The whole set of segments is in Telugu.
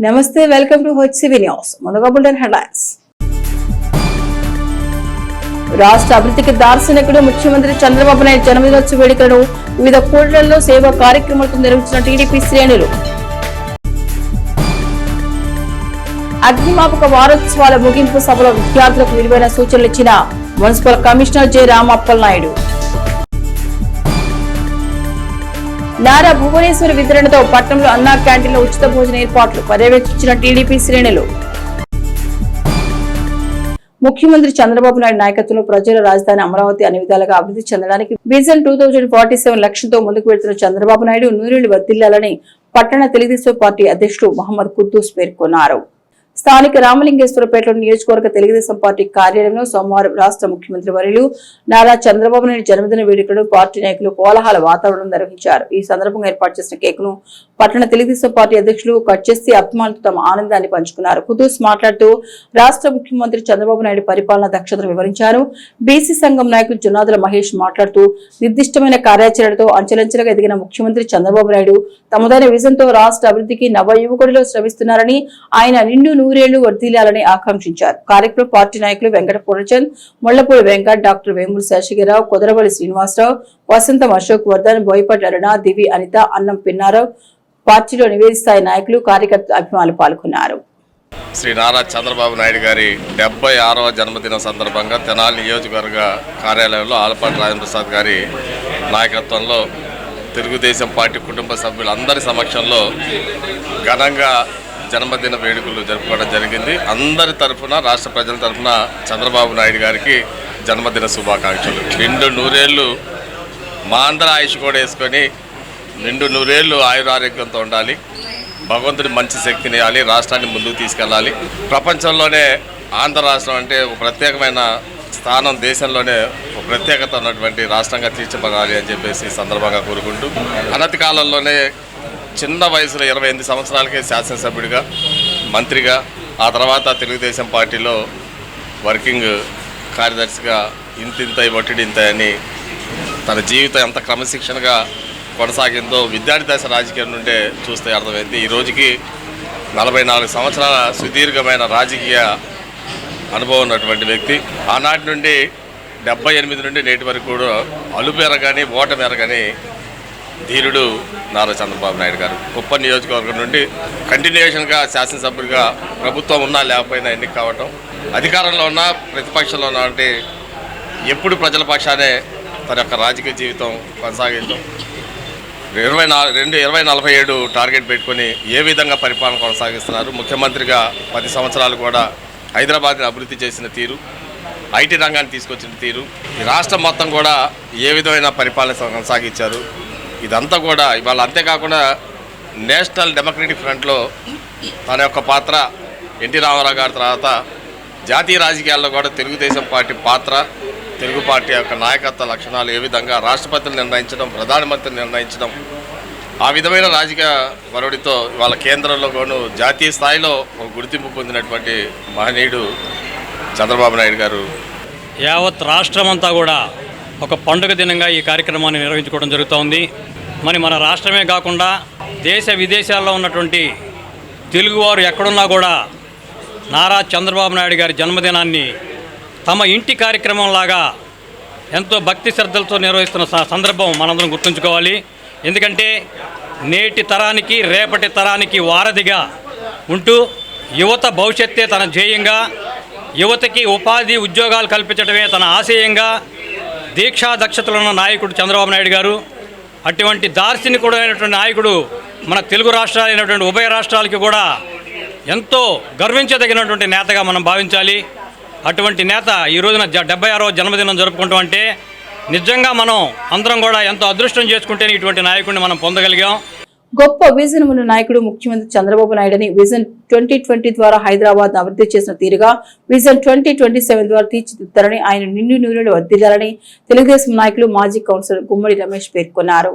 నమస్తే, వెల్కమ్ టు హెచ్సివి న్యూస్. ముందుగా బులెటిన్ హెడ్లైన్స్. రాష్ట్ర అభివృద్ధికి దార్శనికుడు ముఖ్యమంత్రి చంద్రబాబు నాయుడు జన్మదినోత్సవ వేడుకలను వివిధ కూడళ్లలో సేవా కార్యక్రమాలతో నిర్వహించిన టీడీపీ శ్రేణులు. అగ్నిమాపక వారోత్సవాల ముగింపు సభలో విద్యార్థులకు విలువైన సూచనలు ఇచ్చిన municipal commissioner J Ramappal Naidu. Nara Bhuvaneshwari వితరణతో పట్టణంలో అన్నా క్యాంటీన్లో ఉచిత భోజన ఏర్పాట్లు పర్యవేక్షించిన టీడీపీ శ్రేణులు. ముఖ్యమంత్రి చంద్రబాబు నాయుడు నాయకత్వంలో ప్రజల రాజధాని అమరావతి అన్ని విధాలుగా అభివృద్ధి చెందడానికి విజన్ 2047 లక్ష్యంతో ముందుకు వెళ్తున్న చంద్రబాబు నాయుడు నూరేళ్లు వర్ధిల్లాలని పట్టణ తెలుగుదేశం పార్టీ అధ్యక్షుడు మహమ్మద్ కుద్దూస్ పేర్కొన్నారు. స్థానిక రామలింగేశ్వరపేటలో నియోజకవర్గ తెలుగుదేశం పార్టీ కార్యాలయంలో సోమవారం రాష్ట్ర ముఖ్యమంత్రి వర్యులు నారా చంద్రబాబు నాయుడు జన్మదిన వేడుకలను పార్టీ నాయకులు కోలాహల వాతావరణం నిర్వహించారు. ఈ సందర్భంగా ఏర్పాటు చేసిన కేక్ ను పట్టణ తెలుగుదేశం పార్టీ అధ్యక్షులు కట్ చేసి అభిమానులతో తమ ఆనందాన్ని పంచుకున్నారు. కుదూస్ మాట్లాడుతూ రాష్ట్ర ముఖ్యమంత్రి చంద్రబాబు నాయుడు పరిపాలన దక్షతను వివరించారు. బీసీ సంఘం నాయకులు జునాదుల మహేష్ మాట్లాడుతూ నిర్దిష్టమైన కార్యాచరణతో అంచెలంచెలుగా ఎదిగిన ముఖ్యమంత్రి చంద్రబాబు నాయుడు తమదైన విజన్ తో రాష్ట్ర అభివృద్ధికి నవ యువకుడిలో శ్రమిస్తున్నారని, ఆయన నిండు నూరేళ్లు వర్ధిల్లాలని ఆకాంక్షించారు. కార్యక్రమం పార్టీ నాయకులు వెంకట పూర్ణచంద్, ముళ్లపూడి వెంకట్, డాక్టర్ వేమూరు శేషగిరిరావు, కుదరవల్లి శ్రీనివాసరావు, వసంతం అశోక్ వర్ధన్, బోయపాటి అరుణ, దివి అనిత, అన్నం పిన్నారావు, పార్టీలో నివేదిస్తాయి నాయకులు, కార్యకర్తలు, అభిమానులు పాల్గొన్నారు. శ్రీ నారా చంద్రబాబు నాయుడు గారి 76వ జన్మదిన సందర్భంగా తెనాలి నియోజకవర్గ కార్యాలయంలో ఆలపాటి రాజేంద్రప్రసాద్ గారి నాయకత్వంలో తెలుగుదేశం పార్టీ కుటుంబ సభ్యులందరి సమక్షంలో ఘనంగా జన్మదిన వేడుకలు జరుపుకోవడం జరిగింది. అందరి తరఫున, రాష్ట్ర ప్రజల తరఫున చంద్రబాబు నాయుడు గారికి జన్మదిన శుభాకాంక్షలు. నిండు నూరేళ్లు మా అందరి ఆయుష్ కూడా వేసుకొని నిండు నూరేళ్లు ఆయురారోగ్యంతో ఉండాలి. భగవంతుడి మంచి శక్తిని ఇవ్వాలి, రాష్ట్రాన్ని ముందుకు తీసుకెళ్ళాలి. ప్రపంచంలోనే ఆంధ్ర రాష్ట్రం అంటే ఒక ప్రత్యేకమైన స్థానం, దేశంలోనే ఒక ప్రత్యేకత ఉన్నటువంటి రాష్ట్రంగా తీర్చిపడాలి అని చెప్పేసి సందర్భంగా కోరుకుంటూ, అనతి కాలంలోనే చిన్న వయసులో 28 సంవత్సరాలకే శాసనసభ్యుడిగా, మంత్రిగా, ఆ తర్వాత తెలుగుదేశం పార్టీలో వర్కింగ్ కార్యదర్శిగా ఇంతింత ఒట్టిడింత అని తన జీవితం ఎంత క్రమశిక్షణగా కొనసాగిందో విద్యార్థి దశ రాజకీయం నుండే చూస్తే అర్థమైంది. ఈ రోజుకి 44 సంవత్సరాల సుదీర్ఘమైన రాజకీయ అనుభవం ఉన్నటువంటి వ్యక్తి. ఆనాటి నుండి 78 నుండి నేటి వరకు కూడా అలుపెరగాని ఓటమెరగాని ధీరుడు నారా చంద్రబాబు నాయుడు గారు. కుప్పం నియోజకవర్గం నుండి కంటిన్యూషన్గా శాసనసభ్యుడిగా ప్రభుత్వం ఉన్నా లేకపోయినా ఎన్నిక కావటం, అధికారంలో ఉన్న ప్రతిపక్షంలో ఉన్న అంటే ఎప్పుడు ప్రజల పక్షానే తన యొక్క రాజకీయ జీవితం కొనసాగించడం, 2047 టార్గెట్ పెట్టుకొని ఏ విధంగా పరిపాలన కొనసాగిస్తున్నారు. ముఖ్యమంత్రిగా 10 సంవత్సరాలు కూడా హైదరాబాద్ని అభివృద్ధి చేసిన తీరు, ఐటీ రంగాన్ని తీసుకొచ్చిన తీరు, ఈ రాష్ట్రం మొత్తం కూడా ఏ విధమైన పరిపాలన కొనసాగించారు. ఇదంతా కూడా ఇవాళ. అంతేకాకుండా నేషనల్ డెమోక్రటిక్ ఫ్రంట్లో తన యొక్క పాత్ర, ఎన్టీ రామారావు గారి తర్వాత జాతీయ రాజకీయాల్లో కూడా తెలుగుదేశం పార్టీ పాత్ర, తెలుగు పార్టీ యొక్క నాయకత్వ లక్షణాలు ఏ విధంగా రాష్ట్రపతిని నిర్ణయించడం, ప్రధానమంత్రిని నిర్ణయించడం, ఆ విధమైన రాజకీయ వరుడితో ఇవాళ కేంద్రంలో కూడా జాతీయ స్థాయిలో ఒక గుర్తింపు పొందినటువంటి మహనీయుడు చంద్రబాబు నాయుడు గారు. యావత్ రాష్ట్రం అంతా కూడా ఒక పండుగ దినంగా ఈ కార్యక్రమాన్ని నిర్వహించుకోవడం జరుగుతోంది. మన రాష్ట్రమే కాకుండా దేశ విదేశాల్లో ఉన్నటువంటి తెలుగువారు ఎక్కడున్నా కూడా నారా చంద్రబాబు నాయుడు గారి జన్మదినాన్ని తమ ఇంటి కార్యక్రమంలాగా ఎంతో భక్తి శ్రద్ధలతో నిర్వహిస్తున్న సందర్భం మనందరం గుర్తుంచుకోవాలి. ఎందుకంటే నేటి తరానికి, రేపటి తరానికి వారధిగా ఉంటూ యువత భవిష్యత్తే తన ధ్యేయంగా, యువతకి ఉపాధి ఉద్యోగాలు కల్పించడమే తన ఆశయంగా దీక్షా దక్షతలున్న నాయకుడు చంద్రబాబు నాయుడు గారు. అటువంటి దార్శనికుడైనటువంటి నాయకుడు మన తెలుగు రాష్ట్రాలైనటువంటి ఉభయ రాష్ట్రాలకి కూడా ఎంతో గర్వించదగినటువంటి నేతగా మనం భావించాలి. అటువంటి నేత ఈ రోజున 76వ జన్మదినం జరుపుకుంటాం అంటే నిజంగా మనం అందరం కూడా ఎంతో అదృష్టం చేసుకుంటేనే ఇటువంటి నాయకుడిని మనం పొందగలిగాం. గొప్ప విజన్ ఉన్న నాయకుడు ముఖ్యమంత్రి చంద్రబాబు నాయుడుని విజన్ 2020 ద్వారా హైదరాబాద్ అభివృద్ధి చేసిన తీరుగా విజన్ 2027 ద్వారా తీర్చిదిద్దారని, ఆయన నిండు నూరేళ్లు వర్ధిల్లాలని తెలుగుదేశం నాయకులు, మాజీ కౌన్సిలర్ గుమ్మడి రమేష్ పేర్కొన్నారు.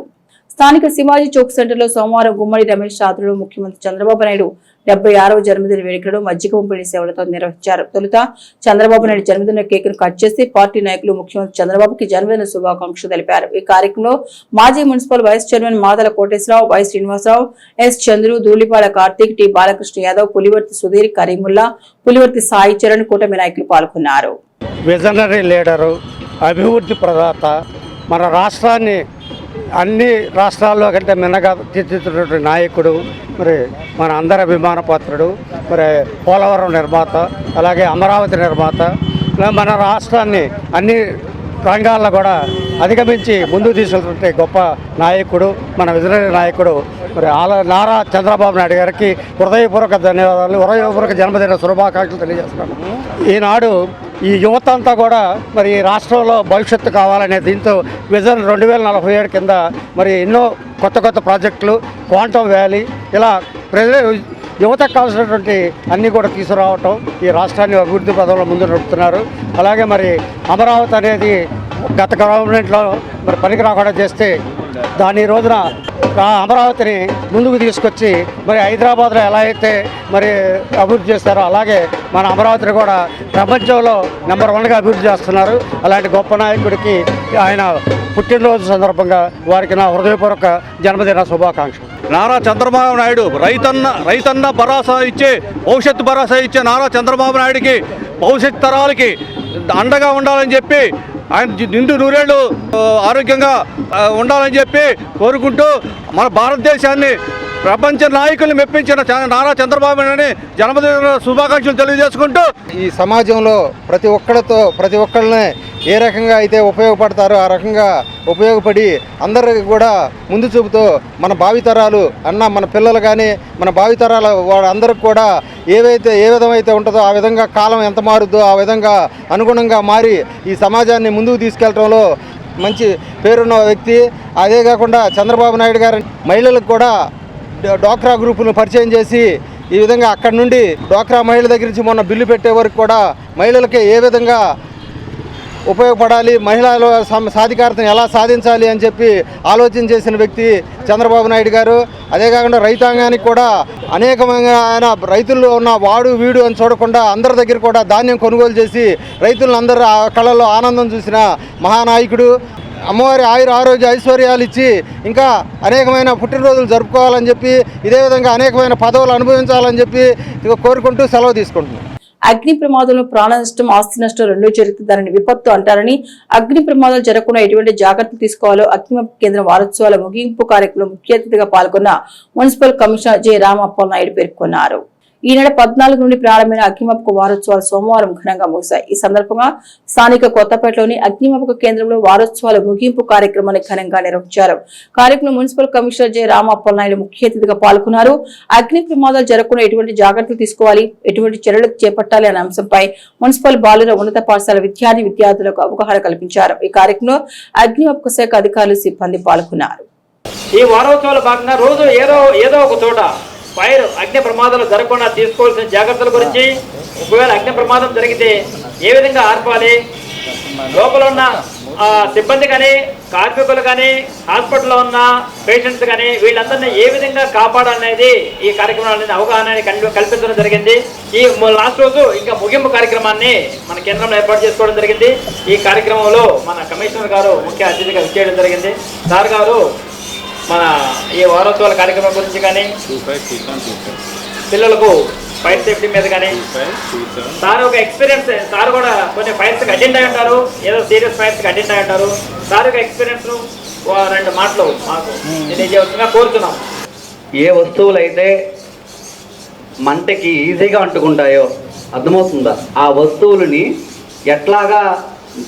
స్థానిక శివాజీ చౌక్ సెంటర్లో సోమవారం గుమ్మడి రమేష్ ఆధ్వర్యంలో ముఖ్యమంత్రి చంద్రబాబు నాయుడు 76వ జన్మదిన వేడుకలను మజ్జిగ పంపిణీ సేవలతో నిర్వహించారు. తొలుత చంద్రబాబు నాయుడు జన్మదిన కేకును కట్ చేసి పార్టీ నాయకులు ముఖ్యమంత్రి చంద్రబాబుకి జన్మదిన శుభాకాంక్షలు తెలిపారు. ఈ కార్యక్రమంలో మాజీ municipal vice chairman Madala Koteswararao, Y Srinivasarao, S Chandru, Dhulipala Karthik, T Balakrishna Yadav, Pulivarthi Sudheer, Karimulla, Pulivarthi Sai Charan కూటమి నాయకులు పాల్గొన్నారు. విజనరీ లీడరు, అభివృద్ధి ప్రదాత, మన రాష్ట్రాన్ని అన్ని రాష్ట్రాల్లో కంటే మిన్నగా తీర్చిదిద్దినటువంటి నాయకుడు, మరి మన అందరి అభిమానపాత్రుడు, మరి పోలవరం నిర్మాత, అలాగే అమరావతి నిర్మాత, మన రాష్ట్రాన్ని అన్ని రంగాల్లో కూడా అధిగమించి ముందుకు తీసుకెళ్తుంటే గొప్ప నాయకుడు, మన విజనరీ నాయకుడు మరి నారా చంద్రబాబు నాయుడు గారికి హృదయపూర్వక ధన్యవాదాలు, హృదయపూర్వక జన్మదిన శుభాకాంక్షలు తెలియజేస్తున్నాను. ఈనాడు ఈ యువత అంతా కూడా మరి ఈ రాష్ట్రంలో భవిష్యత్తు కావాలనే దీంతో విజన్ 2047 కింద మరి ఎన్నో కొత్త ప్రాజెక్టులు, క్వాంటమ్ వ్యాలీ, ఇలా యువతకు కావాల్సినటువంటి అన్నీ కూడా తీసుకురావటం ఈ రాష్ట్రాన్ని అభివృద్ధి పదంలో ముందు నడుపుతున్నారు. అలాగే మరి అమరావతి అనేది గత గవర్నమెంట్లో మరి పనికి రాకుండా చేస్తే దాని రోజున అమరావతిని ముందుకు తీసుకొచ్చి మరి హైదరాబాద్లో ఎలా అయితే మరి అభివృద్ధి చేస్తారో అలాగే మన అమరావతిని కూడా ప్రపంచంలో నెంబర్ 1గా అభివృద్ధి చేస్తున్నారు. అలాంటి గొప్ప నాయకుడికి ఆయన పుట్టినరోజు సందర్భంగా వారికి నా హృదయపూర్వక జన్మదిన శుభాకాంక్షలు. నారా చంద్రబాబు నాయుడు రైతన్న భరోసా ఇచ్చే, భవిష్యత్తు భరోసా ఇచ్చే నారా చంద్రబాబు నాయుడికి భవిష్యత్ తరాలకి అండగా ఉండాలని చెప్పి, ఆయన నిండు నూరేళ్ళు ఆరోగ్యంగా ఉండాలని చెప్పి కోరుకుంటూ మన భారతదేశాన్ని ప్రపంచ నాయకుల్ని మెప్పించిన నారా చంద్రబాబు నాయుడిని జన్మదిన శుభాకాంక్షలు తెలియజేసుకుంటూ ఈ సమాజంలో ప్రతి ఒక్కళ్ళనే ఏ రకంగా అయితే ఉపయోగపడతారో ఆ రకంగా ఉపయోగపడి అందరికి కూడా ముందు చూపుతూ మన భావితరాలు మన పిల్లలు కానీ మన భావితరాల వాళ్ళందరికీ కూడా ఏ విధమైతే ఉంటుందో ఆ విధంగా కాలం ఎంత మారుద్దో ఆ విధంగా అనుగుణంగా మారి ఈ సమాజాన్ని ముందుకు తీసుకెళ్లడంలో మంచి పేరున్న వ్యక్తి. అదే కాకుండా చంద్రబాబు నాయుడు గారు మహిళలకు కూడా డ్వాక్రా గ్రూపులను పరిచయం చేసి ఈ విధంగా అక్కడి నుండి డ్వాక్రా మహిళల దగ్గర నుంచి మొన్న బిల్లు పెట్టే వరకు కూడా మహిళలకి ఏ విధంగా ఉపయోగపడాలి, మహిళల సాధికారతను ఎలా సాధించాలి అని చెప్పి ఆలోచన చేసిన వ్యక్తి చంద్రబాబు నాయుడు గారు. అదే కాకుండా రైతాంగానికి కూడా అనేకమైన ఆయన రైతుల్లో ఉన్న వాడు వీడు అని చూడకుండా అందరి దగ్గర కూడా ధాన్యం కొనుగోలు చేసి రైతులను అందరూ కళ్ళల్లో ఆనందం చూసిన మహానాయకుడు. అమ్మవారి ఆరోగ్య ఐశ్వర్యాలు ఇచ్చి ఇంకా అనేకమైన పుట్టినరోజులు జరుపుకోవాలని చెప్పి, ఇదే విధంగా అనేకమైన పదవులు అనుభవించాలని చెప్పి కోరుకుంటూ సెలవు తీసుకుంటున్నాను. అగ్ని ప్రమాదంలో ప్రాణ నష్టం, ఆస్తి నష్టం రెండూ జరిగితే దానిని విపత్తు అంటారని, అగ్ని ప్రమాదాలు జరగకుండా ఎటువంటి జాగ్రత్తలు తీసుకోవాలో అగ్నిమాపక కేంద్రం వారోత్సవాల ముగింపు కార్యక్రమంలో ముఖ్య అతిథిగా పాల్గొన్న municipal commissioner J Ramappal Naidu పేర్కొన్నారు. ఈ నెల 14 నుండి ప్రారంభమైన అగ్నిమాపక వారోత్సవాలు సోమవారం ఘనంగా ముగిశాయి. ఈ సందర్భంగా స్థానిక కొత్తపేటలోని అగ్నిమాపక కేంద్రంలో వారోత్సవాల ముగింపు కార్యక్రమాన్ని ఘనంగా నిర్వహించారు. కార్యక్రమం municipal commissioner J Ramappal Naidu ముఖ్య అతిథిగా పాల్గొన్నారు. అగ్ని ప్రమాదాలు జరగకుండా ఎటువంటి జాగ్రత్తలు తీసుకోవాలి, ఎటువంటి చర్యలు చేపట్టాలి అనే అంశంపై మున్సిపల్ బాలుర ఉన్నత పాఠశాల విద్యార్థులకు అవగాహన కల్పించారు. ఈ కార్యక్రమంలో అగ్నిమాపక శాఖ అధికారులు, సిబ్బంది పాల్గొన్నారు. ఈ వారోత్సవాల భాగంగా రోజు ఏదో ఒక చోట ఫైర్ అగ్ని ప్రమాదాలు జరగకుండా తీసుకోవాల్సిన జాగ్రత్తల గురించి, ఒకవేళ అగ్ని ప్రమాదం జరిగితే ఏ విధంగా ఆర్పాలి, లోపల ఉన్న సిబ్బంది కానీ, కార్మికులు కానీ, హాస్పిటల్లో ఉన్న పేషెంట్స్ కానీ వీళ్ళందరినీ ఏ విధంగా కాపాడాలనేది ఈ కార్యక్రమాన్ని అవగాహన కల్పించడం జరిగింది. ఈ లాస్ట్ రోజు ఇంకా ముగింపు కార్యక్రమాన్ని మన కేంద్రంలో ఏర్పాటు చేసుకోవడం జరిగింది. ఈ కార్యక్రమంలో మన కమిషనర్ గారు ముఖ్య అతిథిగా విచ్చేయడం జరిగింది. సార్ గారు మన ఈ వారోత్సవాల కార్యక్రమం గురించి కానీ, పిల్లలకు ఫైర్ సేఫ్టీ మీద కానీ, సార్ ఒక ఎక్స్పీరియన్స్, సార్ కూడా కొన్ని ఫైర్స్కి అటెండ్ అయి ఉంటారు, ఏదో సీరియస్ ఫైర్స్కి అటెండ్ అయి ఉంటారు. సార్ యొక్క ఎక్స్పీరియన్స్ 2 మాటలు మాకు తెలియజేయవలసిందిగా కోరుతున్నాం. ఏ వస్తువులు అయితే మంటకి ఈజీగా అంటుకుంటాయో అర్థమవుతుందా, ఆ వస్తువులని ఎట్లాగా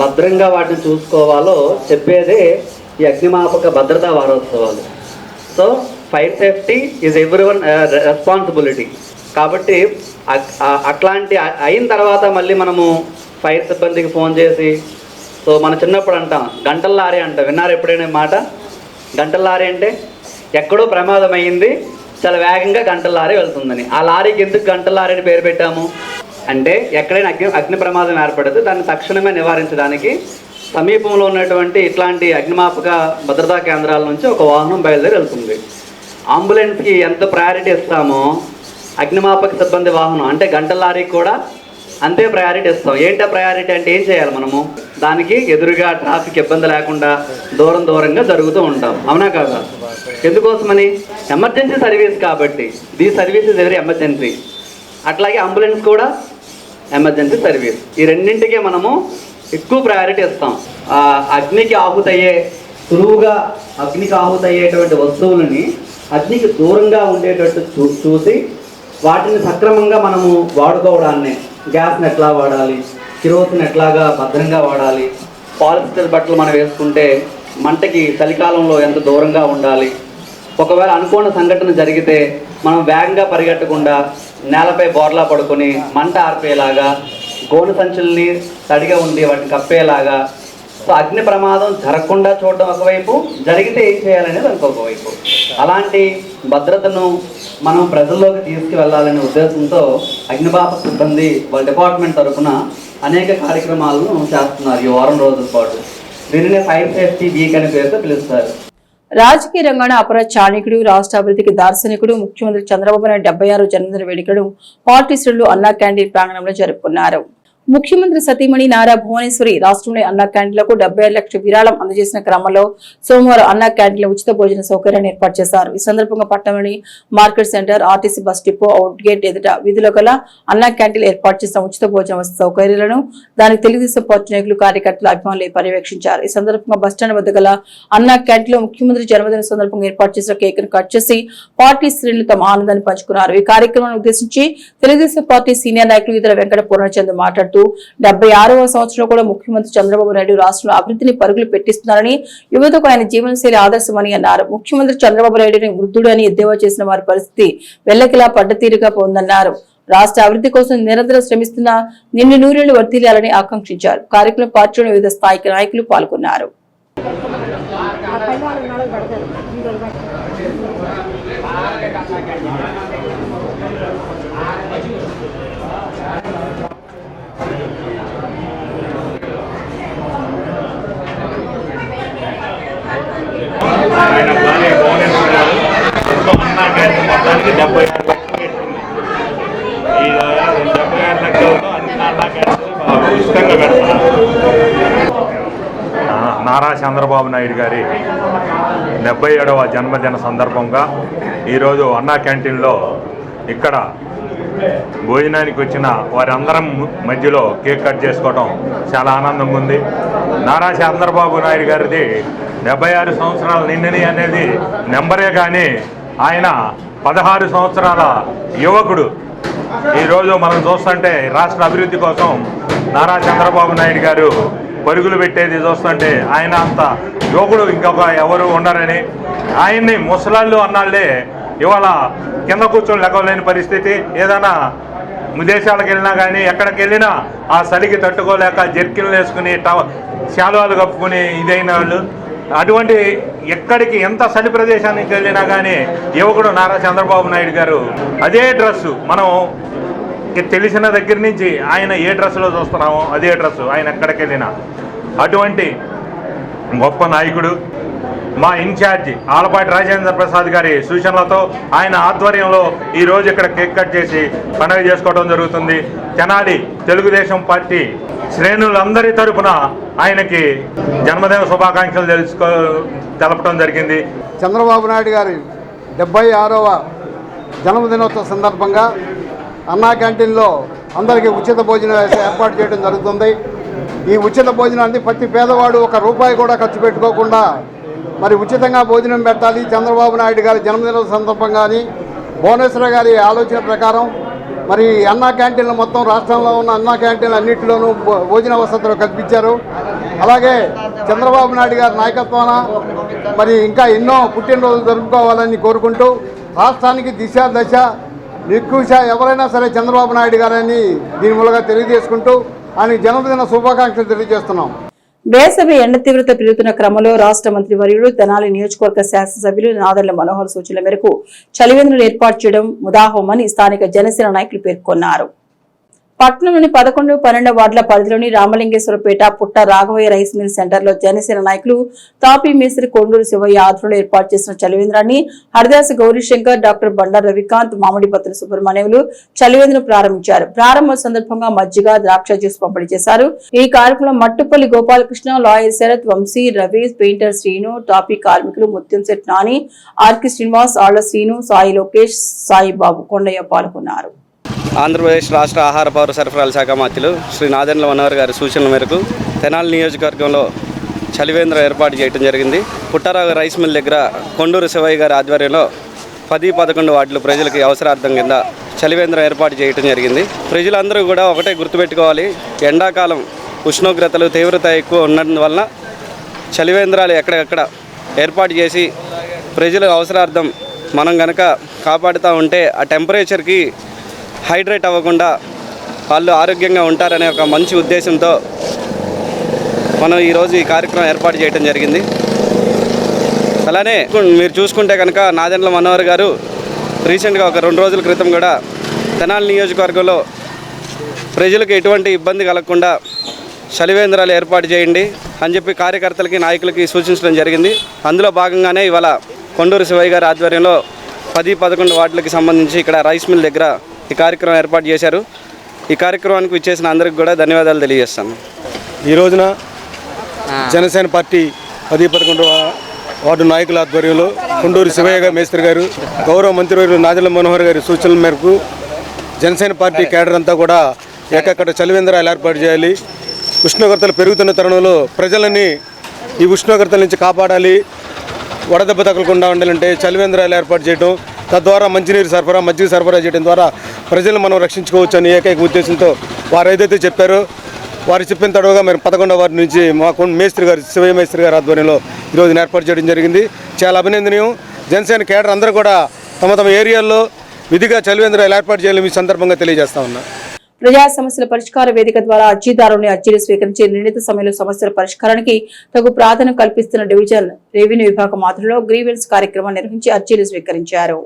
భద్రంగా వాటిని చూసుకోవాలో చెప్పేదే ఈ అగ్నిమాపక భద్రతా వారోత్సవాలు. So fire safety is everyone responsibility. కాబట్టి అట్లాంటి అయిన తర్వాత మళ్ళీ మనము ఫైర్ సిబ్బందికి ఫోన్ చేసి, సో మన చిన్నప్పుడు అంటాం గంటల లారీ అంట, విన్నారు ఎప్పుడైనా మాట? గంటల లారీ అంటే ఎక్కడో ప్రమాదం అయ్యింది, చాలా వేగంగా గంటల లారీ వెళ్తుందని. ఆ లారీకి ఎందుకు గంటల లారీ అని పేరు పెట్టాము అంటే, ఎక్కడైనా అగ్ని ప్రమాదం ఏర్పడితే దాన్ని తక్షణమే నివారించడానికి సమీపంలో ఉన్నటువంటి ఇట్లాంటి అగ్నిమాపక భద్రతా కేంద్రాల నుంచి ఒక వాహనం బయలుదేరి వెళ్తుంది. అంబులెన్స్కి ఎంత ప్రయారిటీ ఇస్తామో అగ్నిమాపక సిబ్బంది వాహనం అంటే గంటల లారీకి కూడా అంతే ప్రయారిటీ ఇస్తాం. ఏంటో ప్రయారిటీ అంటే ఏం చేయాలి మనము? దానికి ఎదురుగా ట్రాఫిక్ ఇబ్బంది లేకుండా దూరంగా జరుగుతూ ఉంటాం. అవునా కాదా? ఎందుకోసమని? ఎమర్జెన్సీ సర్వీస్ కాబట్టి. దీ సర్వీస్ ఇస్ వెరీ ఎమర్జెన్సీ. అట్లాగే అంబులెన్స్ కూడా ఎమర్జెన్సీ సర్వీస్. ఈ రెండింటికే మనము ఎక్కువ ప్రయారిటీ ఇస్తాం. అగ్నికి సులువుగా అగ్నికి ఆహుతయ్యేటువంటి వస్తువులని అగ్నికి దూరంగా ఉండేటట్టు చూసి వాటిని సక్రమంగా మనము వాడుకోవడాన్ని, గ్యాస్ని ఎట్లా వాడాలి, కిరోసిన్ ఎట్లాగా భద్రంగా వాడాలి, పాలిస్టర్ బట్టలు మనం వేసుకుంటే మంటకి చలికాలంలో ఎంత దూరంగా ఉండాలి, ఒకవేళ అనుకోని సంఘటన జరిగితే మనం వేగంగా పరిగెట్టకుండా నేలపై బోర్లా పడుకొని మంట ఆర్పేలాగా, గోను సంచుల్ని తడిగా ఉండి వాటిని కప్పేలాగా. సో అగ్ని ప్రమాదం జరగకుండా చూడడం ఒకవైపు, జరిగితే ఏం చేయాలనేది ఇంకొక వైపు. అలాంటి భద్రతను మనం ప్రజల్లోకి తీసుకువెళ్ళాలనే ఉద్దేశంతో అగ్నిమాపక సిబ్బంది వాళ్ళ డిపార్ట్మెంట్ తరఫున అనేక కార్యక్రమాలను చేస్తున్నారు ఈ వారం రోజుల పాటు. దీనినే ఫైర్ సేఫ్టీ వీక్ అనే పేరుతో పిలుస్తారు. రాజకీయ రంగాన అపర చాణికుడు, రాష్ట్ర అభివృద్ధికి దార్శనికుడు ముఖ్యమంత్రి చంద్రబాబు నాయుడు 76వ జన్మదిన వేడుకలు పార్టీ శ్రేణులు అన్నా క్యాంటీన్ ప్రాంగణంలో జరుపుకున్నారు. ముఖ్యమంత్రి సతీమణి నారా భువనేశ్వరి రాష్ట్రంలోని అన్నా క్యాంటీన్లకు 76 లక్షల విరాళం అందజేసిన క్రమంలో సోమవారం అన్నా క్యాంటీన్లో ఉచిత భోజన సౌకర్యాన్ని ఏర్పాటు చేశారు. ఈ సందర్భంగా పట్టణంలోని market centre, RTC bus depot, out gate ఎదుట వీధిలో గల అన్నా క్యాంటీన్లు ఏర్పాటు చేసిన ఉచిత భోజన వసతి సౌకర్యాలను దానికి తెలుగుదేశం పార్టీ నాయకులు, కార్యకర్తలు, అభిమానులు పర్యవేక్షించారు. ఈ సందర్భంగా బస్టాండ్ వద్ద గల అన్నా క్యాంటీన్లో ముఖ్యమంత్రి జన్మదిన సందర్భంగా ఏర్పాటు చేసిన కేక్ ను కట్ చేసి పార్టీ శ్రేణులు తమ ఆనందాన్ని పంచుకున్నారు. ఈ కార్యక్రమాన్ని ఉద్దేశించి తెలుగుదేశం పార్టీ సీనియర్ నాయకులు ఇతర వెంకట పూర్ణచంద్ర మాట్లాడుతూ 76వ సంవత్సరంలో కూడా ముఖ్యమంత్రి చంద్రబాబు నాయుడు రాష్ట్రంలో అభివృద్ధిని పరుగులు పెట్టిస్తున్నారని, యువతకు ఆయన జీవనశైలి ఆదర్శమని అన్నారు. ముఖ్యమంత్రి చంద్రబాబు నాయుడుని వృద్ధుడు అని ఎద్దేవా చేసిన వారి పరిస్థితి వెల్లకిలా పడ్డతీరుగా ఉందన్నారు. రాష్ట్ర అభివృద్ధి కోసం నిరంతరం శ్రమిస్తున్న నిన్ను నూరేళ్లు వర్ధిల్లాలని ఆకాంక్షించారు. కార్యక్రమం పార్టీలోని వివిధ స్థాయి నాయకులు పాల్గొన్నారు. ఆయన భార్య భువనేశ్వర్ గారు అన్నా క్యాంటీన్ మొత్తానికి 76 లక్షలు పెట్టింది. ఈ 76 లక్షలతో అన్నా క్యాంటీన్ ఉచితంగా పెడుతున్నారు. నారా చంద్రబాబు నాయుడు గారి 77వ జన్మదిన సందర్భంగా ఈరోజు అన్నా క్యాంటీన్లో ఇక్కడ భోజనానికి వచ్చిన వారందరం మధ్యలో కేక్ కట్ చేసుకోవడం చాలా ఆనందంగా ఉంది. నారా చంద్రబాబు నాయుడు గారిది 76 సంవత్సరాల నిండిని అనేది నెంబరే కానీ ఆయన 16 సంవత్సరాల యువకుడు. ఈరోజు మనం చూస్తుంటే రాష్ట్ర అభివృద్ధి కోసం నారా చంద్రబాబు నాయుడు గారు పరుగులు పెట్టేది చూస్తుంటే ఆయన అంత యువకుడు ఇంకొక ఎవరు ఉండరని, ఆయన్ని ముసలాళ్ళు అన్నాళ్ళే ఇవాళ కింద కూర్చొని లెక్కలేని పరిస్థితి. ఏదైనా విదేశాలకు వెళ్ళినా కానీ ఎక్కడికి వెళ్ళినా ఆ చలికి తట్టుకోలేక జర్కిన్లు వేసుకుని శాలువాలు కప్పుకుని ఇదైన వాళ్ళు. అటువంటి ఎక్కడికి ఎంత చలి ప్రదేశానికి వెళ్ళినా కానీ యువకుడు నారా చంద్రబాబు నాయుడు గారు అదే డ్రెస్సు మనం తెలిసిన దగ్గర నుంచి ఆయన ఏ డ్రెస్సులో చూస్తున్నామో అదే డ్రెస్సు ఆయన ఎక్కడికి వెళ్ళినా. అటువంటి గొప్ప నాయకుడు. మా ఇన్ఛార్జి ఆలపాటి రాజేంద్ర ప్రసాద్ గారి సూచనలతో ఆయన ఆధ్వర్యంలో ఈరోజు ఇక్కడ కేక్ కట్ చేసి పండుగ చేసుకోవడం జరుగుతుంది. తెనాలి తెలుగుదేశం పార్టీ శ్రేణులందరి తరపున ఆయనకి జన్మదిన శుభాకాంక్షలు తెలపడం జరిగింది. చంద్రబాబు నాయుడు గారి 76వ జన్మదినోత్సవ సందర్భంగా అన్నా క్యాంటీన్లో అందరికీ ఉచిత భోజనం ఏర్పాటు చేయడం జరుగుతుంది. ఈ ఉచిత భోజనాన్ని ప్రతి పేదవాడు ₹1 కూడా ఖర్చు పెట్టుకోకుండా మరి ఉచితంగా భోజనం పెట్టాలి. చంద్రబాబు నాయుడు గారి జన్మదిన సందర్భంగాని భువనేశ్వర గారి ఆలోచన ప్రకారం మరి అన్నా క్యాంటీన్లు మొత్తం రాష్ట్రంలో ఉన్న అన్నా క్యాంటీన్లు అన్నింటిలోనూ భోజన వసతులు కల్పించారు. అలాగే చంద్రబాబు నాయుడు గారి నాయకత్వాన మరి ఇంకా ఎన్నో పుట్టినరోజులు జరుపుకోవాలని కోరుకుంటూ రాష్ట్రానికి దిశ దశ నిర్కూష ఎవరైనా సరే చంద్రబాబు నాయుడు గారని దీని మూలంగా తెలియజేసుకుంటూ ఆయన జన్మదిన శుభాకాంక్షలు తెలియజేస్తున్నాం. వేసవి ఎండ తీవ్రత పెరుగుతున్న క్రమంలో రాష్ట్ర మంత్రి వర్యులు తెనాలి నియోజకవర్గ శాసనసభ్యులు నాదెళ్ల మనోహర్ సూచనల మేరకు చలివేంద్రులు ఏర్పాటు చేయడం ముదాహోమని స్థానిక జనసేన నాయకులు పేర్కొన్నారు. పట్టణంలోని 11, 12 వార్డుల పరిధిలోని రామలింగేశ్వరపేట పుట్ట రాఘవయ్య రైస్ మిల్ సెంటర్ లో జనసేన నాయకులు తాపీ మేస్త్రి కొండూరు శివయ్య ఆధ్వర్యంలో ఏర్పాటు చేసిన చలివేంద్రాన్ని హరిదాస్ గౌరీశంకర్, డాక్టర్ బండారు రవికాంత్, మామిడిపత్ర సుబ్రహ్మణ్యులు చలివేంద్రం ప్రారంభించారు. ప్రారంభ సందర్భంగా మజ్జిగ, ద్రాక్ష జ్యూస్ పంపిణీ చేశారు. ఈ కార్యక్రమంలో మట్టుపల్లి గోపాలకృష్ణ, లాయర్ శరత్, వంశీ, రవి, పెయింటర్ శ్రీను, టాపీ కార్మికులు ముత్యంశెట్ నాని, ఆర్కి శ్రీనివాస్, ఆళ్ల శ్రీను, సాయి లోకేష్, సాయిబాబు, కొండయ్య పాల్గొన్నారు. ఆంధ్రప్రదేశ్ రాష్ట్ర ఆహార పౌర సరఫరాల శాఖ మంత్రులు శ్రీ నాదెండ్ల మనోహర్ గారి సూచనల మేరకు తెనాలి నియోజకవర్గంలో చలివేంద్రం ఏర్పాటు చేయడం జరిగింది. పుట్టారావు రైస్ మిల్ దగ్గర కొండూరు శివయ్య గారి ఆధ్వర్యంలో 10, 11 వార్డులు ప్రజలకి అవసరార్థం కింద చలివేంద్రం ఏర్పాటు చేయడం జరిగింది. ప్రజలందరూ కూడా ఒకటే గుర్తుపెట్టుకోవాలి, ఎండాకాలం ఉష్ణోగ్రతలు తీవ్రత ఎక్కువ ఉన్నందువలన చలివేంద్రాలు ఎక్కడెక్కడ ఏర్పాటు చేసి ప్రజల అవసరార్థం మనం కనుక కాపాడుతూ ఉంటే ఆ టెంపరేచర్కి హైడ్రేట్ అవ్వకుండా వాళ్ళు ఆరోగ్యంగా ఉంటారనే ఒక మంచి ఉద్దేశంతో మనం ఈరోజు ఈ కార్యక్రమం ఏర్పాటు చేయడం జరిగింది. అలానే మీరు చూసుకుంటే కనుక నాదెండ్ల మనోహర్ గారు రీసెంట్గా ఒక 2 రోజుల క్రితం కూడా తెనాలి నియోజకవర్గంలో ప్రజలకు ఎటువంటి ఇబ్బంది కలగకుండా చలివేంద్రాలు ఏర్పాటు చేయండి అని చెప్పి కార్యకర్తలకి, నాయకులకి సూచించడం జరిగింది. అందులో భాగంగానే ఇవాళ కొండూరు శివయ్య గారి ఆధ్వర్యంలో 10, 11 వార్డులకి సంబంధించి ఇక్కడ రైస్ మిల్ దగ్గర ఈ కార్యక్రమం ఏర్పాటు చేశారు. ఈ కార్యక్రమానికి విచ్చేసిన అందరికి కూడా ధన్యవాదాలు తెలియజేస్తాను. ఈ రోజున జనసేన పార్టీ 10, 11 వార్డు నాయకుల ఆధ్వర్యంలో కొండూరు శివయ్య మేస్త్రి గారు, గౌరవ మంత్రివర్యులు నాదెండ్ల మనోహర్ గారి సూచనల మేరకు జనసేన పార్టీ కేడర్ అంతా కూడా ఎక్కక్కడ చలివేంద్రాలు ఏర్పాటు చేయాలి. ఉష్ణోగ్రతలు పెరుగుతున్న తరుణంలో ప్రజలని ఈ ఉష్ణోగ్రతల నుంచి కాపాడాలి, వడదెబ్బ తగలకుండా ఉండాలంటే చలివేంద్రాలు ఏర్పాటు చేయడం, తద్వారా మంచినీరు సరఫరా, మజ్జిగ సరఫరా చేయడం ద్వారా ప్రజలను మనం రక్షించుకోవచ్చు అని ఏకైక ఉద్దేశంతో వారు ఏదైతే చెప్పారో వారు చెప్పిన తడవుగా మేము 11వ వార్డు నుంచి మా మేస్త్రి గారు, శివయ్య మేస్త్రి గారి ఆధ్వర్యంలో ఈరోజు ఏర్పాటు చేయడం జరిగింది. చాలా అభినందనీయం. జనసేన కేడర్ అందరూ కూడా తమ తమ ఏరియాల్లో విధిగా చలివేంద్రాలు ఏర్పాటు చేయాలని ఈ సందర్భంగా తెలియజేస్తా ఉన్నా. ప్రజా సమస్యల పరిష్కార వేదిక ద్వారా అర్జీదారుని అర్జీలు స్వీకరించి నిర్ణీత సమయంలో సమస్యల పరిష్కారానికి తగు ప్రాధాన్యం కల్పిస్తున్న డివిజన్ రెవెన్యూ విభాగం ఆధ్వర్యంలో గ్రీవెన్స్ కార్యక్రమం నిర్వహించి అర్జీలు స్వీకరించారు.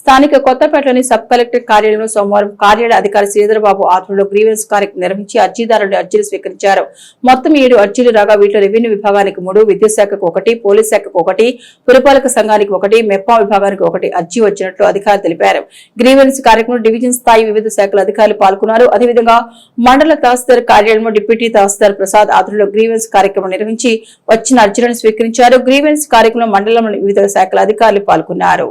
స్థానిక కొత్తపేటలోని సబ్ కలెక్టర్ కార్యాలయంలో సోమవారం కార్యాలయ అధికారి శ్రీధరబాబు ఆధ్వర్యంలో గ్రీవెన్స్ కార్యక్రమం నిర్వహించి అర్జీదారులు అర్జీలు స్వీకరించారు. మొత్తం 7 అర్జీలు రాగా వీటిలో రెవెన్యూ విభాగానికి 3, విద్యుత్ శాఖకు 1, పోలీస్ శాఖకు 1, పురపాలక సంఘానికి 1, మెప్పా విభాగానికి 1 అర్జీ వచ్చినట్లు అధికారులు తెలిపారు. గ్రీవెన్స్ కార్యక్రమంలో డివిజన్ స్థాయి వివిధ శాఖల అధికారులు పాల్గొన్నారు. అదేవిధంగా మండల తహసీల్దార్ కార్యాలయంలో డిప్యూటీ తహసీల్దార్ ప్రసాద్ ఆధ్వర్యంలో గ్రీవెన్స్ కార్యక్రమం నిర్వహించి వచ్చిన అర్జీలను స్వీకరించారు. గ్రీవెన్స్ కార్యక్రమంలో మండలంలోని వివిధ శాఖల అధికారులు పాల్గొన్నారు.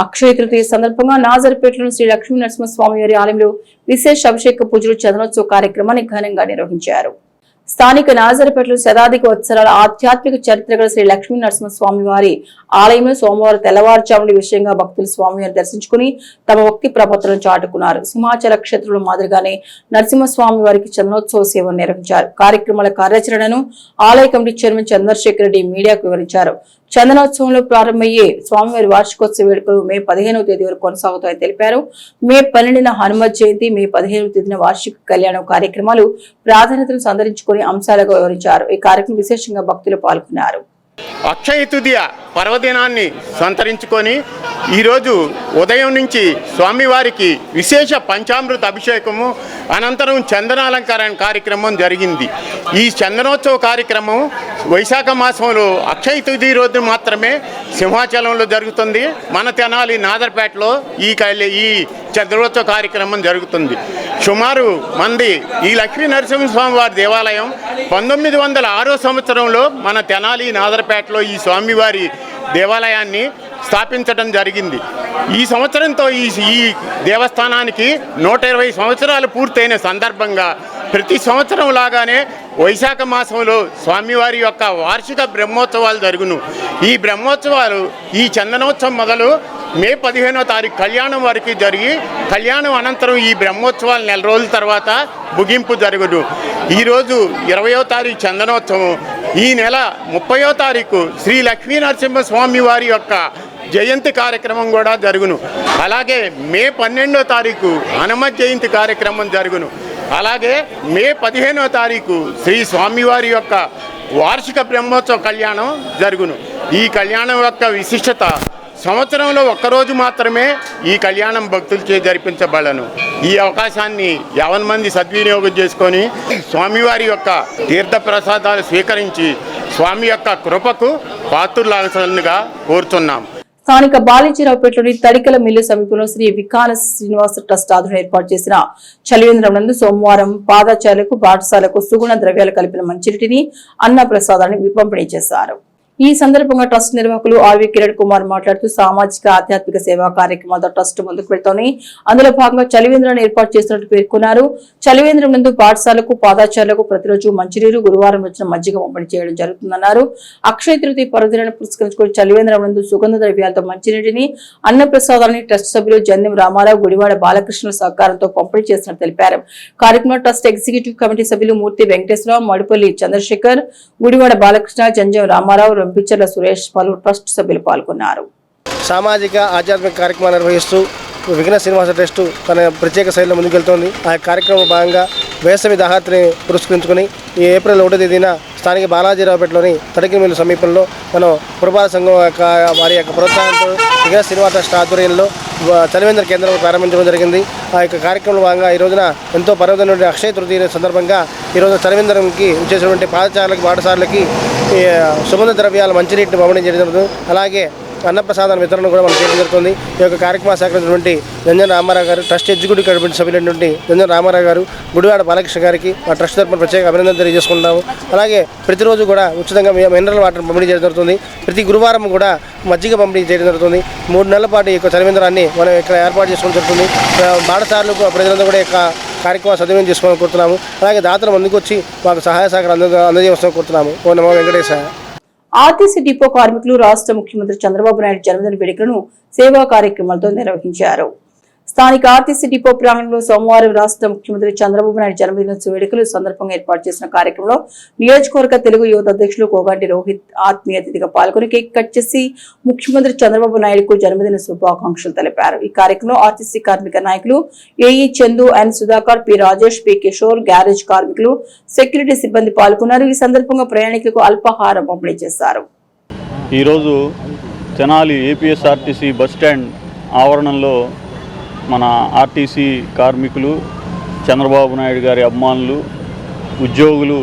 అక్షయ తృతీయ సందర్భంగా నాజర్పేటలోని శ్రీ లక్ష్మీ నరసింహస్వామి వారి ఆలయంలో విశేష అభిషేక పూజలు, చందనోత్సవ కార్యక్రమాన్ని ఘనంగా నిర్వహించారు. స్థానిక నాజర్పేటలో శతాధిక వత్సరాల ఆధ్యాత్మిక చరిత్ర గల శ్రీ లక్ష్మీ నరసింహస్వామి వారి ఆలయంలో సోమవారం తెల్లవారుజామున విషయంగా భక్తులు స్వామివారిని దర్శించుకుని తమ భక్తి ప్రపత్తులను చాటుకున్నారు. సింహాచల క్షేత్రంలో మాదిరిగానే నరసింహస్వామి వారికి చందనోత్సవ సేవను నిర్వహించారు. కార్యక్రమాల కార్యాచరణను ఆలయ కమిటీ చైర్మన్ చంద్రశేఖర్ రెడ్డి మీడియాకు వివరించారు. చందనోత్సవంలో ప్రారంభమయ్యే స్వామివారి వార్షికోత్సవ వేడుకలు మే 15వ తేదీ వరకు కొనసాగుతాయని తెలిపారు. మే 12న హనుమత్ జయంతి, మే 15వ తేదీన వార్షిక కళ్యాణం కార్యక్రమాలు ప్రాధాన్యతను సంతరించుకుని అంశాలుగా వివరించారు. ఈ కార్యక్రమం విశేషంగా భక్తులు పాల్గొన్నారు. అక్షయ తృతీయ పర్వదినాన్ని సంతరించుకొని ఈరోజు ఉదయం నుంచి స్వామివారికి విశేష పంచామృత అభిషేకము, అనంతరం చందనాలంకరణ కార్యక్రమం జరిగింది. ఈ చందనోత్సవ కార్యక్రమం వైశాఖ మాసంలో అక్షయ తృతీయ రోజు మాత్రమే సింహాచలంలో జరుగుతుంది. మన తెనాలి నాదర్పేటలో ఈ చంద్రోత్సవ కార్యక్రమం జరుగుతుంది. సుమారు మంది ఈ లక్ష్మీ నరసింహస్వామి వారి దేవాలయం 1906 సంవత్సరంలో మన తెనాలి నాదర్పేటలో ఈ స్వామివారి దేవాలయాన్ని స్థాపించడం జరిగింది. ఈ సంవత్సరంతో ఈ దేవస్థానానికి 120 సంవత్సరాలు పూర్తయిన సందర్భంగా ప్రతి సంవత్సరం లాగానే వైశాఖ మాసంలో స్వామివారి యొక్క వార్షిక బ్రహ్మోత్సవాలు జరుగును. ఈ బ్రహ్మోత్సవాలు ఈ చందనోత్సవం మొదలు మే 15వ తారీఖు కళ్యాణం వరకు జరిగి, కళ్యాణం అనంతరం ఈ బ్రహ్మోత్సవాలు 4 రోజుల తర్వాత ముగింపు జరుగును. ఈరోజు 20వ తారీఖు చందనోత్సవం, ఈ నెల 30వ తారీఖు శ్రీ లక్ష్మీ నరసింహస్వామి వారి యొక్క జయంతి కార్యక్రమం కూడా జరుగును. అలాగే మే 12వ తారీఖు హనుమత్ జయంతి కార్యక్రమం జరుగును. అలాగే మే 15వ తారీఖు శ్రీ స్వామివారి యొక్క వార్షిక బ్రహ్మోత్సవ కళ్యాణం జరుగును. ఈ కళ్యాణం యొక్క విశిష్టత సంవత్సరంలో ఒక్కరోజు మాత్రమే ఈ కళ్యాణం భక్తులచే జరిపించబడను. ఈ అవకాశాన్ని 50 మంది సద్వినియోగం చేసుకొని స్వామివారి యొక్క తీర్థ ప్రసాదాలు స్వీకరించి స్వామి యొక్క కృపకు పాత్రులాగా కోరుతున్నాం. స్థానిక బాలిజీరావుపేటలోని తడికల మిల్లు సమీపంలో శ్రీ వికాన శ్రీనివాస ట్రస్ట్ ఆధ్వర్యంలో ఏర్పాటు చేసిన చలివేంద్రం నందు సోమవారం పాదచారులకు పాఠశాలకు సుగుణ ద్రవ్యాలు కలిపిన మంచినీటిని అన్న ప్రసాదాన్ని పంపిణీ చేశారు. ఈ సందర్భంగా ట్రస్ట్ నిర్వాహకులు ఆర్వి కిరణ్ కుమార్ మాట్లాడుతూ సామాజిక ఆధ్యాత్మిక సేవా కార్యక్రమాలతో ట్రస్ట్ ముందుకు వెళ్తోంది. అందులో భాగంగా చలివేంద్రాన్ని ఏర్పాటు చేసినట్టు పేర్కొన్నారు. చలివేంద్రం నందు పాఠశాలకు పాదచారులకు ప్రతిరోజు మంచినీరు, గురువారం వచ్చిన మజ్జిగ పంపిణీ చేయడం జరుగుతుందన్నారు. అక్షయ తృతీయ పర్వదినాన్ని పురస్కరించుకుని చలివేంద్రం నందు సుగంధ ద్రవ్యాలతో మంచినీటిని, అన్న ప్రసాదాన్ని ట్రస్ట్ సభ్యులు జన్యం రామారావు, గుడివాడ బాలకృష్ణుల సహకారంతో పంపిణీ చేసినట్టు తెలిపారు. కార్యక్రమంలో ట్రస్ట్ ఎగ్జిక్యూటివ్ కమిటీ సభ్యులు మూర్తి వెంకటేశ్వరరావు, మడిపల్లి చంద్రశేఖర్, గుడివాడ బాలకృష్ణ, జంజం రామారావు, రంపిచర్ల సురేష్, పలువురు ట్రస్ట్ సభ్యులు పాల్గొన్నారు. సామాజిక ఆధ్యాత్మిక కార్యక్రమాలు నిర్వహిస్తూ విఘ్న శ్రీనివాస ట్రస్ట్ తన ప్రత్యేక శైలిలో ముందుకెళ్తోంది. ఆ కార్యక్రమంలో భాగంగా వేసవి దాహార్తిని పురస్కరించుకుని ఈ ఏప్రిల్ 1వ తేదీన స్థానిక బాలాజీరావుపేటలోని తడికిమిల్లు సమీపంలో మనం పురపాలక సంఘం వారి యొక్క ప్రోత్సాహంతో విఘ్న శ్రీనివాస ట్రస్ట్ ఆధ్వర్యంలో చలివేంద్ర కేంద్రం ప్రారంభించడం జరిగింది. ఆ యొక్క కార్యక్రమంలో భాగంగా ఈ రోజున ఎంతో పర్వదిన అక్షయ తృతీయ సందర్భంగా ఈరోజు చలివేంద్రంకి వచ్చేసినటువంటి పాదచారులకి, పాఠశాలకి సుగంధ ద్రవ్యాల మంచినీటిని పంపిణీ చేయడం జరుగుతుంది. అలాగే అన్నప్రసాదాల వితరణ కూడా మనం చేయడం జరుగుతుంది. ఈ యొక్క కార్యక్రమం సహకరించినటువంటి జంజన్ రామారావు గారు, ట్రస్ట్ ఎగ్జిక్యూటివ్ కమిటీ సభ్యులైనటువంటి జంజన్ రామారావు గారు, గుడివాడ బాలకృష్ణ గారికి మా ట్రస్ట్ తరఫున ప్రత్యేక అభినందనలు తెలియజేసుకుంటాము. అలాగే ప్రతిరోజు కూడా ఉచితంగా మినరల్ వాటర్ పంపిణీ చేయడం జరుగుతుంది. ప్రతి గురువారం కూడా మజ్జిగ పంపిణీ చేయడం జరుగుతుంది. 3 నెలల పాటు ఈ యొక్క చలివేంద్రాన్ని మనం ఇక్కడ ఏర్పాటు చేసుకోవడం జరుగుతుంది. బాటసార్లకు ప్రజలందరూ కూడా యొక్క కార్యక్రమం సద్వినియోగం చేసుకోవాలని కోరుతున్నాము. అలాగే దాతలు ముందుకు వచ్చి మాకు సహాయ సహకారం అందజేయవలసిన కోరుతున్నాము. ఓ నమో వెంకటేశ్వర. ఆర్టీసీ డిపో కార్మికులు రాష్ట్ర ముఖ్యమంత్రి చంద్రబాబు నాయుడు జన్మదిన వేడుకలను సేవా కార్యక్రమాలతో నిర్వహించారు. స్థానిక ఆర్టీసీ డిపో ప్రాంగణంలో సోమవారం రాష్ట్ర ముఖ్యమంత్రి చంద్రబాబు నాయుడు జన్మదినోత్సవ వేడుకలు సందర్భంగా ఏర్పాటు చేసిన కార్యక్రమంలో నియోజకవర్గ తెలుగు యువత అధ్యక్షులు కోగంటి రోహిత్ ఆత్మీయ అతిథిగా పాల్గొని కేక్ కట్ చేసి ముఖ్యమంత్రి చంద్రబాబు నాయుడుకు జన్మదిన శుభాకాంక్షలు తెలిపారు. ఈ కార్యక్రమంలో ఆర్టీసీ కార్మిక నాయకులు AE Chandu, N Sudhakar, P Rajesh, P Kishore, garage కార్మికులు, సెక్యూరిటీ సిబ్బంది పాల్గొన్నారు. ఈ సందర్భంగా ప్రయాణికులకు అల్పాహారం పంపిణీ చేశారు. ఈరోజు తెనాలి ఏపీఎస్ఆర్టీసీ బస్టాండ్ ఆవరణంలో మన ఆర్టీసీ కార్మికులు, చంద్రబాబు నాయుడు గారి అభిమానులు, ఉద్యోగులు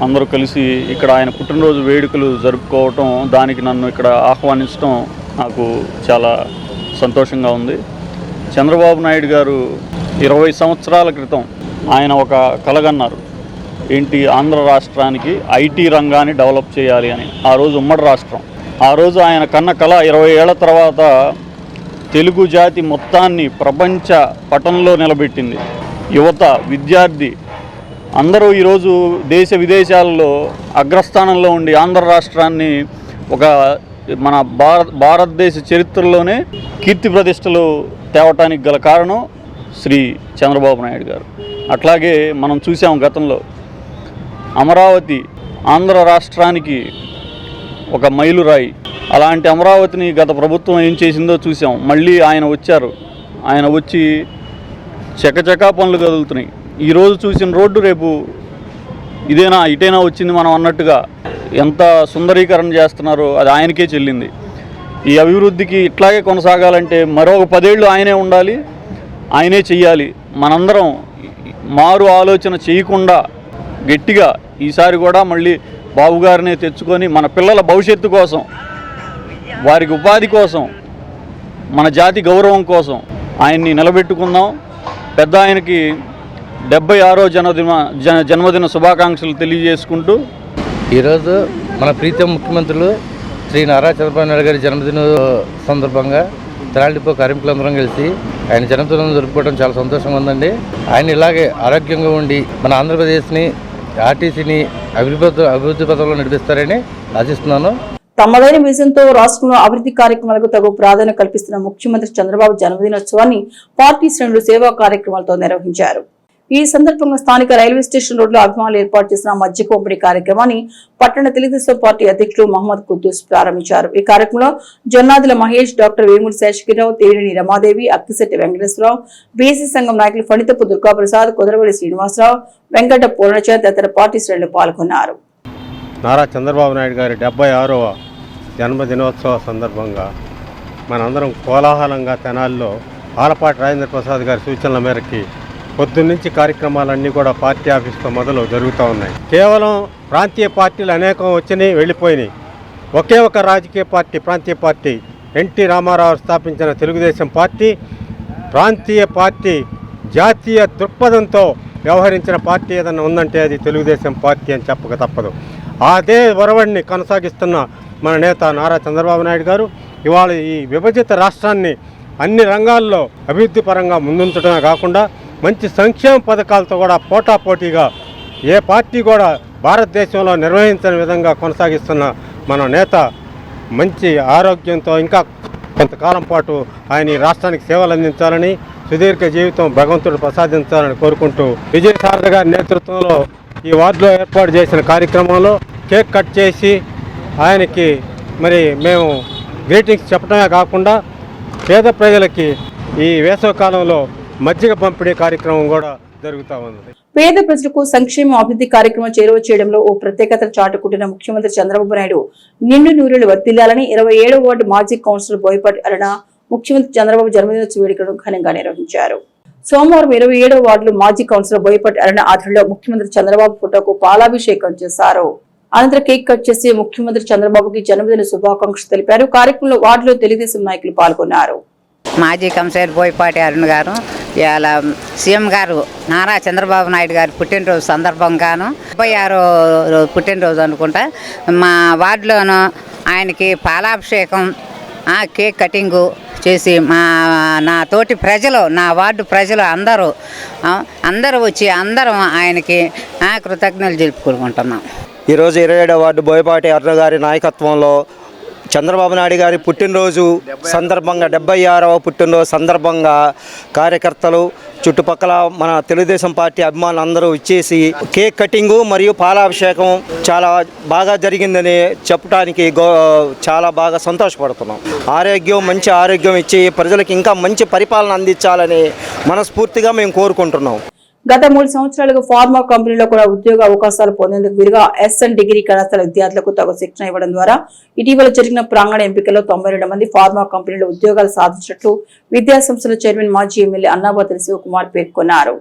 అందరూ కలిసి ఇక్కడ ఆయన పుట్టినరోజు వేడుకలు జరుపుకోవటం, దానికి నన్ను ఇక్కడ ఆహ్వానించడం నాకు చాలా సంతోషంగా ఉంది. చంద్రబాబు నాయుడు గారు 20 సంవత్సరాల క్రితం ఆయన ఒక కలగన్నారు. ఏంటి, ఆంధ్ర రాష్ట్రానికి ఐటీ రంగాన్ని డెవలప్ చేయాలి అని. ఆ రోజు ఉమ్మడి రాష్ట్రం. ఆ రోజు ఆయన కన్న కళ 20 ఏళ్ల తర్వాత తెలుగు జాతి మొత్తాన్ని ప్రపంచ పటంలో నిలబెట్టింది. యువత, విద్యార్థి అందరూ ఈరోజు దేశ విదేశాల్లో అగ్రస్థానంలో ఉండి ఆంధ్ర రాష్ట్రాన్ని ఒక మన భారతదేశ చరిత్రలోనే కీర్తి ప్రతిష్టలు తేవటానికి గల కారణం శ్రీ చంద్రబాబు నాయుడు గారు. అట్లాగే మనం చూసాం గతంలో అమరావతి ఆంధ్ర రాష్ట్రానికి ఒక మైలురాయి. అలాంటి అమరావతిని గత ప్రభుత్వం ఏం చేసిందో చూసాం. మళ్ళీ ఆయన వచ్చారు. ఆయన వచ్చి చకచకా పనులు కదులుతున్నాయి. ఈరోజు చూసిన రోడ్డు రేపు ఇదేనా ఇటైనా వచ్చింది మనం అన్నట్టుగా ఎంత సుందరీకరణ చేస్తున్నారో అది ఆయనకే చెల్లింది. ఈ అభివృద్ధికి ఇట్లాగే కొనసాగాలంటే మరొక 10 ఏళ్ళు ఆయనే ఉండాలి, ఆయనే చెయ్యాలి. మనందరం మారు ఆలోచన చేయకుండా గట్టిగా ఈసారి కూడా మళ్ళీ బాబుగారినే తెచ్చుకొని మన పిల్లల భవిష్యత్తు కోసం, వారికి ఉపాధి కోసం, మన జాతి గౌరవం కోసం ఆయన్ని నిలబెట్టుకుందాం. పెద్ద ఆయనకి 76వ జన్మదిన శుభాకాంక్షలు తెలియజేసుకుంటూ ఈరోజు మన ప్రీతం ముఖ్యమంత్రులు శ్రీ నారా చంద్రబాబు నాయుడు గారి జన్మదిన సందర్భంగా తెనాలి డిపో కార్మికులందరం కలిసి ఆయన జన్మదినం జరుపుకోవడం చాలా సంతోషంగా ఉందండి. ఆయన ఇలాగే ఆరోగ్యంగా ఉండి మన ఆంధ్రప్రదేశ్ని, ఆర్టీసీని అభివృద్ధి పథంలో నడిపిస్తారని ఆశిస్తున్నాను. తమదైన విజన్తో రాష్ట్రంలో అభివృద్ధి కార్యక్రమాలకు తగు ప్రాధాన్యత కల్పిస్తున్న ముఖ్యమంత్రి చంద్రబాబు జన్మదినోత్సవాన్ని పార్టీ శ్రేణులు సేవా కార్యక్రమాలతో నిర్వహించారు. ఈ సందర్భంగా స్థానిక రైల్వే స్టేషన్ రోడ్లో అభిమానులు ఏర్పాటు చేసిన మద్య పంపిణీ కార్యక్రమాన్ని పట్టణ తెలుగుదేశం పార్టీ అధ్యక్షుడు మహమ్మద్ కుద్దూస్ ప్రారంభించారు. ఈ కార్యక్రమంలో జొన్నాదుల మహేష్, డాక్టర్ వేముడి శేషగిరిరావు, తేరిని రమాదేవి, అక్కిశెట్టి వెంకటేశ్వరరావు, బీసీ సంఘం నాయకులు ఫణితపు దుర్గాప్రసాద్, కుదరవల్లి శ్రీనివాసరావు, వెంకట పూర్ణచంద్ తదితర పార్టీ శ్రేణులు పాల్గొన్నారు. నారా చంద్రబాబు నాయుడు గారి 76వ జన్మదినోత్సవ సందర్భంగా మనందరం కోలాహలంగా తెనాలిలో ఆలపాటి రాజేంద్ర ప్రసాద్ గారి సూచనల మేరకి పొద్దున్నుంచి కార్యక్రమాలన్నీ కూడా పార్టీ ఆఫీస్తో మొదలు జరుగుతూ ఉన్నాయి. కేవలం ప్రాంతీయ పార్టీలు అనేకం వచ్చినాయి, వెళ్ళిపోయినాయి. ఒకే ఒక రాజకీయ పార్టీ, ప్రాంతీయ పార్టీ, ఎన్టీ రామారావు స్థాపించిన తెలుగుదేశం పార్టీ ప్రాంతీయ పార్టీ, జాతీయ దృక్పథంతో వ్యవహరించిన పార్టీ ఏదన్నా ఉందంటే అది తెలుగుదేశం పార్టీ అని చెప్పక తప్పదు. అదే ఒరవడిని కొనసాగిస్తున్న మన నేత నారా చంద్రబాబు నాయుడు గారు ఇవాళ ఈ విభజిత రాష్ట్రాన్ని అన్ని రంగాల్లో అభివృద్ధి పరంగా ముందుంచడమే కాకుండా మంచి సంక్షేమ పథకాలతో కూడా పోటాపోటీగా ఏ పార్టీ కూడా భారతదేశంలో నిర్వహించని విధంగా కొనసాగిస్తున్న మన నేత మంచి ఆరోగ్యంతో ఇంకా కొంతకాలం పాటు ఆయన ఈ రాష్ట్రానికి సేవలు అందించాలని, సుదీర్ఘ జీవితం భగవంతుడు ప్రసాదించాలని కోరుకుంటూ విజయసారథి గారి నేతృత్వంలో ఈ వార్డులో ఏర్పాటు చేసిన కార్యక్రమంలో కేక్ కట్ చేసి ఆయనకి మరి మేము గ్రీటింగ్స్ చెప్పడమే కాకుండా పేద ప్రజలకి ఈ వేసవికాలంలో మజ్జిగ పంపిణీ కార్యక్రమం కూడా జరుగుతూ ఉంది. పేద ప్రజలకు సంక్షేమ అభివృద్ధి కార్యక్రమం చేరువ చేయడంలో ఓ ప్రత్యేకతను చాటుకుంటున్న ముఖ్యమంత్రి చంద్రబాబు నాయుడు నిండు నూరేళ్లు వర్ధిల్లాలని 27వ వార్డు మాజీ కౌన్సిలర్ బోయపాటి అరుణ ముఖ్యమంత్రి చంద్రబాబు జన్మదినోత్సవ వేడుకలను ఘనంగా నిర్వహించారు. సోమవారం 27వ వార్డులో మాజీ కౌన్సిలర్ బోయపాటి అరుణ ఆధ్వర్యంలో ముఖ్యమంత్రి చంద్రబాబు ఫోటోకు పాలాభిషేకం చేశారు. అనంతరం కేక్ కట్ చేసి ముఖ్యమంత్రి చంద్రబాబుకి జన్మదిన శుభాకాంక్షలు తెలిపారు. కార్యక్రమంలో వార్డులో తెలుగుదేశం నాయకులు పాల్గొన్నారు. మాజీ కౌన్సిలర్ బోయపాటి అరుణ్ గారు ఇవాళ సీఎం గారు నారా చంద్రబాబు నాయుడు గారి పుట్టినరోజు సందర్భంగాను 76వ పుట్టినరోజు అనుకుంటా మా వార్డులోనూ ఆయనకి పాలాభిషేకం, కేక్ కటింగు చేసి నా తోటి ప్రజలు, నా వార్డు ప్రజలు అందరూ వచ్చి అందరం ఆయనకి కృతజ్ఞతలు తెలుపుకుంటున్నాం. ఈరోజు 27వ వార్డు బోయపాటి అరుణ్ గారి నాయకత్వంలో చంద్రబాబు నాయుడు గారి పుట్టినరోజు సందర్భంగా 76వ పుట్టినరోజు సందర్భంగా కార్యకర్తలు, చుట్టుపక్కల మన తెలుగుదేశం పార్టీ అభిమానులు అందరూ ఇచ్చేసి కేక్ కటింగు మరియు పాలాభిషేకం చాలా బాగా జరిగిందని చెప్పడానికి చాలా బాగా సంతోషపడుతున్నాం. మంచి ఆరోగ్యం ఇచ్చి ప్రజలకు ఇంకా మంచి పరిపాలన అందించాలని మనస్ఫూర్తిగా మేము కోరుకుంటున్నాం. గత 3 సంవత్సరాలుగా ఫార్మా కంపెనీలో కూడా ఉద్యోగ అవకాశాలు పొందేందుకు వీలుగా ఎస్ఎన్ డిగ్రీ కళాశాల విద్యార్థులకు తగు శిక్షణ ఇవ్వడం ద్వారా ఇటీవల జరిగిన ప్రాంగణ ఎంపికల్లో 92 మంది ఫార్మా కంపెనీలో ఉద్యోగాలు సాధించినట్లు విద్యాసంస్థల చైర్మన్ మాజీ ఎమ్మెల్యే అన్నాబత్తుల శివకుమార్ పేర్కొన్నారు.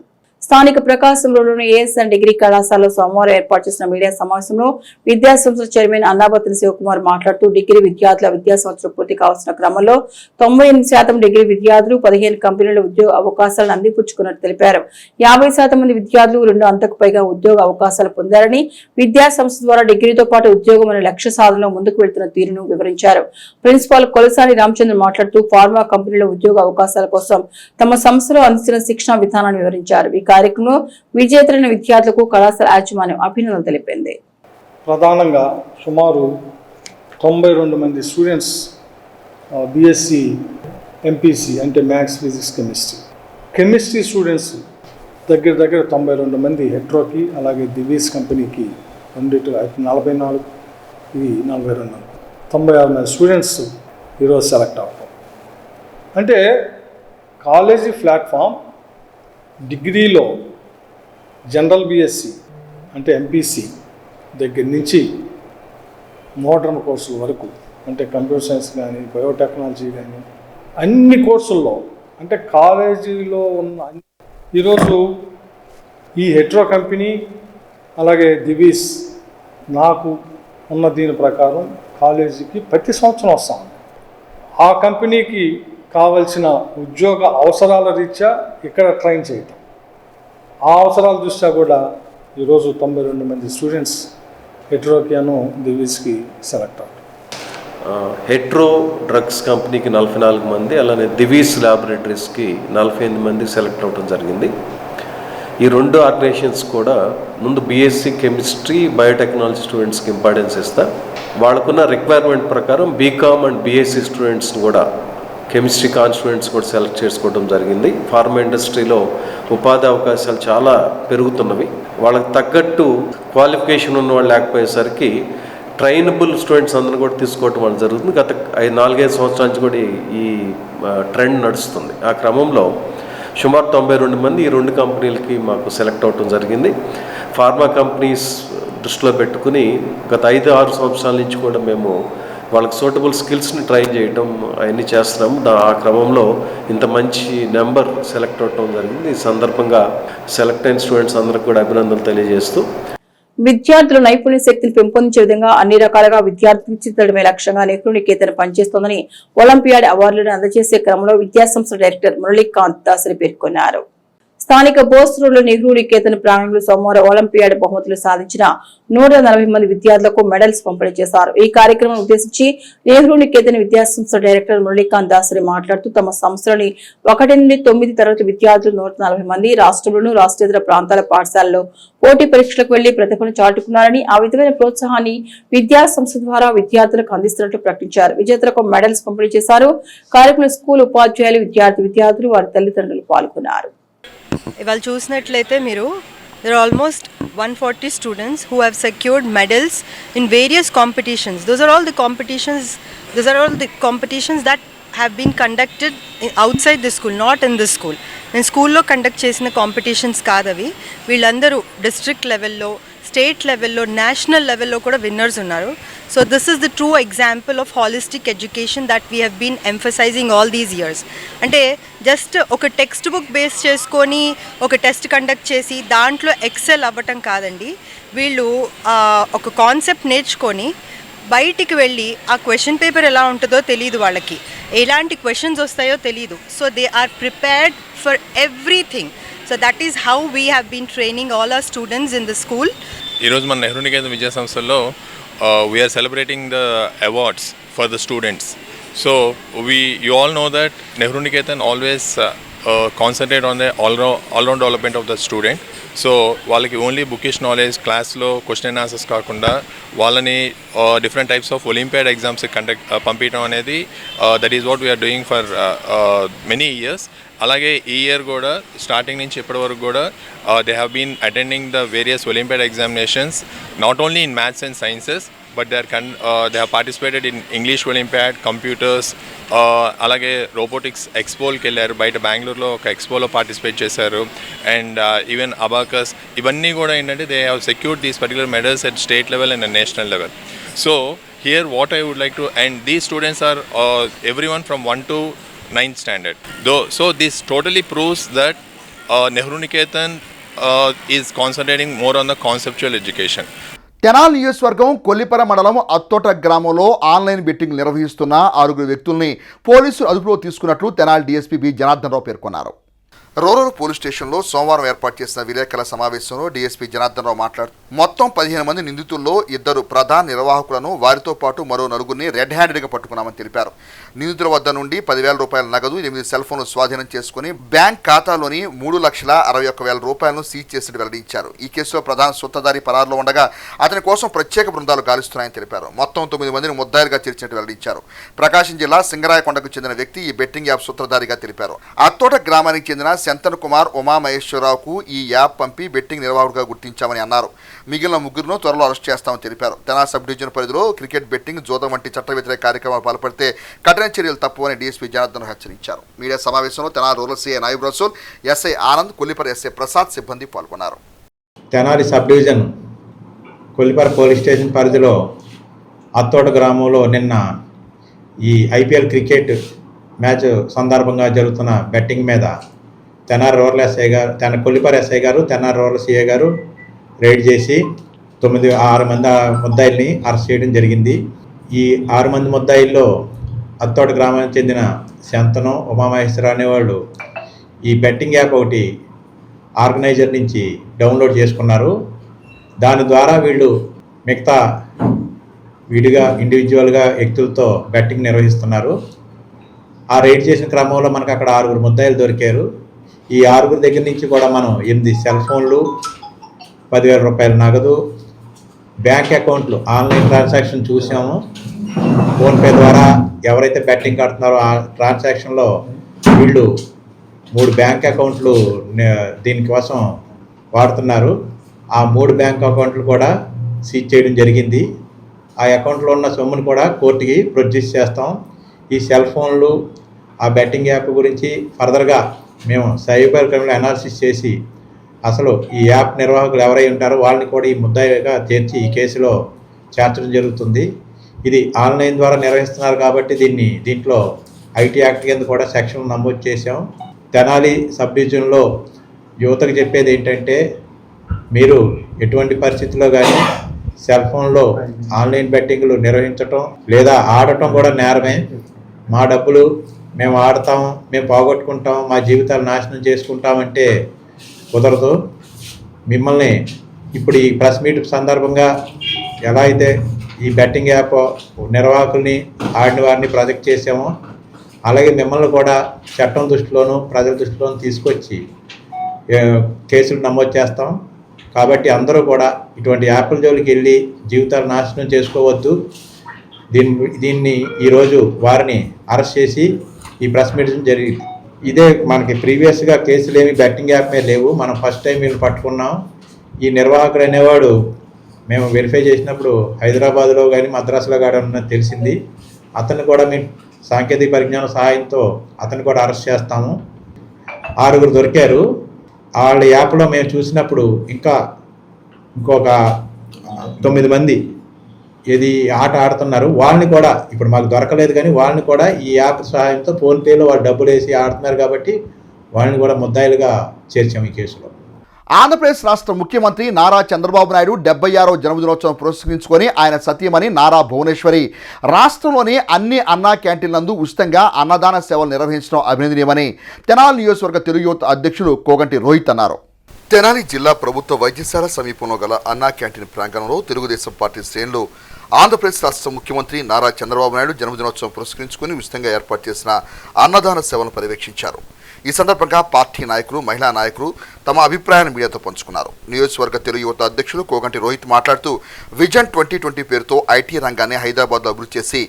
స్థానిక ప్రకాశంలోని ఏఎస్ఎన్ డిగ్రీ కళాశాలలో సోమవారం ఏర్పాటు చేసిన మీడియా సమావేశంలో విద్యాసంస్థల చైర్మన్ అన్నాబత్తుల శివకుమార్ మాట్లాడుతూ డిగ్రీ విద్యార్థుల విద్యా సంవత్సరం పూర్తి కావాల్సిన క్రమంలో 98% డిగ్రీ విద్యార్థులు 15 కంపెనీల ఉద్యోగ అవకాశాలను అందిపుచ్చుకున్నట్టు తెలిపారు. 50% మంది విద్యార్థులు 2 అంతకు పైగా ఉద్యోగ అవకాశాలు పొందారని, విద్యా సంస్థ ద్వారా డిగ్రీతో పాటు ఉద్యోగం అనే లక్ష్య సాధనలో ముందుకు వెళ్తున్న తీరును వివరించారు. ప్రిన్సిపాల్ కొలసాని రామచంద్ర మాట్లాడుతూ ఫార్మా కంపెనీల ఉద్యోగ అవకాశాల కోసం తమ సంస్థలో అందిస్తున్న శిక్షణ విధానాన్ని వివరించారు. ఈ కార్యక్రమంలో విజేతలైన విద్యార్థులకు కళాశాల యాజమాన్యం అభినందనలు తెలిపింది. ప్రధానంగా సుమారు 92 మంది స్టూడెంట్స్ బీఎస్సీ ఎంపీసీ అంటే మ్యాథ్స్, ఫిజిక్స్, కెమిస్ట్రీ స్టూడెంట్స్ దగ్గర 92 మంది హెట్రోకి, అలాగే దివీస్ కంపెనీకి 44, ఇది 42, 96 మంది స్టూడెంట్స్ ఈరోజు సెలెక్ట్ అవుతాం. అంటే కాలేజీ ప్లాట్ఫామ్ డిగ్రీలో జనరల్ బీఎస్సీ అంటే ఎంపీసీ దగ్గర నుంచి మోడర్న్ కోర్సుల వరకు అంటే కంప్యూటర్ సైన్స్ కానీ, బయోటెక్నాలజీ కానీ అన్ని కోర్సుల్లో అంటే కాలేజీలో ఉన్న ఈరోజు ఈ హెట్రో కంపెనీ అలాగే దివీస్ నాకు ఉన్న దీని ప్రకారం కాలేజీకి ప్రతి సంవత్సరం వస్తాం. ఆ కంపెనీకి కావలసిన ఉద్యోగ అవసరాల రీత్యా ఇక్కడ ట్రైన్ చేయటం, ఆ అవసరాల దృష్ట్యా కూడా ఈరోజు 92 మంది స్టూడెంట్స్ హెట్రోకియాను దివీస్కి సెలెక్ట్ అవుతారు. హెట్రో డ్రగ్స్ కంపెనీకి 44 మంది, అలానే దివీస్ ల్యాబొరేటరీస్కి 48 మంది సెలెక్ట్ అవ్వడం జరిగింది. ఈ 2 ఆర్గనైజేషన్స్ కూడా ముందు బీఎస్సీ కెమిస్ట్రీ, బయోటెక్నాలజీ స్టూడెంట్స్కి ఇంపార్టెన్స్ ఇస్తా, వాళ్ళకున్న రిక్వైర్మెంట్ ప్రకారం బీకామ్ అండ్ బీఎస్సీ స్టూడెంట్స్ని కూడా కెమిస్ట్రీ కాన్స్టిట్యూయెంట్స్ కూడా సెలెక్ట్ చేసుకోవడం జరిగింది. ఫార్మా ఇండస్ట్రీలో ఉపాధి అవకాశాలు చాలా పెరుగుతున్నవి. వాళ్ళకి తగ్గట్టు క్వాలిఫికేషన్ ఉన్న వాళ్ళు లేకపోయేసరికి ట్రైనబుల్ స్టూడెంట్స్ అందరూ కూడా తీసుకోవటం వల్ల జరుగుతుంది. గత 4-5 సంవత్సరాల నుంచి కూడా ఈ ట్రెండ్ నడుస్తుంది. ఆ క్రమంలో సుమారు 92 మంది ఈ 2 కంపెనీలకి మాకు సెలెక్ట్ అవ్వటం జరిగింది. ఫార్మా కంపెనీస్ దృష్టిలో పెట్టుకుని గత 5-6 సంవత్సరాల నుంచి కూడా మేము వాళ్ళకి సూటబుల్ స్కిల్స్ని ట్రై చేయటం అవన్నీ చేస్తున్నాము. ఆ క్రమంలో ఇంత మంచి నెంబర్ సెలెక్ట్ అవ్వటం జరిగింది. ఈ సందర్భంగా సెలెక్ట్ అయిన స్టూడెంట్స్ అందరికి కూడా అభినందనలు తెలియజేస్తూ విద్యార్థుల నైపుణ్య శక్తిని పెంపొందించే విధంగా అన్ని రకాలుగా విద్యార్థులు తీర్చిదిద్దడమే లక్ష్యంగా నెహ్రూ నికేతన్ పనిచేస్తోందని ఒలింపియాడ్ అవార్డులను అందజేసే క్రమంలో విద్యాసంస్థ డైరెక్టర్ మురళీకాంత్ దాసరి పేర్కొన్నారు. స్థానిక బోస్ రోడ్లో నెహ్రూ నికేతన్ ప్రాంగణంలో సోమవారం ఒలింపియాడ్ బహుమతులు సాధించిన 140 మంది విద్యార్థులకు మెడల్స్ పంపిణీ చేశారు. ఈ కార్యక్రమం ఉద్దేశించి నెహ్రూ నికేతన్ విద్యాసంస్థ డైరెక్టర్ మురళీకాంత్ దాసరి మాట్లాడుతూ తమ సంస్థలోని 1 నుండి 9 తరగతి విద్యార్థులు 140 మంది రాష్ట్రంలోనూ రాష్ట్రేతర ప్రాంతాల పాఠశాలలో పోటీ పరీక్షలకు వెళ్లి ప్రతిభను చాటుకున్నారని, ఆ విధమైన ప్రోత్సాహాన్ని విద్యాసంస్థ ద్వారా విద్యార్థులకు అందిస్తున్నట్లు ప్రకటించారు. విజేతలకు మెడల్స్ పంపిణీ చేశారు. కార్యక్రమంలో స్కూల్ ఉపాధ్యాయులు, విద్యార్థులు వారి తల్లిదండ్రులు పాల్గొన్నారు. ఇవాళ చూసినట్లయితే మీరు there are almost 140 students who have secured medals in various competitions. Those are all the competitions that have been conducted outside the school, not in the school. In school lo conduct chesina competitions kaadavi. Villandaru district level lo, state level lo, national level lo kuda winners unnaru. So this is the true example of holistic education that we have been emphasizing all these years. Ante just oka textbook base cheskoni oka test conduct chesi dantlo excel avvatam kadandi. Veellu oka concept నేర్చుకొని బయటికి వెళ్ళి ఆ క్వశ్చన్ పేపర్ ఎలా ఉంటుందో తెలియదు, వాళ్ళకి ఎలాంటి క్వశ్చన్స్ వస్తాయో తెలియదు. So they are prepared for everything. So that is how we have been training all our students in the school. ఈరోజు మన నెహ్రూ నికేతన్ విద్యా సంస్థల్లో we are celebrating the awards for the students. So you all know that Nehru Niketan always concentrate on the all-round development of the student. So వాళ్ళకి ఓన్లీ బుకిష్ నాలెడ్జ్ క్లాస్లో క్వశ్చన్ అండ్ ఆన్సర్స్ కాకుండా వాళ్ళని different types of Olympiad exams పంపించడం అనేది that is what we are doing for many years. అలాగే ఈ ఇయర్ కూడా స్టార్టింగ్ నుంచి ఇప్పటి వరకు కూడా they have been attending the various Olympiad examinations not only in maths and sciences but they have participated in English Olympiad, computers, అలాగే రోబోటిక్స్ ఎక్స్పోల్కి వెళ్ళారు. బయట బెంగళూరులో ఒక ఎక్స్పోలో పార్టిసిపేట్ చేశారు. అండ్ ఈవెన్ అబాకస్, ఇవన్నీ కూడా ఏంటంటే they have secured these particular medals at state level and national level. So here what I would like to, and these students are everyone from 1 to 9th standard. So this totally proves that Nehru Niketan is concentrating more on the conceptual education. Tenali నియోజకవర్గం కొల్లిపర మండలం అత్తోట గ్రామంలో ఆన్లైన్ బెట్టింగ్ నిర్వహిస్తున్న 6 వ్యక్తుల్ని పోలీసులు అదుపులో తీసుకున్నట్లు తెనాలి డీఎస్పీ బి జనార్దన్ రావు పేర్కొన్నారు. రూరల్ పోలీస్ స్టేషన్లో సోమవారం ఏర్పాటు చేసిన విలేకరుల సమావేశంలో డీఎస్పీ జనార్దన్ రావు మాట్లాడుతూ మొత్తం 15 మంది నిందితుల్లో 2 ప్రధాన నిర్వాహకులను, వారితో పాటు మరో 4 రెడ్ హ్యాండెడ్గా పట్టుకున్నామని తెలిపారు. నిందితుల వద్ద నుండి 10,000 రూపాయల నగదు, 8 సెల్ ఫోన్లు స్వాధీనం చేసుకుని బ్యాంక్ ఖాతాలోని 3,61,000 రూపాయలను సీజ్ చేసినట్టు వెల్లడించారు. ఈ కేసులో ప్రధాన సూత్రధారి పరారులో ఉండగా అతని కోసం ప్రత్యేక బృందాలు గాలిస్తున్నాయని తెలిపారు. మొత్తం 9 మందిని ముద్దాయిలుగా చేర్చినట్టు వెల్లడించారు. ప్రకాశం జిల్లా సింగరాయకొండకు చెందిన వ్యక్తి ఈ బెట్టింగ్ యాప్ సూత్రధారిగా తెలిపారు. అత్తోట గ్రామానికి చెందిన శంతన్ కుమార్, ఉమామహేశ్వరరావుకు ఈ యాప్ పంపి బెట్టింగ్ నిర్వాహకుడిగా గుర్తించామని అన్నారు. మిగిలిన 3 త్వరలో అరెస్ట్ చేస్తామని తెలిపారు. తెనాలి సబ్ డివిజన్ పరిధిలో క్రికెట్ బెట్టింగ్, జోదం వంటి చట్ట వ్యతిరేక కార్యక్రమాలు పాల్పడితే కఠిన చర్యలు తప్పవని డీఎస్పీ జనార్దన్ హెచ్చరించారు. మీడియా సమావేశంలో Tenali rural CI Naib Rasool, SI Anand, Kollipara SI Prasad సిబ్బంది పాల్గొన్నారు. Tenali sub division Kollipara police station పరిధిలో అత్తోట గ్రామంలో నిన్న ఈ ఐపీఎల్ క్రికెట్ మ్యాచ్ సందర్భంగా జరుగుతున్న బెట్టింగ్ మీద తెనాలి రూరల్ ఎస్ఐ గారు, కొల్లిపర ఎస్ఐ గారు, తెనాలి రూరల్ సిఐ గారు రైడ్ చేసి 6 మంది ముద్దాయిల్ని అరెస్ట్ చేయడం జరిగింది. ఈ 6 మంది ముద్దాయిల్లో అత్తోట గ్రామానికి చెందిన శంతను, ఉమామహేశ్వర అనేవాళ్ళు ఈ బెట్టింగ్ యాప్ ఒకటి ఆర్గనైజర్ నుంచి డౌన్లోడ్ చేసుకున్నారు. దాని ద్వారా వీళ్ళు మిగతా విడిగా ఇండివిజువల్గా వ్యక్తులతో బెట్టింగ్ నిర్వహిస్తున్నారు. ఆ రైడ్ చేసిన క్రమంలో మనకు అక్కడ 6 ముద్దాయిలు దొరికారు. ఈ 6 దగ్గర నుంచి కూడా మనం 8 సెల్ ఫోన్లు, 10,000 రూపాయల నగదు, బ్యాంక్ అకౌంట్లు, ఆన్లైన్ ట్రాన్సాక్షన్ చూసాము. ఫోన్పే ద్వారా ఎవరైతే బెట్టింగ్ కడుతున్నారో ఆ ట్రాన్సాక్షన్లో వీళ్ళు 3 బ్యాంక్ అకౌంట్లు దీనికోసం వాడుతున్నారు. ఆ 3 బ్యాంక్ అకౌంట్లు కూడా సీజ్ చేయడం జరిగింది. ఆ అకౌంట్లో ఉన్న సొమ్మును కూడా కోర్టుకి ప్రొడ్యూస్ చేస్తాం. ఈ సెల్ ఫోన్లు ఆ బెట్టింగ్ యాప్ గురించి ఫర్దర్గా మేము సైబర్ క్రైమ్లో అనాలిసిస్ చేసి అసలు ఈ యాప్ నిర్వాహకులు ఎవరై ఉంటారో వాళ్ళని కూడా ఈ ముద్దాయిగా చేర్చి ఈ కేసులో చేర్చడం జరుగుతుంది. ఇది ఆన్లైన్ ద్వారా నిర్వహిస్తున్నారు కాబట్టి దీంట్లో ఐటీ యాక్ట్ కింద కూడా సెక్షన్ నమోదు చేశాం. తెనాలి సబ్ డివిజన్లో యువతకు చెప్పేది ఏంటంటే, మీరు ఎటువంటి పరిస్థితుల్లో కానీ సెల్ ఫోన్లో ఆన్లైన్ బెట్టింగ్లు నిర్వహించటం లేదా ఆడటం కూడా నేరమే. మా డబ్బులు మేము ఆడతాం, మేము పోగొట్టుకుంటాం, మా జీవితాలు నాశనం చేసుకుంటామంటే కుదరదు. మిమ్మల్ని ఇప్పుడు ఈ ప్రెస్ మీట్ సందర్భంగా ఎలా అయితే ఈ బెట్టింగ్ యాప్ నిర్వాహకుల్ని ఆడిన వారిని ప్రొజెక్ట్ చేసామో అలాగే మిమ్మల్ని కూడా చట్టం దృష్టిలోనూ ప్రజల దృష్టిలోనూ తీసుకొచ్చి కేసులు నమోదు చేస్తాం. కాబట్టి అందరూ కూడా ఇటువంటి యాప్ల జోలికి వెళ్ళి జీవితాలు నాశనం చేసుకోవద్దు. దీన్ని ఈరోజు వారిని అరెస్ట్ చేసి ఈ ప్రెస్ మీట్ జరిగింది. ఇదే మనకి ప్రీవియస్గా కేసులు ఏమి బెట్టింగ్ యాప్ మీద లేవు. మనం ఫస్ట్ టైం వీళ్ళు పట్టుకున్నాం. ఈ నిర్వాహకుడు అనేవాడు మేము వెరిఫై చేసినప్పుడు హైదరాబాద్లో కానీ మద్రాసులో కానీ ఉన్నది తెలిసింది. అతన్ని కూడా మేము సాంకేతిక పరిజ్ఞానం సహాయంతో అతన్ని కూడా అరెస్ట్ చేస్తాము. 6 దొరికారు. వాళ్ళ యాప్లో మేము చూసినప్పుడు ఇంకొక 9 మంది ఇది ఆట ఆడుతున్నారు. వాళ్ళని కూడా ఇప్పుడు మాకు దొరకలేదు కానీ వాళ్ళని కూడా ఈ యాప్ సహాయంతో ఫోన్పేలో వాళ్ళు డబ్బులు వేసి ఆడుతున్నారు కాబట్టి వాళ్ళని కూడా ముద్దాయిలుగా చేర్చాము ఈ కేసులో. ఆంధ్రప్రదేశ్ రాష్ట్ర ముఖ్యమంత్రి నారా చంద్రబాబు నాయుడు 76వ జన్మదినోత్సవం పురస్కరించుకొని ఆయన సతీమణి నారా భువనేశ్వరి రాష్ట్రంలోని అన్ని అన్నా క్యాంటీన్లందు ఉచితంగా అన్నదాన సేవలు నిర్వహించడం అభినందనీయమని తెనాలి నియోజకవర్గ తెలుగు యువత అధ్యక్షులు కోగంటి రోహిత్ అన్నారు. తెనాలి జిల్లా ప్రభుత్వ వైద్యశాల సమీపంలో గల అన్నా క్యాంటీన్ ప్రాంగణంలో తెలుగుదేశం పార్టీ శ్రేణులు ఆంధ్రప్రదేశ్ రాష్ట్ర ముఖ్యమంత్రి నారా చంద్రబాబు నాయుడు జన్మదినోత్సవం పురస్కరించుకుని ఉచితంగా ఏర్పాటు చేసిన అన్నదాన సేవలను పర్యవేక్షించారు. ఈ సందర్భంగా పార్టీ నాయకులు, మహిళా నాయకులు తమ అభిప్రాయాన్ని మీడియాతో పంచుకున్నారు. నియోజకవర్గ తెలుగు యువత అధ్యక్షులు కోగంటి రోహిత్ మాట్లాడుతూ విజన్ 2020 పేరుతో ఐటీ రంగాన్ని హైదరాబాద్లో అభివృద్ధి చేసి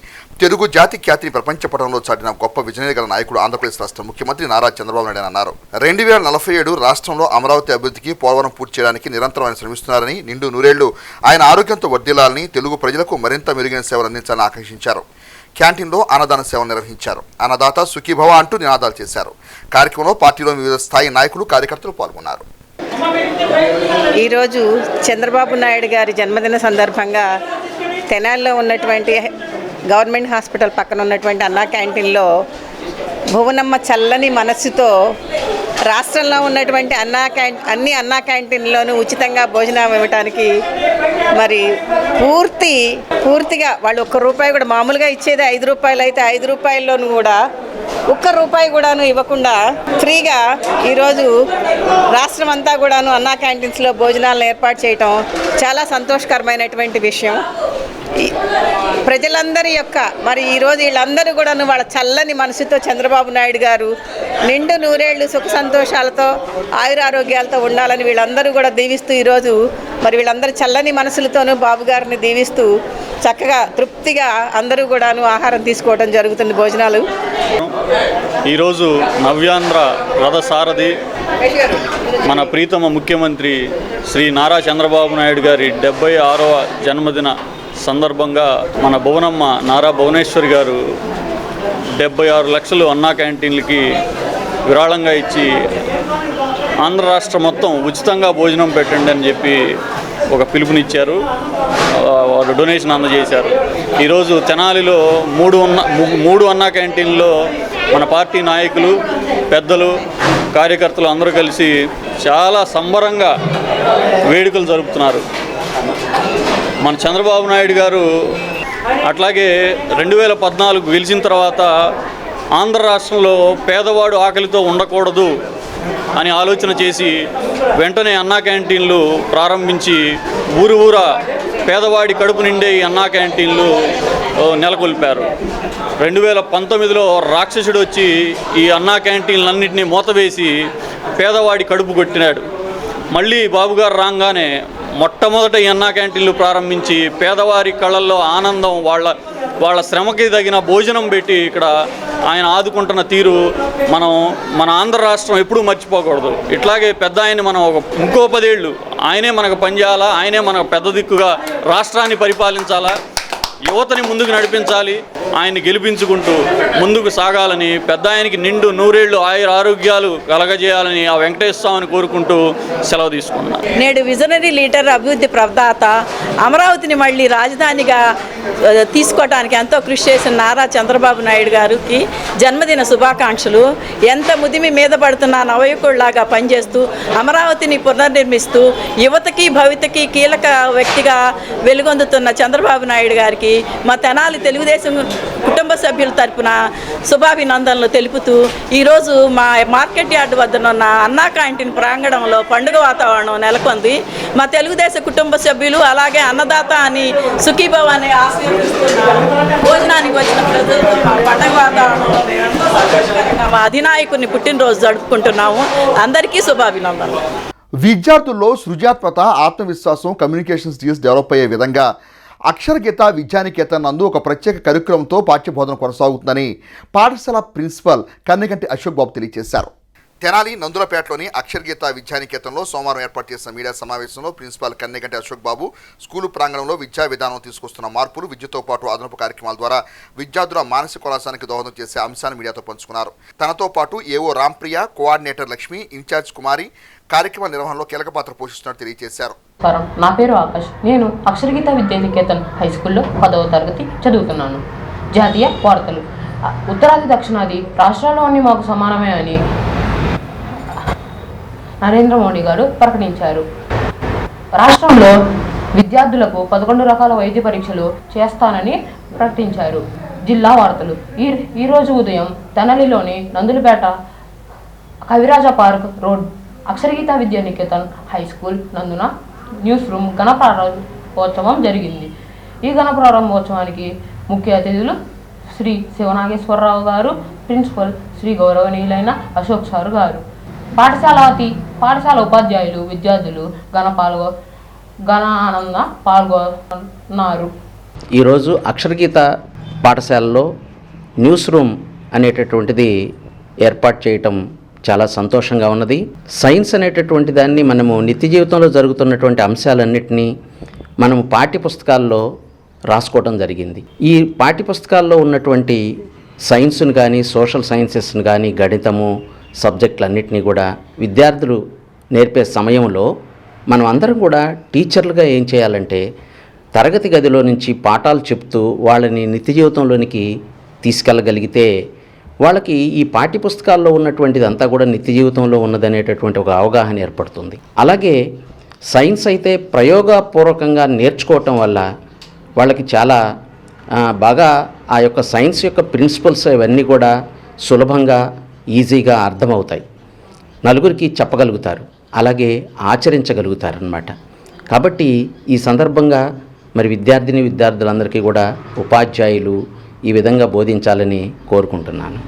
తెలుగు జాతి ఖ్యాతిని ప్రపంచ పటంలో చాటిన గొప్ప విజనరీ గల నాయకుడు ఆంధ్రప్రదేశ్ రాష్ట్ర ముఖ్యమంత్రి నారా చంద్రబాబు నాయుడు అన్నారు. 2047 రాష్ట్రంలో అమరావతి అభివృద్ధికి పోలవరం పూర్తి చేయడానికి నిరంతరం ఆయన శ్రమిస్తున్నారని, నిండు నూరేళ్లు ఆయన ఆరోగ్యంతో వర్ధిల్లాలని, తెలుగు ప్రజలకు మరింత మెరుగైన సేవలు అందించాలని ఆకాంక్షించారు. క్యాంటీన్లో అన్నదాన సేవలు నిర్వహించారు. అన్నదాత సుఖీభవ అంటూ నినాదాలు చేశారు. కార్యక్రమంలో పార్టీలోని వివిధ స్థాయి నాయకులు, కార్యకర్తలు పాల్గొన్నారు. ఈరోజు చంద్రబాబు నాయుడు గారి జన్మదిన సందర్భంగా తెనాలిలో ఉన్నటువంటి గవర్నమెంట్ హాస్పిటల్ పక్కన ఉన్నటువంటి అన్నా క్యాంటీన్లో భువనమ్మ చల్లని మనస్సుతో రాష్ట్రంలో ఉన్నటువంటి అన్ని అన్నా క్యాంటీన్లోనూ ఉచితంగా భోజనం ఇవ్వడానికి మరి పూర్తిగా వాళ్ళు ₹1 కూడా మామూలుగా ఇచ్చేది ₹5 అయితే ₹5లోనూ కూడా ₹1 కూడాను ఇవ్వకుండా ఫ్రీగా ఈరోజు రాష్ట్రం అంతా కూడాను అన్నా క్యాంటీన్స్లో భోజనాలను ఏర్పాటు చేయటం చాలా సంతోషకరమైనటువంటి విషయం. ప్రజలందరి యొక్క మరి ఈరోజు వీళ్ళందరూ కూడాను వాళ్ళ చల్లని మనసుతో చంద్రబాబు నాయుడు గారు నిండు నూరేళ్లు సుఖ సంతోషాలతో ఆయురారోగ్యాలతో ఉండాలని వీళ్ళందరూ కూడా దీవిస్తూ ఈరోజు మరి వీళ్ళందరూ చల్లని మనసులతోనూ బాబు గారిని దీవిస్తూ చక్కగా తృప్తిగా అందరూ కూడాను ఆహారం తీసుకోవడం జరుగుతుంది. భోజనాలు ఈరోజు నవ్యాంధ్ర రథసారథి మన ప్రీతమ ముఖ్యమంత్రి శ్రీ నారా చంద్రబాబు నాయుడు గారి 76వ జన్మదిన సందర్భంగా మన భువనమ్మ నారా భువనేశ్వరి గారు 76 లక్షలు అన్నా క్యాంటీన్లకి విరాళంగా ఇచ్చి ఆంధ్ర రాష్ట్రం మొత్తం ఉచితంగా భోజనం పెట్టండి అని చెప్పి ఒక పిలుపునిచ్చారు. వాళ్ళు డొనేషన్ అందజేశారు. ఈరోజు తెనాలిలో మూడు అన్నా క్యాంటీన్లో మన పార్టీ నాయకులు, పెద్దలు, కార్యకర్తలు అందరూ కలిసి చాలా సంబరంగా వేడుకలు జరుపుతున్నారు. మన చంద్రబాబు నాయుడు గారు అట్లాగే 2014 గెలిచిన తర్వాత ఆంధ్ర రాష్ట్రంలో పేదవాడు ఆకలితో ఉండకూడదు అని ఆలోచన చేసి వెంటనే అన్నా క్యాంటీన్లు ప్రారంభించి ఊరా పేదవాడి కడుపు నిండే ఈ అన్నా క్యాంటీన్లు నెలకొల్పారు. 2019లో రాక్షసుడు వచ్చి ఈ అన్నా క్యాంటీన్లన్నింటినీ మూతవేసి పేదవాడి కడుపు కొట్టినాడు. మళ్ళీ బాబుగారు రాగానే మొట్టమొదట ఈ అన్నా క్యాంటీన్లు ప్రారంభించి పేదవారి కళ్ళల్లో ఆనందం, వాళ్ళ వాళ్ళ శ్రమకి తగిన భోజనం పెట్టి ఇక్కడ ఆయన ఆదుకుంటున్న తీరు మన ఆంధ్ర రాష్ట్రం ఎప్పుడూ మర్చిపోకూడదు. ఇట్లాగే పెద్ద ఆయన్ని మనం ఇంకో 10 ఏళ్ళు ఆయనే మనకు పనిచేయాలా, ఆయనే మనకు పెద్ద దిక్కుగా రాష్ట్రాన్ని పరిపాలించాలా, యువతని ముందుకు నడిపించాలి, ఆయన్ని గెలిపించుకుంటూ ముందుకు సాగాలని, పెద్ద ఆయనకి నిండు 100 ఏళ్ళు ఆరోగ్యాలు కలగజేయాలని ఆ వెంకటేశ్వర స్వామిని కోరుకుంటూ సెలవు తీసుకున్నాను. నేడు విజనరీ లీడర్, అభివృద్ధి ప్రదాత, అమరావతిని మళ్ళీ రాజధానిగా తీసుకోవడానికి ఎంతో కృషి చేసిన నారా చంద్రబాబు నాయుడు గారికి జన్మదిన శుభాకాంక్షలు. ఎంత ముదిమి మీద పడుతున్న నవయుకుడిలాగా పనిచేస్తూ అమరావతిని పునర్నిర్మిస్తూ యువతకి భవితకి కీలక వ్యక్తిగా వెలుగొందుతున్న చంద్రబాబు నాయుడు గారికి మా తెనాలి తెలుగుదేశం కుటుంబ సభ్యుల తరపున శుభాభినందనలు తెలుపుతూ ఈరోజు మా మార్కెట్ యార్డు వద్ద ఉన్న అన్నా క్యాంటీన్ ప్రాంగణంలో పండుగ వాతావరణం నెలకొంది. మా తెలుగుదేశం కుటుంబ సభ్యులు అలాగే అన్నదాత అని సుఖీభవ అని ఆశీర్వదిస్తున్నారు. భోజనానికి వచ్చిన ప్రజలతో మా పండుగ వాతావరణంలో ఎంతో సంతోషకరంగా మా అధినాయకుడిని పుట్టినరోజు జరుపుకుంటున్నాము. అందరికీ శుభాభినందనలు. విద్యార్థుల్లో సృజనాత్మక, ఆత్మవిశ్వాసం, కమ్యూనికేషన్ స్కిల్స్ డెవలప్ అయ్యే విధంగా అక్షరగీత విద్యానికేతన్ నందు ఒక ప్రత్యేక కార్యక్రమంతో పాఠ్యబోధన కొనసాగుతుందని పాఠశాల ప్రిన్సిపల్ కన్నెగంటి అశోక్ బాబు తెలియజేశారు. తెనాలి నందులపేటలోని అక్షరగీత విద్యానికేతన్లో సోమవారం ఏర్పాటు చేసిన మీడియా సమావేశంలో ప్రిన్సిపాల్ కన్నెగంటి అశోక్ బాబు స్కూలు ప్రాంగణంలో విద్యా విధానం తీసుకొస్తున్న మార్పులు, విద్యతో పాటు అదనపు కార్యక్రమాల ద్వారా విద్యార్థుల మానసిక ఉల్లాసానికి దోహదం చేసే అంశాన్ని మీడియాతో పంచుకున్నారు. తనతో పాటు ఏవో రాంప్రియ, కోఆర్డినేటర్ లక్ష్మి, ఇన్ఛార్జ్ కుమారి కార్యక్రమ నిర్వహణలో కీలక పాత్ర పోషిస్తున్నట్టు తెలియజేశారు. నా పేరు ఆకాష్. నేను అక్షరగీత విద్యానికేతన్ హై స్కూల్లో 10వ తరగతి చదువుతున్నాను. జాతీయ వార్తలు. ఉత్తరాది దక్షిణాది రాష్ట్రాల్లో అన్ని మాకు సమానమే అని నరేంద్ర మోడీ గారు ప్రకటించారు. రాష్ట్రంలో విద్యార్థులకు 11 రకాల వైద్య పరీక్షలు చేస్తానని ప్రకటించారు. జిల్లా వార్తలు. ఈరోజు ఉదయం తెనాలిలోని Nandulapeta Kaviraja park road Aksharageetha Vidyaniketan high school నందున న్యూస్ రూమ్ ఘన ప్రారంభోత్సవం జరిగింది. ఈ ఘన ప్రారంభోత్సవానికి ముఖ్య అతిథులు శ్రీ శివనాగేశ్వరరావు గారు, ప్రిన్సిపల్ శ్రీ గౌరవనీయులైన అశోక్ సార్ గారు, పాఠశాల ఉపాధ్యాయులు, విద్యార్థులు ఘన ఆనంద పాల్గొన్నారు. ఈరోజు అక్షరగీత పాఠశాలలో న్యూస్ రూమ్ అనేటటువంటిది ఏర్పాటు చేయటం చాలా సంతోషంగా ఉన్నది. సైన్స్ అనేటటువంటి దాన్ని మనము నిత్య జీవితంలో జరుగుతున్నటువంటి అంశాలన్నింటినీ మనము పాఠ్యపుస్తకాల్లో రాసుకోవడం జరిగింది. ఈ పాఠ్యపుస్తకాల్లో ఉన్నటువంటి సైన్స్ను కానీ, సోషల్ సైన్సెస్ను కానీ, గణితము సబ్జెక్టులన్నింటినీ కూడా విద్యార్థులు నేర్పే సమయంలో మనం అందరం కూడా టీచర్లుగా ఏం చేయాలంటే తరగతి గదిలో నుంచి పాఠాలు చెప్తూ వాళ్ళని నిత్య జీవితంలోనికి తీసుకెళ్ళగలిగితే వాళ్ళకి ఈ పాఠ్యపుస్తకాల్లో ఉన్నటువంటిది అంతా కూడా నిత్య జీవితంలో ఉన్నదనేటటువంటి ఒక అవగాహన ఏర్పడుతుంది. అలాగే సైన్స్ అయితే ప్రయోగపూర్వకంగా నేర్చుకోవటం వల్ల వాళ్ళకి చాలా బాగా ఆ యొక్క సైన్స్ యొక్క ప్రిన్సిపల్స్ ఇవన్నీ కూడా సులభంగా, ఈజీగా అర్థమవుతాయి. నలుగురికి చెప్పగలుగుతారు, అలాగే ఆచరించగలుగుతారు అన్నమాట. కాబట్టి ఈ సందర్భంగా మరి విద్యార్థులందరికీ కూడా ఉపాధ్యాయులు ఈ విధంగా బోధించాలని కోరుకుంటున్నాను.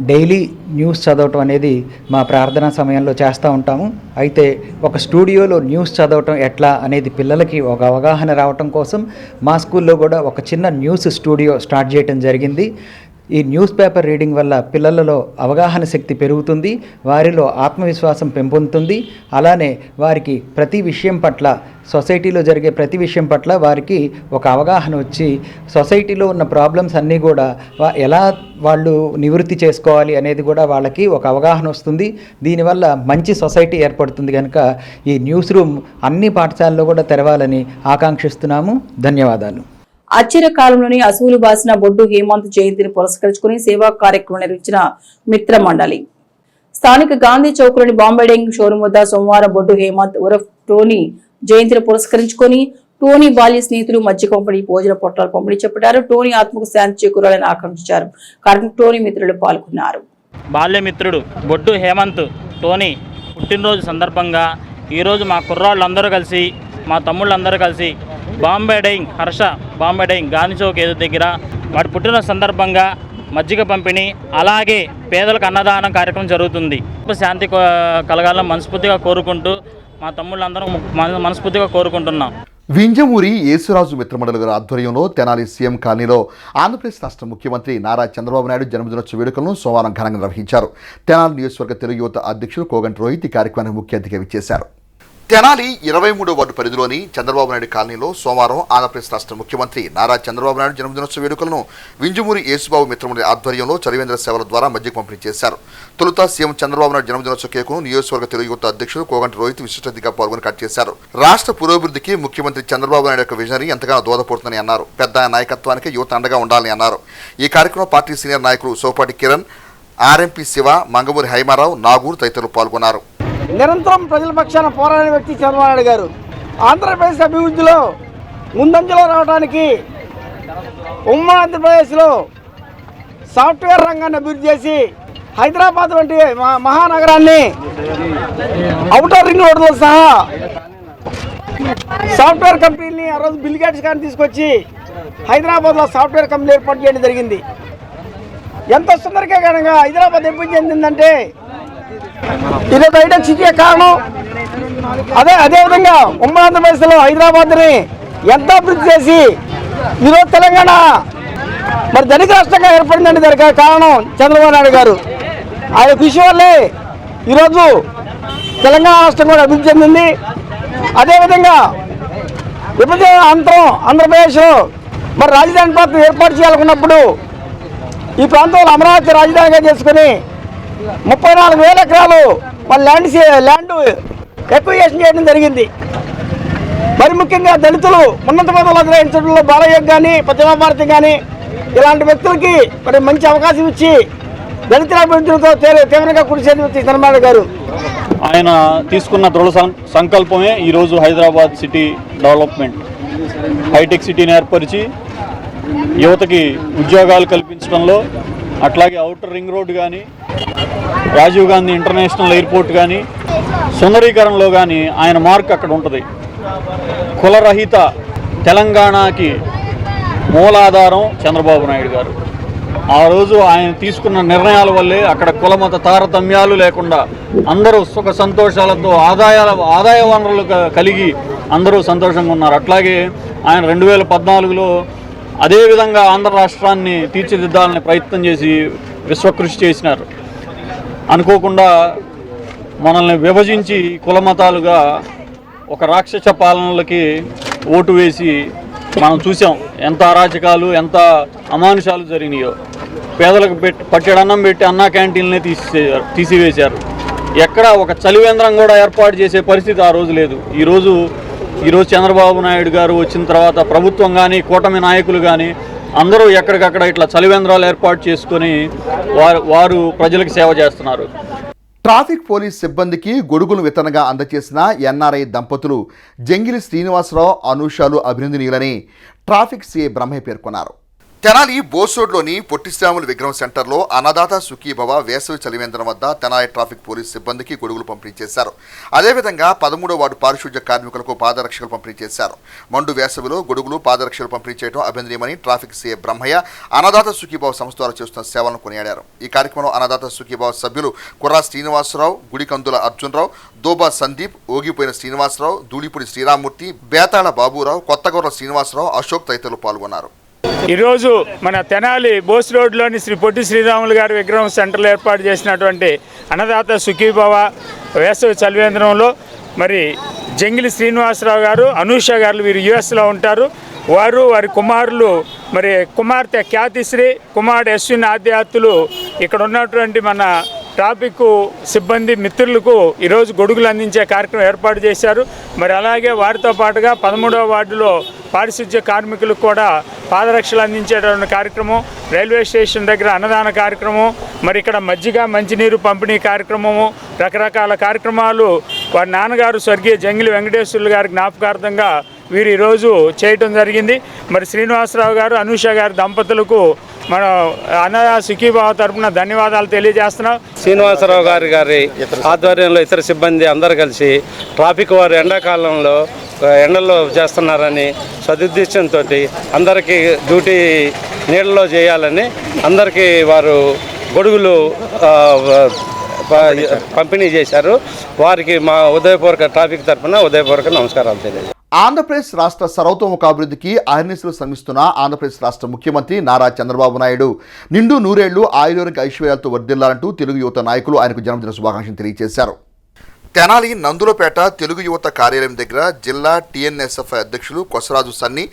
డైలీ న్యూస్ చదవటం అనేది మా ప్రార్థనా సమయంలో చేస్తూ ఉంటాము. అయితే ఒక స్టూడియోలో న్యూస్ చదవటం ఎట్లా అనేది పిల్లలకి ఒక అవగాహన రావటం కోసం మా స్కూల్లో కూడా ఒక చిన్న న్యూస్ స్టూడియో స్టార్ట్ చేయడం జరిగింది. ఈ న్యూస్ పేపర్ రీడింగ్ వల్ల పిల్లలలో అవగాహన శక్తి పెరుగుతుంది, వారిలో ఆత్మవిశ్వాసం పెంపొందుతుంది. అలానే వారికి ప్రతి విషయం పట్ల, సొసైటీలో జరిగే ప్రతి విషయం పట్ల వారికి ఒక అవగాహన వచ్చి సొసైటీలో ఉన్న ప్రాబ్లమ్స్ అన్నీ కూడా ఎలా వాళ్ళు నివృత్తి చేసుకోవాలి అనేది కూడా వాళ్ళకి ఒక అవగాహన వస్తుంది. దీనివల్ల మంచి సొసైటీ ఏర్పడుతుంది. కనుక ఈ న్యూస్ రూమ్ అన్ని పాఠశాలల్లో కూడా తెరవాలని ఆకాంక్షిస్తున్నాము. ధన్యవాదాలు. అచ్చిర కాలంలోని అసువులు బాసిన బొడ్డు హేమంత్ జయంతిని పురస్కరించుకుని సేవా కార్యక్రమం నిర్వహించిన మిత్ర మండలి. స్థానిక గాంధీ చౌక్లోని బాంబే డైయింగ్ షోరూం వద్ద సోమవారం బొడ్డు హేమంత్ ఉరఫ్ టోనీ జయంతిని పురస్కరించుకొని టోనీ బాల్య స్నేహితులు మధ్య పంపిణీ, భోజన పొట్టాలు పంపిణీ చేపట్టారు. టోనీ ఆత్మకు శాంతి చేకూరాలని ఆకాంక్షించారు. కార్యక్రమం టోనీ మిత్రులు పాల్గొన్నారు. బాల్యమిత్రుడు బొడ్డు హేమంత్ టోనీ పుట్టినరోజు సందర్భంగా ఈరోజు మా కుర్రాళ్ళందరూ కలిసి, మా తమ్ముళ్ళందరూ కలిసి బాంబే డైయింగ్ గాంధీ చౌక్ ఎదురు దగ్గర వాడి పుట్టినరోజు సందర్భంగా మజ్జిగ పంపిణీ, అలాగే పేదలకు అన్నదానం కార్యక్రమం జరుగుతుంది. శాంతి కలగాలని మనస్ఫూర్తిగా కోరుకుంటూ మా తమ్ముళ్ళందరూ మనస్ఫూర్తిగా కోరుకుంటున్నాం. వింజమూరి యేసురాజు మిత్రమండలి గారి ఆధ్వర్యంలో తెనాలి సీఎం కాలనీలో ఆంధ్రప్రదేశ్ రాష్ట్ర ముఖ్యమంత్రి నారా చంద్రబాబు నాయుడు జన్మదినోత్సవ వేడుకలను సోమవారం ఘనంగా నిర్వహించారు. తెనాలి నియోజకవర్గ తెలుగు యువత అధ్యక్షులు కోగంటి రోహిత్ ఈ కార్యక్రమానికి ముఖ్య అతిథిగా విచ్చేశారు. తెనాలి 23వ వార్డు పరిధిలోని చంద్రబాబు నాయుడు కాలనీలో సోమవారం ఆంధ్రప్రదేశ్ రాష్ట్ర ముఖ్యమంత్రి నారా చంద్రబాబు నాయుడు జన్మదినోత్సవ వేడుకలను వింజమూరి యేసుబాబు మిత్రమండలి ఆధ్వర్యంలో చలివేంద్ర సేవల ద్వారా మధ్య పంపిణీ చేశారు. తొలుత సీఎం చంద్రబాబు నాయుడు జన్మదినోత్సవ కేకును నియోజకవర్గ తెలుగు యువత అధ్యక్షులు కోగంటి రోహిత్ విశిష్ట అతిథిగా పాల్గొని కట్ చేశారు. రాష్ట్ర పురోభివృద్ధికి ముఖ్యమంత్రి చంద్రబాబు నాయుడు యొక్క విజనరీ ఎంతగానో దోహదపడుతుందని అన్నారు. పెద్ద నాయకత్వానికి యువత అండగా ఉండాలని అన్నారు. ఈ కార్యక్రమంలో పార్టీ సీనియర్ నాయకులు సోపాటి కిరణ్, ఆర్ఎంపీ శివ, మంగమూరి హైమారావు, నాగూర్ తదితరులు పాల్గొన్నారు. నిరంతరం ప్రజల పక్షాన పోరాడే వ్యక్తి చంద్రబాబు నాయుడు గారు ఆంధ్రప్రదేశ్ అభివృద్ధిలో ముందంజలో రావడానికి ఉమ్మడి ఆంధ్రప్రదేశ్లో సాఫ్ట్వేర్ రంగాన్ని అభివృద్ధి చేసి హైదరాబాద్ వంటి మహానగరాన్ని ఔటర్ రింగ్ రోడ్లతో సహా సాఫ్ట్వేర్ కంపెనీని ఆ రోజు బిల్ గేట్స్ గారిని తీసుకొచ్చి హైదరాబాద్లో సాఫ్ట్వేర్ కంపెనీ ఏర్పాటు చేయడం జరిగింది. ఎంత సుందరకారణంగా హైదరాబాద్ అభివృద్ధి చెందిందంటే ఇదొక హైటెక్ సిటీ కారణం. అదేవిధంగా ఉమ్మడి ఆంధ్రప్రదేశ్లో హైదరాబాద్ని ఎంత అభివృద్ధి చేసి ఈరోజు తెలంగాణ మరి ధనిక రాష్ట్రంగా ఏర్పడిందంటే దానికి కారణం చంద్రబాబు నాయుడు గారు. ఆయన కృషి వల్లే ఈరోజు తెలంగాణ రాష్ట్రం కూడా అభివృద్ధి చెందింది. అదేవిధంగా విభజన అనంతరం ఆంధ్రప్రదేశ్లో మరి రాజధాని ప్రాంతం ఏర్పాటు చేయాలనుకున్నప్పుడు ఈ ప్రాంతంలో అమరావతి రాజధానిగా చేసుకుని 34,000 ఎకరాలు మన ల్యాండ్ ఎక్విజిషన్ చేయడం జరిగింది. మరి ముఖ్యంగా దళితులు ఉన్నత పదవులు అధిరోహించడంలో బాలయ్య కానీ పద్మభారతి కానీ ఇలాంటి వ్యక్తులకి మరి మంచి అవకాశం ఇచ్చి దళితుల అభివృద్ధితో తీవ్రంగా కృషి చేసిన వ్యక్తి చంద్రబాబు గారు. ఆయన తీసుకున్న దృఢ సంకల్పమే ఈరోజు హైదరాబాద్ సిటీ డెవలప్మెంట్, హైటెక్ సిటీని ఏర్పరిచి యువతకి ఉద్యోగాలు కల్పించడంలో, అట్లాగే ఔటర్ రింగ్ రోడ్ కానీ, రాజీవ్ గాంధీ ఇంటర్నేషనల్ ఎయిర్పోర్ట్ కానీ, సుందరీకరణలో కానీ ఆయన మార్క్ అక్కడ ఉంటుంది. కులరహిత తెలంగాణకి మూలాధారం చంద్రబాబు నాయుడు గారు. ఆ రోజు ఆయన తీసుకున్న నిర్ణయాల వల్లే అక్కడ కులమత తారతమ్యాలు లేకుండా అందరూ సుఖ సంతోషాలతో ఆదాయ వనరులు కలిగి అందరూ సంతోషంగా ఉన్నారు. అట్లాగే ఆయన 2014లో అదేవిధంగా ఆంధ్ర రాష్ట్రాన్ని తీర్చిదిద్దాలని ప్రయత్నం చేసి విశ్వకృషి చేసినారు. అనుకోకుండా మనల్ని విభజించి కులమతాలుగా ఒక రాక్షస పాలనలకి ఓటు వేసి మనం చూసాం ఎంత అరాచకాలు, ఎంత అమానుషాలు జరిగినాయో. పేదలకు పట్టెడన్నం పెట్టి అన్నా క్యాంటీన్లనే తీసివేశారు. ఎక్కడ ఒక చలివేంద్రం కూడా ఏర్పాటు చేసే పరిస్థితి ఆ రోజు లేదు. ఈరోజు చంద్రబాబు నాయుడు గారు వచ్చిన తర్వాత ప్రభుత్వం కానీ, కూటమి నాయకులు కానీ అందరూ ఎక్కడికక్కడ ఇట్లా చలివేంద్రాలు ఏర్పాటు చేసుకొని వారు ప్రజలకు సేవ చేస్తున్నారు. ట్రాఫిక్ పోలీస్ సిబ్బందికి గొడుగులు వితరణగా అందజేసిన ఎన్ఆర్ఐ దంపతులు జంగిలి శ్రీనివాసరావు, అనూషాలు అభినందనీయులని ట్రాఫిక్ సిఐ బ్రహ్మయ్య పేర్కొన్నారు. తెనాలి బోస్ రోడ్లోని పొట్టి శ్రీరాములు విగ్రహం సెంటర్లో అన్నదాత సుఖీభవ వేసవి చలివేంద్రం వద్ద తెనాలి ట్రాఫిక్ పోలీస్ సిబ్బందికి గొడుగులు పంపిణీ చేశారు. అదేవిధంగా 13వ వార్డు పారిశుధ్య కార్మికులకు పాదరక్షలు పంపిణీ చేశారు. మండు వేసవిలో గొడుగులు, పాదరక్షలు పంపిణీ చేయడం అభినందనీయమని ట్రాఫిక్ సిఐ బ్రహ్మయ్య అన్నదాత సుఖీభవ సంస్థ ద్వారా చేస్తున్న సేవలను కొనియాడారు. ఈ కార్యక్రమంలో అన్నదాత సుఖీభవ సభ్యులు కుర్రా శ్రీనివాసరావు, గుడికందుల అర్జునరావు, దోబా సందీప్, ఓగిపోయిన శ్రీనివాసరావు, ధూళిపూడి శ్రీరామూర్తి, బేతాళ బాబురావు, కొత్తగొర్ర శ్రీనివాసరావు, అశోక్ తదితరులు పాల్గొన్నారు. ఈరోజు మన తెనాలి బోస్ రోడ్లోని శ్రీ పొట్టి శ్రీరాములు గారి విగ్రహం సెంటర్లో ఏర్పాటు చేసినటువంటి అన్నదాత సుఖీభవ వేసవి చలివేంద్రంలో మరి జంగిలి శ్రీనివాసరావు గారు, అనూష గారు వీరు యుఎస్లో ఉంటారు. వారి కుమారులు మరి కుమార్తె ఖ్యాతిశ్రీ, కుమారుడు అశ్విన్ ఆద్యాత్తులు ఇక్కడ ఉన్నటువంటి మన ట్రాఫిక్ సిబ్బంది మిత్రులకు ఈరోజు గొడుగులు అందించే కార్యక్రమం ఏర్పాటు చేశారు. మరి అలాగే వారితో పాటుగా 13వ వార్డులో పారిశుధ్య కార్మికులకు కూడా పాదరక్షలు అందించేటువంటి కార్యక్రమం, రైల్వే స్టేషన్ దగ్గర అన్నదాన కార్యక్రమం, మరి ఇక్కడ మజ్జిగ మంచినీరు పంపిణీ కార్యక్రమము, రకరకాల కార్యక్రమాలు వారి నాన్నగారు స్వర్గీయ జంగిలి వెంకటేశ్వర్లు గారి జ్ఞాపకార్థంగా వీరు ఈరోజు చేయటం జరిగింది. మరి శ్రీనివాసరావు గారు, అనూష గారి దంపతులకు మనం అన్నదాత సుఖీభావ తరఫున ధన్యవాదాలు తెలియజేస్తున్నాం. శ్రీనివాసరావు గారి ఆధ్వర్యంలో ఇతర సిబ్బంది అందరూ కలిసి ట్రాఫిక్ వారు ఎండాకాలంలో ఎండల్లో చేస్తున్నారని సదుద్దేశంతో అందరికీ డ్యూటీ నీళ్ళలో చేయాలని అందరికీ వారు గొడుగులు పంపిణీ చేశారు. వారికి మా ఉదయపూర్వక ట్రాఫిక్ తరఫున ఉదయపూర్వక నమస్కారాలు తెలియజేస్తాం. ఆంధ్రప్రదేశ్ రాష్ట్ర సర్వతోముఖాభివృద్ధికి అహర్నిశలు శ్రమిస్తున్న ఆంధ్రప్రదేశ్ రాష్ట్ర ముఖ్యమంత్రి నారా చంద్రబాబు నాయుడు నిండు నూరేళ్లు ఆయుర్వేదిక ఐశ్వర్యాలతో వర్ధిల్లాలంటూ తెలుగు యువత నాయకులు ఆయనకు జన్మదిన శుభాకాంక్షలు తెలియజేశారు. తెనాలి నందులపేట తెలుగు యువత కార్యాలయం దగ్గర జిల్లా టీఎన్ఎస్ఎఫ్ అధ్యక్షులు కొసరాజు సన్ని,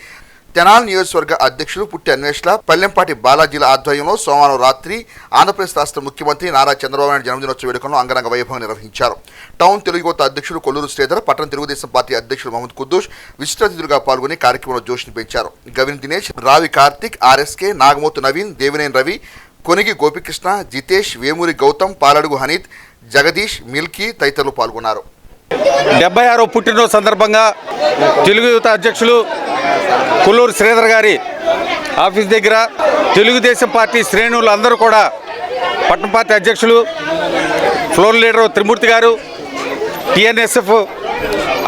తెనాలి నియోజకవర్గ అధ్యక్షులు పుట్టి అన్వేషణ, పల్లెంపాటి బాలాజీల ఆధ్వర్యంలో సోమవారం రాత్రి ఆంధ్రప్రదేశ్ రాష్ట్ర ముఖ్యమంత్రి నారా చంద్రబాబు నాయుడు జన్మదినోత్సవ వేడుకలను అంగరంగ వైభవంగా నిర్వహించారు. టౌన్ తెలుగు యువత అధ్యక్షులు కొల్లూరు శ్రీధర్, పట్టణ తెలుగుదేశం పార్టీ అధ్యక్షులు మహమ్మద్ కుద్దూష్ విశిష్ట అతిథులుగా పాల్గొని కార్యక్రమంలో జోష్ని పెంచారు. గవిన్ దినేష్, రావి కార్తిక్, ఆర్ఎస్కే, నాగమోతు నవీన్, దేవినేని రవి, కొనిగి గోపికృష్ణ, జితేష్, వేమూరి గౌతమ్, పాలడుగు హనీత్, జగదీష్, మిల్కీ తదితరులు పాల్గొన్నారు. 76వ పుట్టినరోజు సందర్భంగా తెలుగు యువత అధ్యక్షులు కొల్లూరు శ్రీధర్ గారి ఆఫీస్ దగ్గర తెలుగుదేశం పార్టీ శ్రేణులు అందరూ కూడా, పట్టణ పార్టీ అధ్యక్షులు ఫ్లోర్ లీడర్ త్రిమూర్తి గారు, టీఎన్ఎస్ఎఫ్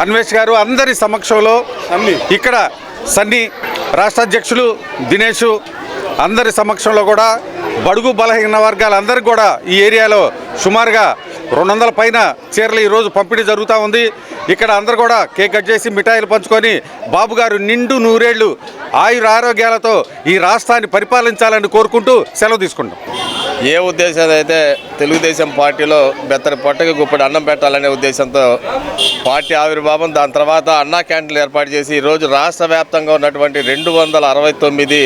అన్వేష్ గారు అందరి సమక్షంలో ఇక్కడ సన్నీ రాష్ట్ర అధ్యక్షులు దినేష్ అందరి సమక్షంలో కూడా బడుగు బలహీన వర్గాలందరికీ కూడా ఈ ఏరియాలో సుమారుగా 200 పైన చీరలు ఈరోజు పంపిణీ జరుగుతూ ఉంది. ఇక్కడ అందరూ కూడా కేక్ కట్ చేసి మిఠాయిలు పంచుకొని బాబు గారు నిండు నూరేళ్లు ఆయురారోగ్యాలతో ఈ రాష్ట్రాన్ని పరిపాలించాలని కోరుకుంటూ సెలవు తీసుకుంటాం. ఏ ఉద్దేశం అయితే తెలుగుదేశం పార్టీలో బెత్తడి పొట్టకి గుప్పటి అన్నం పెట్టాలనే ఉద్దేశంతో పార్టీ ఆవిర్భావం, దాని తర్వాత అన్నా క్యాంటీన్లు ఏర్పాటు చేసి ఈరోజు రాష్ట్ర వ్యాప్తంగా ఉన్నటువంటి 269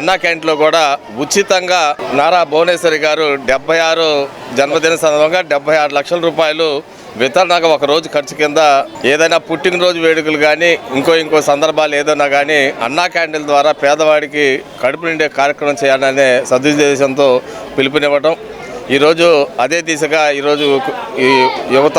అన్నా క్యాంటీన్లో కూడా ఉచితంగా నారా భువనేశ్వరి గారు 76 జన్మదిన సందర్భంగా 76 లక్షల రూపాయలు వితరణగా ఒక రోజు ఖర్చు కింద ఏదైనా పుట్టినరోజు వేడుకలు కానీ ఇంకో సందర్భాలు ఏదైనా కానీ అన్నా క్యాంటీన్ల ద్వారా పేదవాడికి కడుపు నిండే కార్యక్రమం చేయాలనే సదుద్దేశంతో పిలుపునివ్వటం. ఈరోజు అదే దిశగా ఈరోజు ఈ యువత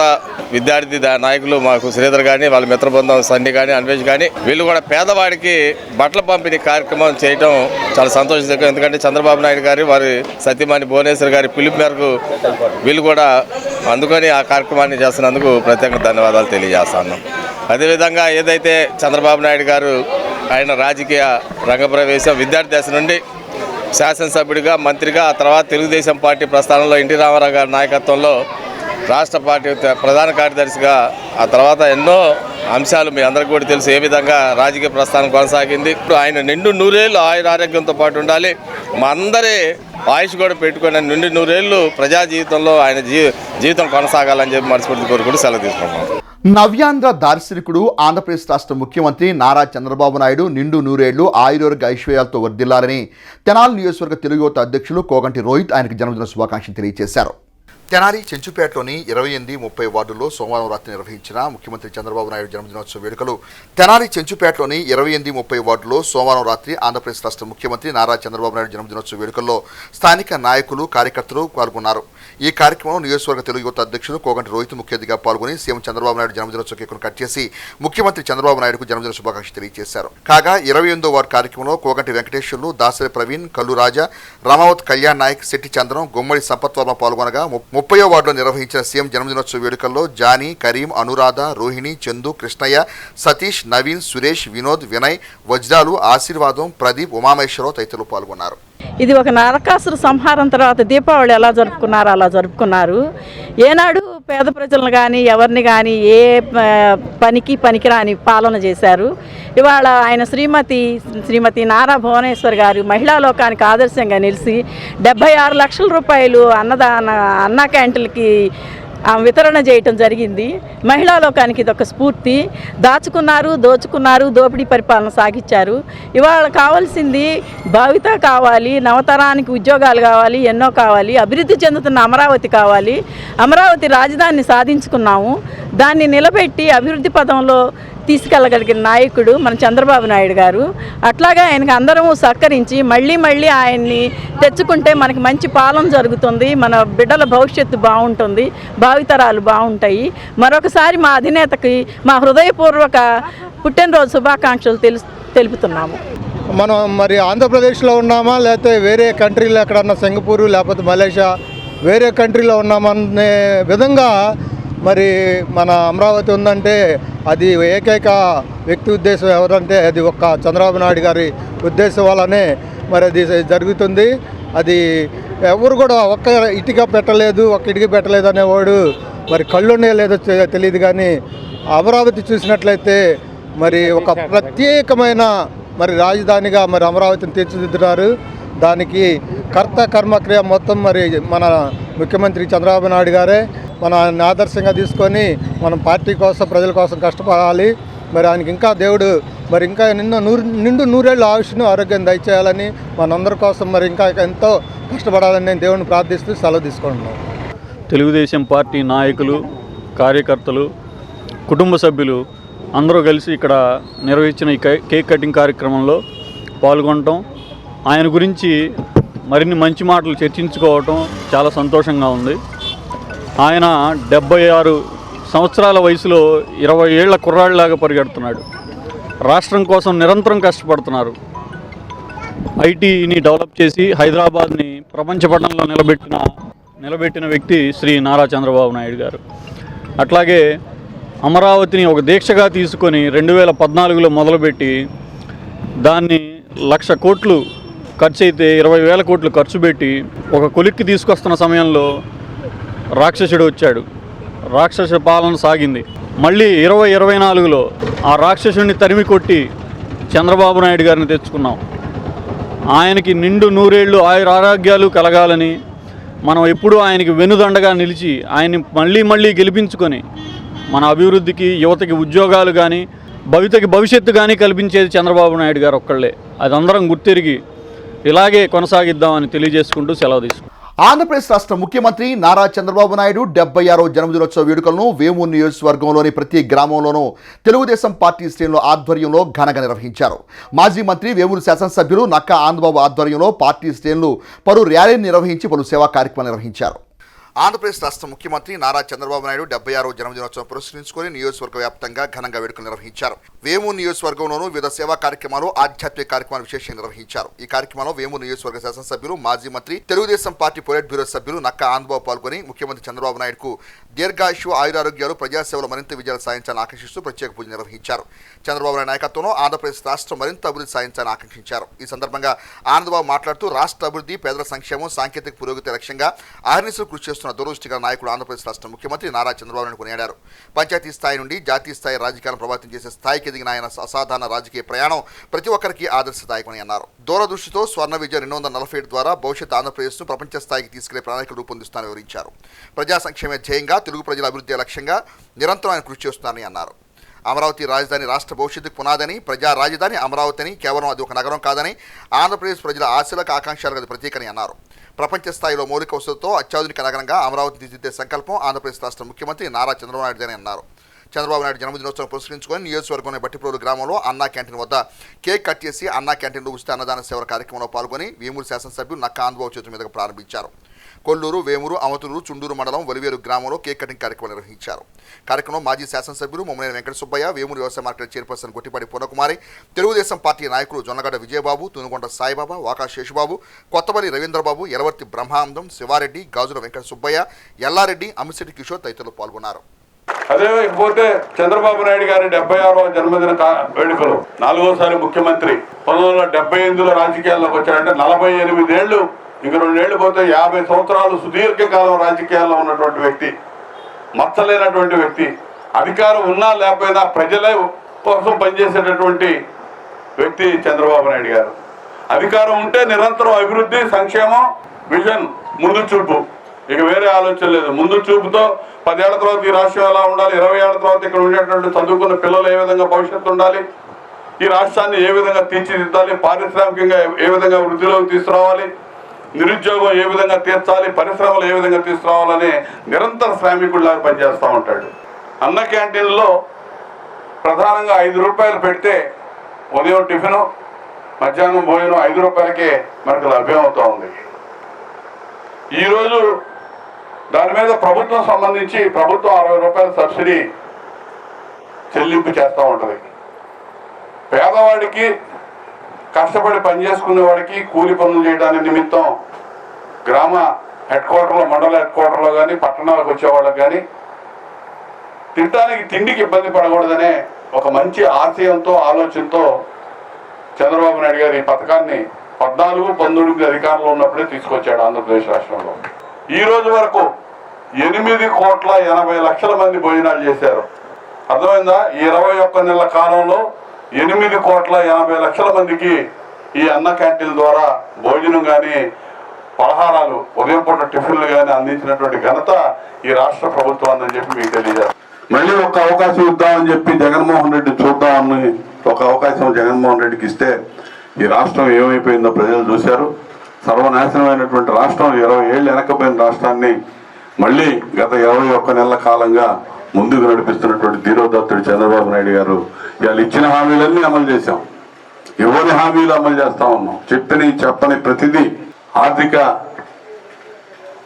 విద్యార్థి నాయకులు మాకు శ్రీధర్ కానీ వాళ్ళ మిత్రబృందం సన్ని కానీ అన్వేష్ కానీ వీళ్ళు కూడా పేదవాడికి బట్టల పంపిణీ కార్యక్రమం చేయడం చాలా సంతోషకరం. ఎందుకంటే చంద్రబాబు నాయుడు గారి వారి సతీమణి భువనేశ్వర్ గారి పిలుపు మేరకు వీళ్ళు కూడా అందుకని ఆ కార్యక్రమాన్ని చేస్తున్నందుకు ప్రత్యేక ధన్యవాదాలు తెలియజేస్తున్నాం. అదేవిధంగా ఏదైతే చంద్రబాబు నాయుడు గారు ఆయన రాజకీయ రంగప్రవేశం విద్యార్థి దశ నుండి శాసనసభ్యుడిగా, మంత్రిగా, ఆ తర్వాత తెలుగుదేశం పార్టీ ప్రస్థానంలో ఎన్టీ రామారావు గారి నాయకత్వంలో రాష్ట్ర పార్టీ ప్రధాన కార్యదర్శిగా, ఆ తర్వాత ఎన్నో అంశాలు మీ అందరికీ కూడా తెలుసు ఏ విధంగా రాజకీయ ప్రస్థానం కొనసాగింది. ఇప్పుడు ఆయన నిండు నూరేళ్ళు ఆయురారోగ్యంతో పాటు ఉండాలి, మా అందరి ఆయుష్ కూడా పెట్టుకుని నిండు నూరేళ్ళు ప్రజా జీవితంలో ఆయన జీవితం కొనసాగాలని చెప్పి మనస్ఫూర్తి కోరుకుంటూ సెలవు తీసుకుంటాం. నవ్యాంధ్ర దార్శనికుడు ఆంధ్రప్రదేశ్ రాష్ట్ర ముఖ్యమంత్రి నారా చంద్రబాబు నాయుడు నిండు నూరేళ్లు ఆయుర్వేదిక ఐశ్వర్యాలతో వర్ధిల్లాలని తెనాలి నియోజకవర్గ తెలుగు యువత అధ్యక్షులు కోగంటి రోహిత్ ఆయనకు జన్మదిన శుభాకాంక్షలు తెలియజేశారు. తెనాలి చెంచుపేటలోని 28-30 వార్డుల్లో సోమవారం రాత్రి నిర్వహించిన ముఖ్యమంత్రి చంద్రబాబు నాయుడు జన్మదినోత్సవ వేడుకలు. తెనాలి చెంచుపేటలోని 28-30 వార్డుల్లో సోమవారం రాత్రి ఆంధ్రప్రదేశ్ రాష్ట్ర ముఖ్యమంత్రి నారా చంద్రబాబు నాయుడు జన్మదినోత్సవ వేడుకల్లో స్థానిక నాయకులు, కార్యకర్తలు పాల్గొన్నారు. ఈ కార్యక్రమంలో నియోజకవర్గ తెలుగు యువత అధ్యక్షులు కోగంటి రోహిత్ ముఖ్య అతిథిగా పాల్గొని సీఎం చంద్రబాబు నాయుడు జన్మదినోత్సవ కేకును కట్ చేసి ముఖ్యమంత్రి చంద్రబాబు నాయుడుకు జన్మదిన శుభాకాంక్షలు తెలియజేశారు. కాగా 28వ వార్డు కార్యక్రమంలో కోగంటి వెంకటేశ్వర్లు, దాసరి ప్రవీణ్, కల్లు రాజా, రామావత్ కళ్యాణ్ నాయక్, శెట్టి చంద్రం, గుమ్మడి సంపత్ వర్మ పాల్గొనగా 30వ వార్డులో నిర్వహించిన సీఎం జన్మదినోత్సవ వేడుకల్లో జానీ, కరీం, అనురాధ, రోహిణి, చందు, కృష్ణయ్య, సతీష్, నవీన్, సురేష్, వినోద్, వినయ్, వజ్రాలు, ఆశీర్వాదం, ప్రదీప్, ఉమామేశ్వరరావు తదితరులు పాల్గొన్నారు. ఇది ఒక నరకాసుర సంహారం తర్వాత దీపావళి ఎలా జరుపుకున్నారో అలా జరుపుకున్నారు. ఏనాడు పేద ప్రజలను కానీ ఎవరిని కానీ ఏ పనికిరాని పాలన చేశారు. ఇవాళ ఆయన శ్రీమతి నారా భువనేశ్వర్ గారు మహిళా లోకానికి ఆదర్శంగా నిలిచి 76 లక్షల రూపాయలు అన్నా క్యాంటీన్లకి వితరణ చేయటం జరిగింది. మహిళా లోకానికి ఇదొక స్ఫూర్తి. దాచుకున్నారు, దోచుకున్నారు, దోపిడీ పరిపాలన సాగించారు. ఇవాళ కావాల్సింది భావిత కావాలి, నవతరానికి ఉద్యోగాలు కావాలి, ఎన్నో కావాలి, అభివృద్ధి చెందుతున్న అమరావతి కావాలి. అమరావతి రాజధానిని సాధించుకున్నాము, దాన్ని నిలబెట్టి అభివృద్ధి పదంలో తీసుకెళ్ళగలిగిన నాయకుడు మన చంద్రబాబు నాయుడు గారు. అట్లాగా ఆయనకు అందరము సహకరించి మళ్ళీ ఆయన్ని తెచ్చుకుంటే మనకి మంచి పాలన జరుగుతుంది, మన బిడ్డల భవిష్యత్తు బాగుంటుంది, భావితరాలు బాగుంటాయి. మరొకసారి మా అధినేతకి మా హృదయపూర్వక పుట్టినరోజు శుభాకాంక్షలు తెలుపుతున్నాము. మనం మరి ఆంధ్రప్రదేశ్లో ఉన్నామా లేకపోతే వేరే కంట్రీలో ఎక్కడన్నా సింగపూరు లేకపోతే మలేషియా వేరే కంట్రీలో ఉన్నామనే విధంగా మరి మన అమరావతి ఉందంటే అది ఏకైక వ్యక్తి ఉద్దేశం ఎవరంటే అది ఒక్క చంద్రబాబు నాయుడు గారి ఉద్దేశం వల్లనే మరి అది జరుగుతుంది. అది ఎవరు కూడా ఒక్క ఇటుక పెట్టలేదు అనేవాడు మరి కళ్ళునే లేదో తెలియదు. కానీ అమరావతి చూసినట్లయితే మరి ఒక ప్రత్యేకమైన మరి రాజధానిగా మరి అమరావతిని తీర్చిదిద్దుతారు. దానికి కర్త కర్మక్రియ మొత్తం మరి మన ముఖ్యమంత్రి చంద్రబాబు నాయుడు గారే మన ఆదర్శంగా తీసుకొని మనం పార్టీ కోసం ప్రజల కోసం కష్టపడాలి. మరి ఆయనకి ఇంకా దేవుడు మరి ఇంకా నిండు నూరేళ్ళ ఆయుష్ను ఆరోగ్యం దయచేయాలని మనందరి కోసం మరి ఇంకా ఎంతో కష్టపడాలని నేను దేవుడిని ప్రార్థిస్తూ సెలవు తీసుకుంటున్నాను. తెలుగుదేశం పార్టీ నాయకులు, కార్యకర్తలు, కుటుంబ సభ్యులు అందరూ కలిసి ఇక్కడ నిర్వహించిన ఈ కేక్ కటింగ్ కార్యక్రమంలో పాల్గొనటం, ఆయన గురించి మరిన్ని మంచి మాటలు చర్చించుకోవటం చాలా సంతోషంగా ఉంది. ఆయన 76 సంవత్సరాల వయసులో 20 ఏళ్ల కుర్రాళ్ళలాగా పరిగెడుతున్నాడు. రాష్ట్రం కోసం నిరంతరం కష్టపడుతున్నారు. ఐటీని డెవలప్ చేసి హైదరాబాద్ని ప్రపంచ పటంలో నిలబెట్టిన వ్యక్తి శ్రీ నారా చంద్రబాబు నాయుడు గారు. అట్లాగే అమరావతిని ఒక దీక్షగా తీసుకొని 2014లో మొదలుపెట్టి దాన్ని 1,00,000 కోట్లు ఖర్చు అయితే 20,000 కోట్లు ఖర్చు పెట్టి ఒక కొలిక్కి తీసుకొస్తున్న సమయంలో రాక్షసుడు వచ్చాడు. రాక్షస పాలన సాగింది. మళ్ళీ 2024లో ఆ రాక్షసుడిని తరిమి కొట్టి చంద్రబాబు నాయుడు గారిని తెచ్చుకున్నాం. ఆయనకి నిండు నూరేళ్ళు ఆరోగ్యాలు కలగాలని, మనం ఎప్పుడూ ఆయనకి వెనుదండగా నిలిచి ఆయన్ని మళ్ళీ గెలిపించుకొని మన అభివృద్ధికి, యువతకి ఉద్యోగాలు కానీ, భవిష్యత్తు కానీ కల్పించేది చంద్రబాబు నాయుడు గారు ఒక్కళ్ళే. అది అందరం గుర్తిరిగి ఇలాగే కొనసాగిద్దామని తెలియజేసుకుంటూ సెలవు తీసుకుంటాం. ఆంధ్రప్రదేశ్ రాష్ట్ర ముఖ్యమంత్రి నారా చంద్రబాబు నాయుడు 76వ జన్మదినోత్సవ వేడుకలను వేమూరు నియోజకవర్గంలోని ప్రతి గ్రామంలోనూ తెలుగుదేశం పార్టీ శ్రేణుల ఆధ్వర్యంలో ఘనంగా నిర్వహించారు. మాజీ మంత్రి వేమూరు శాసనసభ్యులు నక్కా ఆనందబాబు ఆధ్వర్యంలో పార్టీ శ్రేణులు పలు ర్యాలీలు నిర్వహించి పలు సేవా కార్యక్రమాలు నిర్వహించారు. ఆంధ్రప్రదేశ్ రాష్ట్ర ముఖ్యమంత్రి నారా చంద్రబాబు నాయుడు 76వ జన్మదినోత్సవం పురస్కరించుకొని నియోజకవర్గ వ్యాప్తంగా ఘనంగా వేడుకలు నిర్వహించారు. వేమూరు నియోజకవర్గంలోనూ వివిధ సేవా కార్యక్రమాలు, ఆధ్యాత్మిక కార్యక్రమాలు విశేషంగా నిర్వహించారు. ఈ కార్యక్రమంలో వేమూరు నియోజకవర్గ శాసనసభ్యులు, మాజీ మంత్రి, తెలుగుదేశం పార్టీ పొలిట్ బ్యూరో సభ్యులు నక్కా ఆనందబాబు పాల్గొని ముఖ్యమంత్రి చంద్రబాబు నాయుడుకు దీర్ఘాయుషు, ఆయురారోగ్యాలు, ప్రజాసేవలు మరింత విజయాలు సాధించాలని ఆకాంక్షిస్తూ ప్రత్యేక పూజ నిర్వహించారు. చంద్రబాబు నాయుడు నాయకత్వంలో ఆంధ్రప్రదేశ్ రాష్ట్రం మరింత అభివృద్ధి సాధించాలని ఆకాంక్షించారు. ఈ సందర్భంగా ఆనందబాబు మాట్లాడుతూ రాష్ట్ర అభివృద్ధి, పేదల సంక్షేమం, సాంకేతిక పురోగతి లక్ష్యంగా అహర్నిశలు కృషి చేస్తున్న దురదృష్టికర నాయకుడు ఆంధ్రప్రదేశ్ రాష్ట్ర ముఖ్యమంత్రి నారా చంద్రబాబు నాయుడు కొనియాడారు. పంచాయతీ స్థాయి నుండి జాతీయ స్థాయి రాజకీయాలను ప్రభావితం చేసే స్థాయికి ఎదిగిన ఆయన అసాధారణ రాజకీయ ప్రయాణం ప్రతి ఒక్కరికి ఆదర్శదాయకమని అన్నారు. దూరదృష్టితో స్వర్ణ విజయ 247 ద్వారా భవిష్యత్ ఆంధ్రప్రదేశ్ను ప్రపంచ స్థాయికి తీసుకెళ్లే ప్రణాళికలు రూపొందిస్తారని వివరించారు. ప్రజా సంక్షేమ ధ్యేయంగా తెలుగు ప్రజల అభివృద్ధి లక్ష్యంగా నిరంతరం ఆయన కృషి చేస్తున్నారని అన్నారు. అమరావతి రాజధాని రాష్ట్ర భవిష్యత్తుకు పునాదని, ప్రజా రాజధాని అమరావతి అని, కేవలం అది ఒక నగరం కాదని, ఆంధ్రప్రదేశ్ ప్రజల ఆశలకు, ఆకాంక్షలకు అది ప్రతీకని అన్నారు. ప్రపంచ స్థాయిలో మౌలిక వసతులతో అత్యాధునిక నగరంగా అమరావతి తీర్చిదిద్దే సంకల్పం ఆంధ్రప్రదేశ్ రాష్ట్ర ముఖ్యమంత్రి నారా చంద్రబాబు నాయుడుదని అన్నారు. చంద్రబాబు నాయుడు జన్మదినోత్సవం పురస్కరించుకొని నియోజకవర్గంలోని బట్టిప్రోలు గ్రామంలో అన్నా క్యాంటీన్ వద్ద కేక్ కట్ చేసి అన్నా క్యాంటీన్లో ఉచిత అన్నదాన సేవ కార్యక్రమంలో పాల్గొని వేమూరు శాసనసభ్యులు నక్కా ఆనందబాబు చేతుల మీదుగా ప్రారంభించారు. కొల్లూరు, వేమూరు, అవతూరు, చుండూరు మండలం ఒలివేరు గ్రామంలో కేక్ కటింగ్ కార్యక్రమం నిర్వహించారు. కార్యక్రమంలో మాజీ శాసనసభ్యులు మొమ్మనేని వెంకట సుబ్బయ్య, వేమూరు వ్యవసాయ market chairperson Gottipati Purnakumari, Telugu Desam party నాయకులు జొన్నగడ్డ విజయబాబు, తునుగొండ సాయిబాబా, వాకా శేషుబాబు, కొత్తపల్లి రవీంద్రబాబు, ఎలవర్తి బ్రహ్మానందం, శివారెడ్డి, గాజుల వెంకట సుబ్బయ్య, ఎల్లారెడ్డి, అమ్మిశెట్టి కిషోర్ తదితరులు పాల్గొన్నారు. అదే పోతే చంద్రబాబు నాయుడు గారి 76వ జన్మదిన వేడుకలు, 4వసారి ముఖ్యమంత్రి, 1978లో రాజకీయాల్లోకి వచ్చాడంటే 48 ఏళ్ళు, ఇంక 2 ఏళ్ళు పోతే 50 సంవత్సరాలు సుదీర్ఘకాలం రాజకీయాల్లో ఉన్నటువంటి వ్యక్తి, మచ్చలేనటువంటి వ్యక్తి, అధికారం ఉన్నా లేకపోయినా ప్రజల కోసం పనిచేసేటటువంటి వ్యక్తి చంద్రబాబు నాయుడు గారు. అధికారం ఉంటే నిరంతరం అభివృద్ధి, సంక్షేమం, విజన్, ముందు చూపు, ఇక వేరే ఆలోచన లేదు. ముందు చూపుతో 10 ఏళ్ల తర్వాత ఈ రాష్ట్రం ఎలా ఉండాలి, 20 ఏళ్ల తర్వాత ఇక్కడ ఉండేటువంటి చదువుకున్న పిల్లలు ఏ విధంగా భవిష్యత్తు ఉండాలి, ఈ రాష్ట్రాన్ని ఏ విధంగా తీర్చిదిద్దాలి, పారిశ్రామికంగా ఏ విధంగా వృద్ధిలోకి తీసుకురావాలి, నిరుద్యోగం ఏ విధంగా తీర్చాలి, పరిశ్రమలు ఏ విధంగా తీసుకురావాలని నిరంతర శ్రామికుడిలాగా పనిచేస్తూ ఉంటాడు. అన్న క్యాంటీన్లో ప్రధానంగా 5 రూపాయలు పెడితే ఉదయం టిఫిను, మధ్యాహ్నం భోజనం 5 రూపాయలకే మనకు లభ్యం అవుతూ ఉంది. ఈరోజు దాని మీద ప్రభుత్వం సంబంధించి ప్రభుత్వం 60 రూపాయల సబ్సిడీ చెల్లింపు చేస్తూ ఉంటుంది. పేదవాడికి, కష్టపడి పనిచేసుకునే వాడికి, కూలి పనులు చేయడానికి నిమిత్తం గ్రామ హెడ్ క్వార్టర్లో, మండల హెడ్ క్వార్టర్లో కానీ పట్టణాలకు వచ్చేవాళ్ళకి కానీ తినడానికి తిండికి ఇబ్బంది పడకూడదనే ఒక మంచి ఆశయంతో, ఆలోచనతో చంద్రబాబు నాయుడు గారు ఈ పథకాన్ని 14-19 అధికారంలో ఉన్నప్పుడే తీసుకొచ్చాడు ఆంధ్రప్రదేశ్ రాష్ట్రంలో. ఈ రోజు వరకు 8,80,00,000 మంది భోజనాలు చేశారు. అర్థమైందా? ఈ 21 నెలల కాలంలో 8,80,00,000 మందికి ఈ అన్న క్యాంటీన్ల ద్వారా భోజనం కానీ పలహారాలు ఉదయం పూట టిఫిన్లు కానీ అందించినటువంటి ఘనత ఈ రాష్ట్ర ప్రభుత్వం అని చెప్పి మీకు తెలియజేస్తాను. మళ్ళీ ఒక అవకాశం ఇద్దామని చెప్పి జగన్మోహన్ రెడ్డి చూద్దామని ఒక అవకాశం జగన్మోహన్ రెడ్డికి ఇస్తే ఈ రాష్ట్రం ఏమైపోయిందో ప్రజలు చూశారు. సర్వనాశనమైనటువంటి రాష్ట్రం, 20 ఏళ్ళు వెనకపోయిన రాష్ట్రాన్ని మళ్ళీ గత 21 నెలల కాలంగా ముందుకు నడిపిస్తున్నటువంటి ధీరోదత్తుడు చంద్రబాబు నాయుడు గారు ఇవాళ ఇచ్చిన హామీలన్నీ అమలు చేశాం, ఇవ్వని హామీలు అమలు చేస్తా ఉన్నాం. చెప్పని ప్రతిదీ ఆర్థిక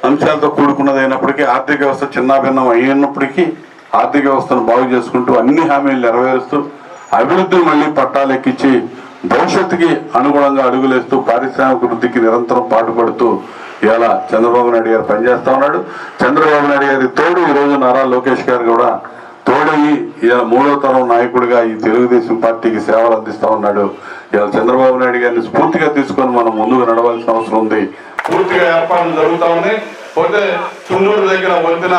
అంశాలతో కూడుకున్నదైనప్పటికీ, ఆర్థిక వ్యవస్థ చిన్నాభిన్నం అయినప్పటికీ ఆర్థిక వ్యవస్థను బాగు చేసుకుంటూ అన్ని హామీలు నెరవేరుస్తూ అభివృద్ధిని మళ్ళీ పట్టాలెక్కించి భవిష్యత్తుకి అనుగుణంగా అడుగులేస్తూ పారిశ్రామిక వృద్ధికి నిరంతరం పాటుపడుతూ ఇవాళ చంద్రబాబు నాయుడు గారు పనిచేస్తా ఉన్నాడు. చంద్రబాబు నాయుడు గారి తోడు ఈరోజు నారా లోకేష్ గారు కూడా తోడయి ఇవాళ 3వ తరం నాయకుడిగా ఈ తెలుగుదేశం పార్టీకి సేవలు అందిస్తా ఉన్నాడు. ఇవాళ చంద్రబాబు నాయుడు గారిని స్ఫూర్తిగా తీసుకొని మనం ముందుకు నడవాల్సిన అవసరం ఉంది. పూర్తిగా ఏర్పాట్లు జరుగుతూ ఉన్నాయి. పోతే చుండూరు దగ్గర వంతెన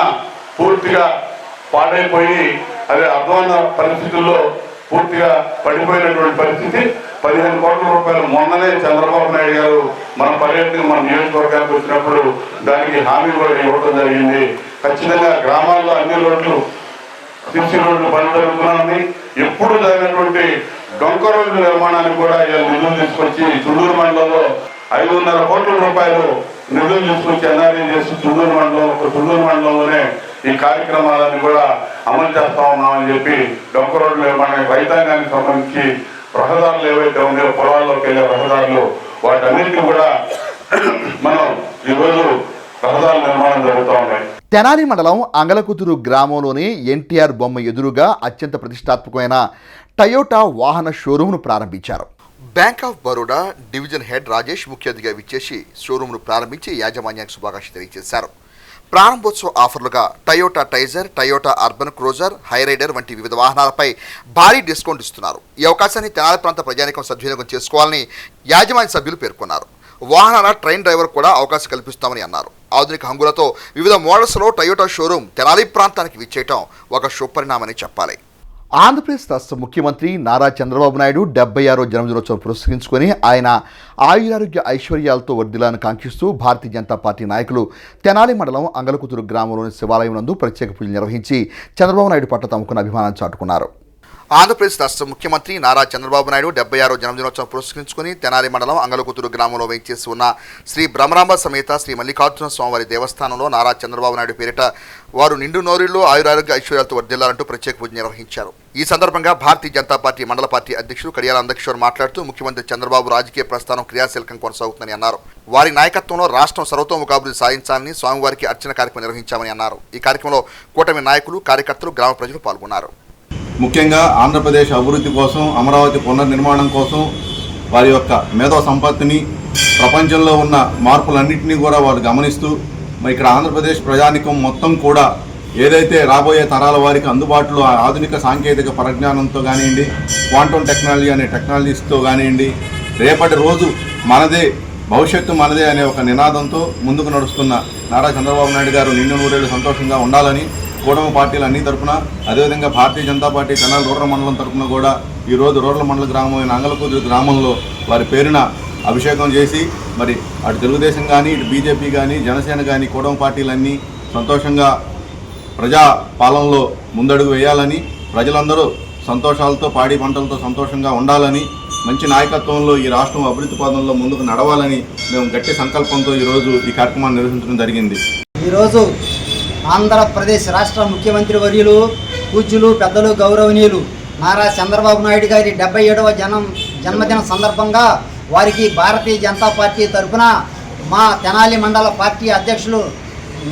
పూర్తిగా పాడైపోయి అదే అధ్వాన పరిస్థితుల్లో పూర్తిగా పడిపోయినటువంటి పరిస్థితి. 15 కోట్ల రూపాయలు మొన్ననే చంద్రబాబు నాయుడు గారు మన పర్యటన మన నియోజకవర్గానికి వచ్చినప్పుడు దానికి హామీ కూడా ఇవ్వడం జరిగింది. ఖచ్చితంగా గ్రామాల్లో అన్ని రోడ్లు, సిసి రోడ్లు పనులు జరుగుతున్నాయని, ఎప్పుడు జరిగినటువంటి డొంక రోడ్ల నిర్మాణానికి కూడా నిధులు తీసుకొచ్చి చుండూరు మండలంలో 5.5 కోట్ల రూపాయలు నిధులు తీసుకొచ్చి ఎన్ఆర్ఏ చేసి చుండూరు మండలంలోనే ఈ కార్యక్రమాలను కూడా అమలు చేస్తా ఉన్నామని చెప్పి డొంక రోడ్లు నిర్మాణానికి రైతాంగానికి సంబంధించి రహదారులు ఏవైతే ఉన్నాయో పొలాల్లోకి వెళ్ళే రహదారులు వాటన్నిటిని కూడా మనం ఈరోజు రహదారుల నిర్మాణం జరుగుతూ ఉన్నాయి. తెనాలి మండలం అంగలకుదురు గ్రామంలోని ఎన్టీఆర్ బొమ్మ ఎదురుగా అత్యంత ప్రతిష్టాత్మకమైన టయోటా వాహన షోరూంను ప్రారంభించారు. Bank of Baroda division head Rajesh ముఖ్య అతిథిగా విచ్చేసి షోరూంను ప్రారంభించి యాజమాన్యానికి శుభాకాంక్షలు తెలియజేశారు. ప్రారంభోత్సవ ఆఫర్లుగా Toyota Taisor, Toyota Urban Cruiser, Hyryder వంటి వివిధ వాహనాలపై భారీ డిస్కౌంట్ ఇస్తున్నారు. ఈ అవకాశాన్ని తెనాలి ప్రాంత ప్రజానీకం సద్వినియోగం చేసుకోవాలని యాజమాన్య సభ్యులు పేర్కొన్నారు. వాహనాల ట్రైన్ డ్రైవర్ కూడా అవకాశం కల్పిస్తామని అన్నారు. ఆధునిక హంగులతో వివిధ మోడల్స్లో టయోటా షోరూం తెనాలి ప్రాంతానికి విచ్చేయటం ఒక శుభపరిణామని చెప్పాలి. ఆంధ్రప్రదేశ్ రాష్ట్ర ముఖ్యమంత్రి నారా చంద్రబాబు నాయుడు 76వ జన్మదినోత్సవం పురస్కరించుకొని ఆయన ఆయురారోగ్య ఐశ్వర్యాలతో వర్ధిల్లాలని కాంక్షిస్తూ భారతీయ జనతా పార్టీ నాయకులు తెనాలి మండలం అంగలకుదురు గ్రామంలోని శివాలయం నందు ప్రత్యేక పూజలు నిర్వహించి చంద్రబాబు నాయుడు పట్ల తమకున్న అభిమానాన్ని చాటుకున్నారు. ఆంధ్రప్రదేశ్ రాష్ట్ర ముఖ్యమంత్రి నారా చంద్రబాబు నాయుడు 76వ జన్మదినోత్సవం పురస్కరించుకుని తెనాలి మండలం అంగలకుదురు గ్రామంలో వేయించేసి ఉన్న శ్రీ బ్రహ్మరాంబ సమేత శ్రీ మల్లికార్జున స్వామివారి దేవస్థానంలో నారా చంద్రబాబు నాయుడు పేరిట వారు నిండు నోరిళ్లు ఆయురారోగ్య ఐశ్వర్యాలతో వర్ధిల్లాలంటూ ప్రత్యేక పూజ నిర్వహించారు. ఈ సందర్భంగా భారతీయ జనతా పార్టీ మండల పార్టీ అధ్యక్షుడు కడియాల అందకిషోర్ మాట్లాడుతూ ముఖ్యమంత్రి చంద్రబాబు రాజకీయ ప్రస్థానం క్రియాశీలకం కొనసాగుతుందని అన్నారు. వారి నాయకత్వంలో రాష్ట్రం సర్వతోముఖాభివృద్ధి సాధించాలని స్వామివారికి అర్చన కార్యక్రమం నిర్వహించామని అన్నారు. ఈ కార్యక్రమంలో కూటమి నాయకులు, కార్యకర్తలు, గ్రామ ప్రజలు పాల్గొన్నారు. ముఖ్యంగా ఆంధ్రప్రదేశ్ అభివృద్ధి కోసం, అమరావతి పునర్నిర్మాణం కోసం వారి యొక్క మేధో సంపత్తిని, ప్రపంచంలో ఉన్న మార్పులన్నింటినీ కూడా వారు గమనిస్తూ ఇక్కడ ఆంధ్రప్రదేశ్ ప్రజానికం మొత్తం కూడా ఏదైతే రాబోయే తరాల వారికి అందుబాటులో ఆధునిక సాంకేతిక పరిజ్ఞానంతో కానివ్వండి, క్వాంటమ్ టెక్నాలజీ అనే టెక్నాలజీస్తో కానివ్వండి, రేపటి రోజు మనదే, భవిష్యత్తు మనదే అనే ఒక నినాదంతో ముందుకు నడుస్తున్న నారా చంద్రబాబు నాయుడు గారు నిండు నూరేళ్లు సంతోషంగా ఉండాలని కూటమి పార్టీలు అన్ని తరఫున, అదేవిధంగా భారతీయ జనతా పార్టీ తెనాలి రూరల్ మండలం తరఫున కూడా ఈరోజు రూరల్ మండల గ్రామమైన అంగలకుదురు గ్రామంలో వారి పేరున అభిషేకం చేసి మరి అటు తెలుగుదేశం కానీ, ఇటు బీజేపీ కానీ, జనసేన కానీ కూటమి పార్టీలన్నీ సంతోషంగా ప్రజా పాలనలో ముందడుగు వేయాలని, ప్రజలందరూ సంతోషాలతో, పాడి పంటలతో సంతోషంగా ఉండాలని, మంచి నాయకత్వంలో ఈ రాష్ట్రం అభివృద్ధి పదంలో ముందుకు నడవాలని మేము గట్టి సంకల్పంతో ఈరోజు ఈ కార్యక్రమాన్ని నిర్వహించడం జరిగింది. ఈరోజు ఆంధ్రప్రదేశ్ రాష్ట్ర ముఖ్యమంత్రి వర్యులు, పూజ్యులు, పెద్దలు, గౌరవనీయులు నారా చంద్రబాబు నాయుడు గారి 77వ జన్మదిన సందర్భంగా వారికి భారతీయ జనతా పార్టీ తరఫున మా తెనాలి మండల పార్టీ అధ్యక్షులు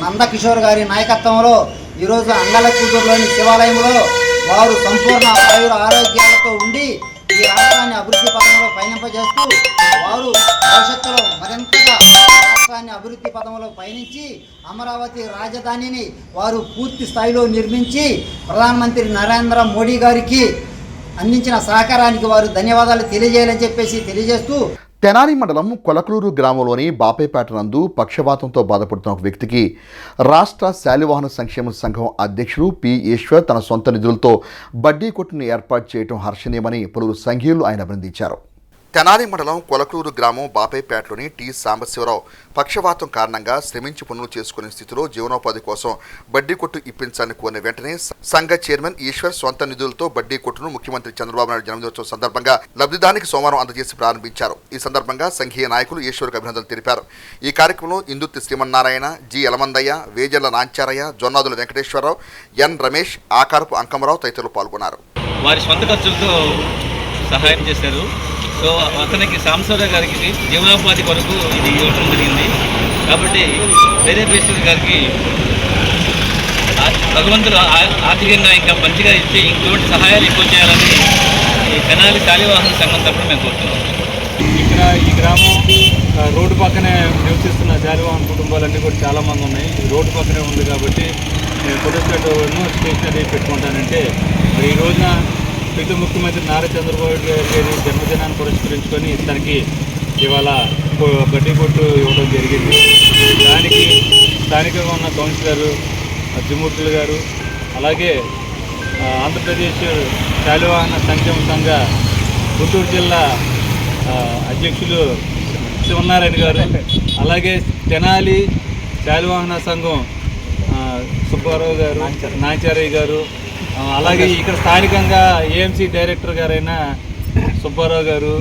నందకిషోర్ గారి నాయకత్వంలో ఈరోజు అంగలకూతురులోని శివాలయంలో వారు సంపూర్ణ ఆయుర ఆరోగ్యాలతో ఉండి ఈ రాష్ట్రాన్ని అభివృద్ధి పథంలో పయనింపజేస్తూ వారు భవిష్యత్తులో మరింతగా రాష్ట్రాన్ని అభివృద్ధి పథంలో పయనించి అమరావతి రాజధానిని వారు పూర్తి స్థాయిలో నిర్మించి ప్రధానమంత్రి నరేంద్ర మోడీ గారికి అందించిన సహకారానికి వారు ధన్యవాదాలు తెలియజేయాలని చెప్పేసి తెలియజేస్తూ తెనాలి మండలం కొలకలూరు గ్రామంలోని బాపేపేట నందు పక్షవాతంతో బాధపడుతున్న ఒక వ్యక్తికి రాష్ట్ర శాలివాహన సంక్షేమ సంఘం అధ్యక్షుడు పి ఈశ్వర్ తన సొంత నిధులతో బడ్డీ కొట్టును ఏర్పాటు చేయడం హర్షణీయమని పలువురు సంఘీయులు ఆయన అభినందించారు. తెనాలి మండలం కొలకలూరు గ్రామం బాపేపేటలోని టి సాంబశివరావు పక్షవాతం కారణంగా శ్రమించి పనులు చేసుకునే స్థితిలో జీవనోపాధి కోసం బడ్డీ కొట్టు ఇప్పించాలని కోరిన వెంటనే సంఘ చైర్మన్ ఈశ్వర్ సొంత నిధులతో బడ్డీ కొట్టును ముఖ్యమంత్రి చంద్రబాబు నాయుడు జన్మదినోత్సవం సందర్భంగా లబ్ధిదానికి సోమవారం అందజేసి ప్రారంభించారు. ఈ సందర్భంగా సంఘీయ నాయకులు ఈశ్వర్కు అభినందనలు తెలిపారు. ఈ కార్యక్రమంలో ఇందుర్తి శ్రీమన్నారాయణ, జి యలమందయ్య, వేజర్ల నాంచారయ్య, జొన్నాదుల వెంకటేశ్వరరావు, ఎన్ రమేష్, ఆకారపు అంకమరావు తదితరులు పాల్గొన్నారు. వారి సొంత ఖర్చులతో సహాయం చేశారు. సో అతనికి సాంబశివరావు గారికి జీవనోపాధి కొరకు ఇది ఇవ్వడం జరిగింది. కాబట్టి వేరే బేశ్వర్ గారికి భగవంతుడు ఆర్థికంగా ఇంకా మంచిగా ఇచ్చి ఇంకోటి సహాయాలు ఎక్కువ చేయాలని ఈ తెనాలి శాలివాహన సంఘం తరఫున మేము కోరుతున్నాం. ఇక్కడ ఈ గ్రామం రోడ్డు పక్కనే నివసిస్తున్న శాలివాహన కుటుంబాలన్నీ కూడా చాలామంది ఉన్నాయి. రోడ్డు పక్కనే ఉంది కాబట్టి నేను ఫోటోస్టాట్ను స్టేషనరీ పెట్టుకుంటానంటే మరి ఈ రోజున ప్రీతం ముఖ్యమంత్రి నారా చంద్రబాబు గారి జన్మదినాన్ని పురస్కరించుకొని తనకి ఇవాళ బడ్డీ కొట్టు ఇవ్వడం జరిగింది. దానికి స్థానికంగా ఉన్న కౌన్సిలర్ అర్జుమూర్తులు గారు, అలాగే ఆంధ్రప్రదేశ్ శాలివాహన సంక్షేమ సంఘ గుంటూరు జిల్లా అధ్యక్షులు శివనారాయణ గారు, అలాగే తెనాలి శాలివాహన సంఘం సుబ్బారావు గారు, నాచారయ్య గారు, అలాగే ఇక్కడ స్థానికంగా ఏఎంసీ డైరెక్టర్ గారైన సుబ్బారావు గారు,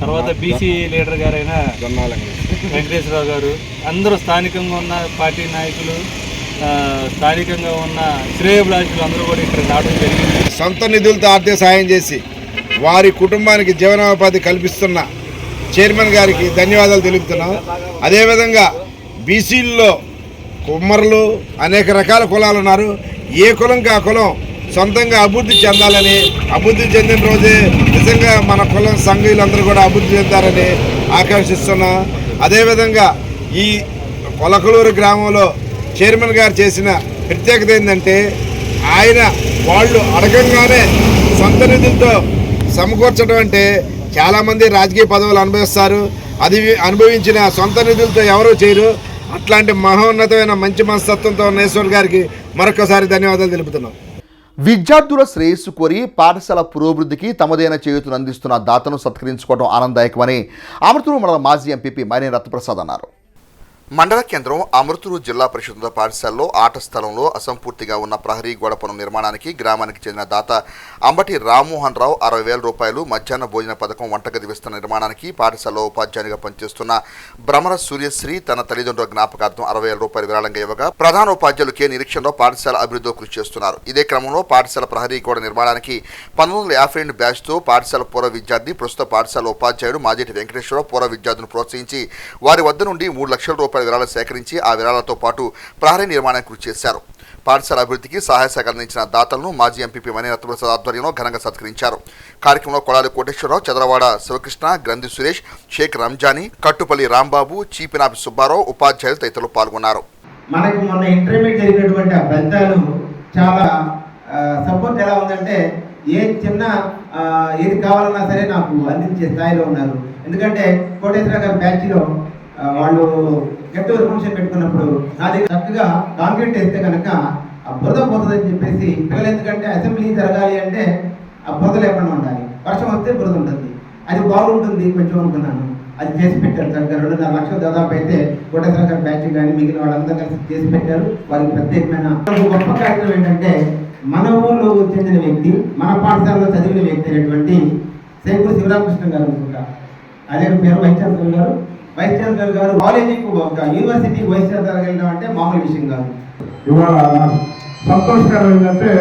తర్వాత బీసీ లీడర్ గారైన వెంకటేశ్వరరావు గారు, అందరూ స్థానికంగా ఉన్న పార్టీ నాయకులు, స్థానికంగా ఉన్న శ్రేయోభిలాషులు అందరూ కూడా ఇక్కడ రావడం జరిగింది. సొంత నిధులతో ఆర్థిక సాయం చేసి వారి కుటుంబానికి జీవనోపాధి కల్పిస్తున్న చైర్మన్ గారికి ధన్యవాదాలు తెలుపుతున్నాం. అదేవిధంగా బీసీల్లో కుమ్మరులు అనేక రకాల కులాలు ఉన్నారు. ఏ కులంకి ఆ కులం సొంతంగా అభివృద్ధి చెందాలని, అభివృద్ధి చెందిన రోజే నిజంగా మన కులం సంఘీయులందరూ కూడా అభివృద్ధి చెందాలని ఆకాంక్షిస్తున్నాం. అదేవిధంగా ఈ కొలకలూరు గ్రామంలో చైర్మన్ గారు చేసిన ప్రత్యేకత ఏంటంటే వాళ్ళు అడగంగానే సొంత నిధులతో సమకూర్చడం. అంటే చాలామంది రాజకీయ పదవులు అనుభవిస్తారు, అది అనుభవించిన సొంత నిధులతో ఎవరూ చేయరు. అట్లాంటి మహోన్నతమైన మంచి మనస్తత్వంతో ఉన్న ఈశ్వర్ గారికి మరొకసారి ధన్యవాదాలు తెలుపుతున్నాం. విద్యార్థుల శ్రేయస్సు కోరి పాఠశాల పురోభివృద్ధికి తమదైన చేయూతను అందిస్తున్న దాతను సత్కరించుకోవడం ఆనందదాయకమని అమృతూరు మండల మాజీ ఎంపీపీ మైనేని రత్నప్రసాద్ అన్నారు. మండల కేంద్రం అమృతూరు జిల్లా పరిషత్ పాఠశాలలో ఆట స్థలంలో అసంపూర్తిగా ఉన్న ప్రహరీ గోడ పనుల నిర్మాణానికి గ్రామానికి చెందిన దాత అంబటి రామ్మోహన్ రావు 60,000 రూపాయలు, మధ్యాహ్న భోజన పథకం, వంటగది విస్తరణ నిర్మాణానికి పాఠశాలలో ఉపాధ్యాయునిగా పనిచేస్తున్న భ్రమర సూర్యశ్రీ తన తల్లిదండ్రుల జ్ఞాపకార్థం 60,000 రూపాయలు విరాళంగా ఇవ్వగా ప్రధాన ఉపాధ్యాయులు కె నిరీక్షణలో పాఠశాల అభివృద్ధిలో కృషి చేస్తున్నారు. ఇదే క్రమంలో పాఠశాల ప్రహరీ గోడ నిర్మాణానికి 1952 బ్యాచ్తో పాఠశాల పూర్వ విద్యార్థి, ప్రస్తుత పాఠశాల ఉపాధ్యాయుడు మాజేటి వెంకటేశ్వరరావు పూర్వ విద్యార్థులను ప్రోత్సహించి వారి వద్ద నుండి 3 లక్షల రూపాయలు విరాళాలు సేకరించి ఆ విరాళాలతో పాటు ప్రహరీ నిర్మాణానికి కృషి చేశారు. పాఠశాల అభివృద్ధికి సహాయ సహకారం అందించిన దాతలను మాజీ ఎంపీ మైనేని రత్నప్రసాద్ ఆధ్వర్యంలో ఘనంగా సత్కరించారు. కార్యక్రమంలో కొడాలి కోటేశ్వరరావు, చదరవాడ శివకృష్ణ, గ్రంథి సురేష్, షేక్ రంజానీ, కట్టుపల్లి రాంబాబు, చీపినాపి సుబ్బారావు, ఉపాధ్యాయులు తదితరులు పాల్గొన్నారు. మనకు మొన్న ఇంటర్మీడియట్ జరిగినటువంటి ఆ ఫలితాలు చాలా సపోర్ట్ ఎలా ఉందంటే ఏది కావాలన్నా సరే నాకు అందించే స్థాయిలో ఉన్నారు. ఎందుకంటే కోటేశ్వర గారి బ్యాచ్లో వాళ్ళు గెట్ టుగెదర్ ఫంక్షన్ పెట్టుకున్నప్పుడు నా దగ్గర చక్కగా కాంక్రీట్ వేస్తే కనుక ఆ బురద పోతుందని చెప్పేసి పిల్లలు, ఎందుకంటే అసెంబ్లీ జరగాలి అంటే ఆ బురద లేకుండా ఉండాలి, వర్షం వస్తే బురద ఉంటుంది, అది బాగుంటుంది కొంచెం అనుకున్నాను. అది చేసి పెట్టారు చక్కగా 2.5 లక్షలు దాదాపు అయితే కోటేశ్వర గారి బ్యాచ్ కానీ మిగిలిన వాళ్ళందరూ కలిసి చేసి పెట్టారు. వారికి ప్రత్యేకమైన గొప్ప కార్యక్రమం ఏంటంటే మన ఊళ్ళో చెందిన వ్యక్తి, మన పాఠశాలలో చదివిన వ్యక్తి అయినటువంటి శేఖూరు శివరామకృష్ణ గారు అనుకుంటా, అదే పేరు వైస్ ఛాన్సలర్ గారు. వైస్ ఛాన్సలర్ గారు కాలేజీకి యూనివర్సిటీకి వైస్ ఛాన్సలర్ వెళ్ళడం అంటే మామూలు విషయం కాదు. ఇవాళ సంతోషకరం ఏంటంటే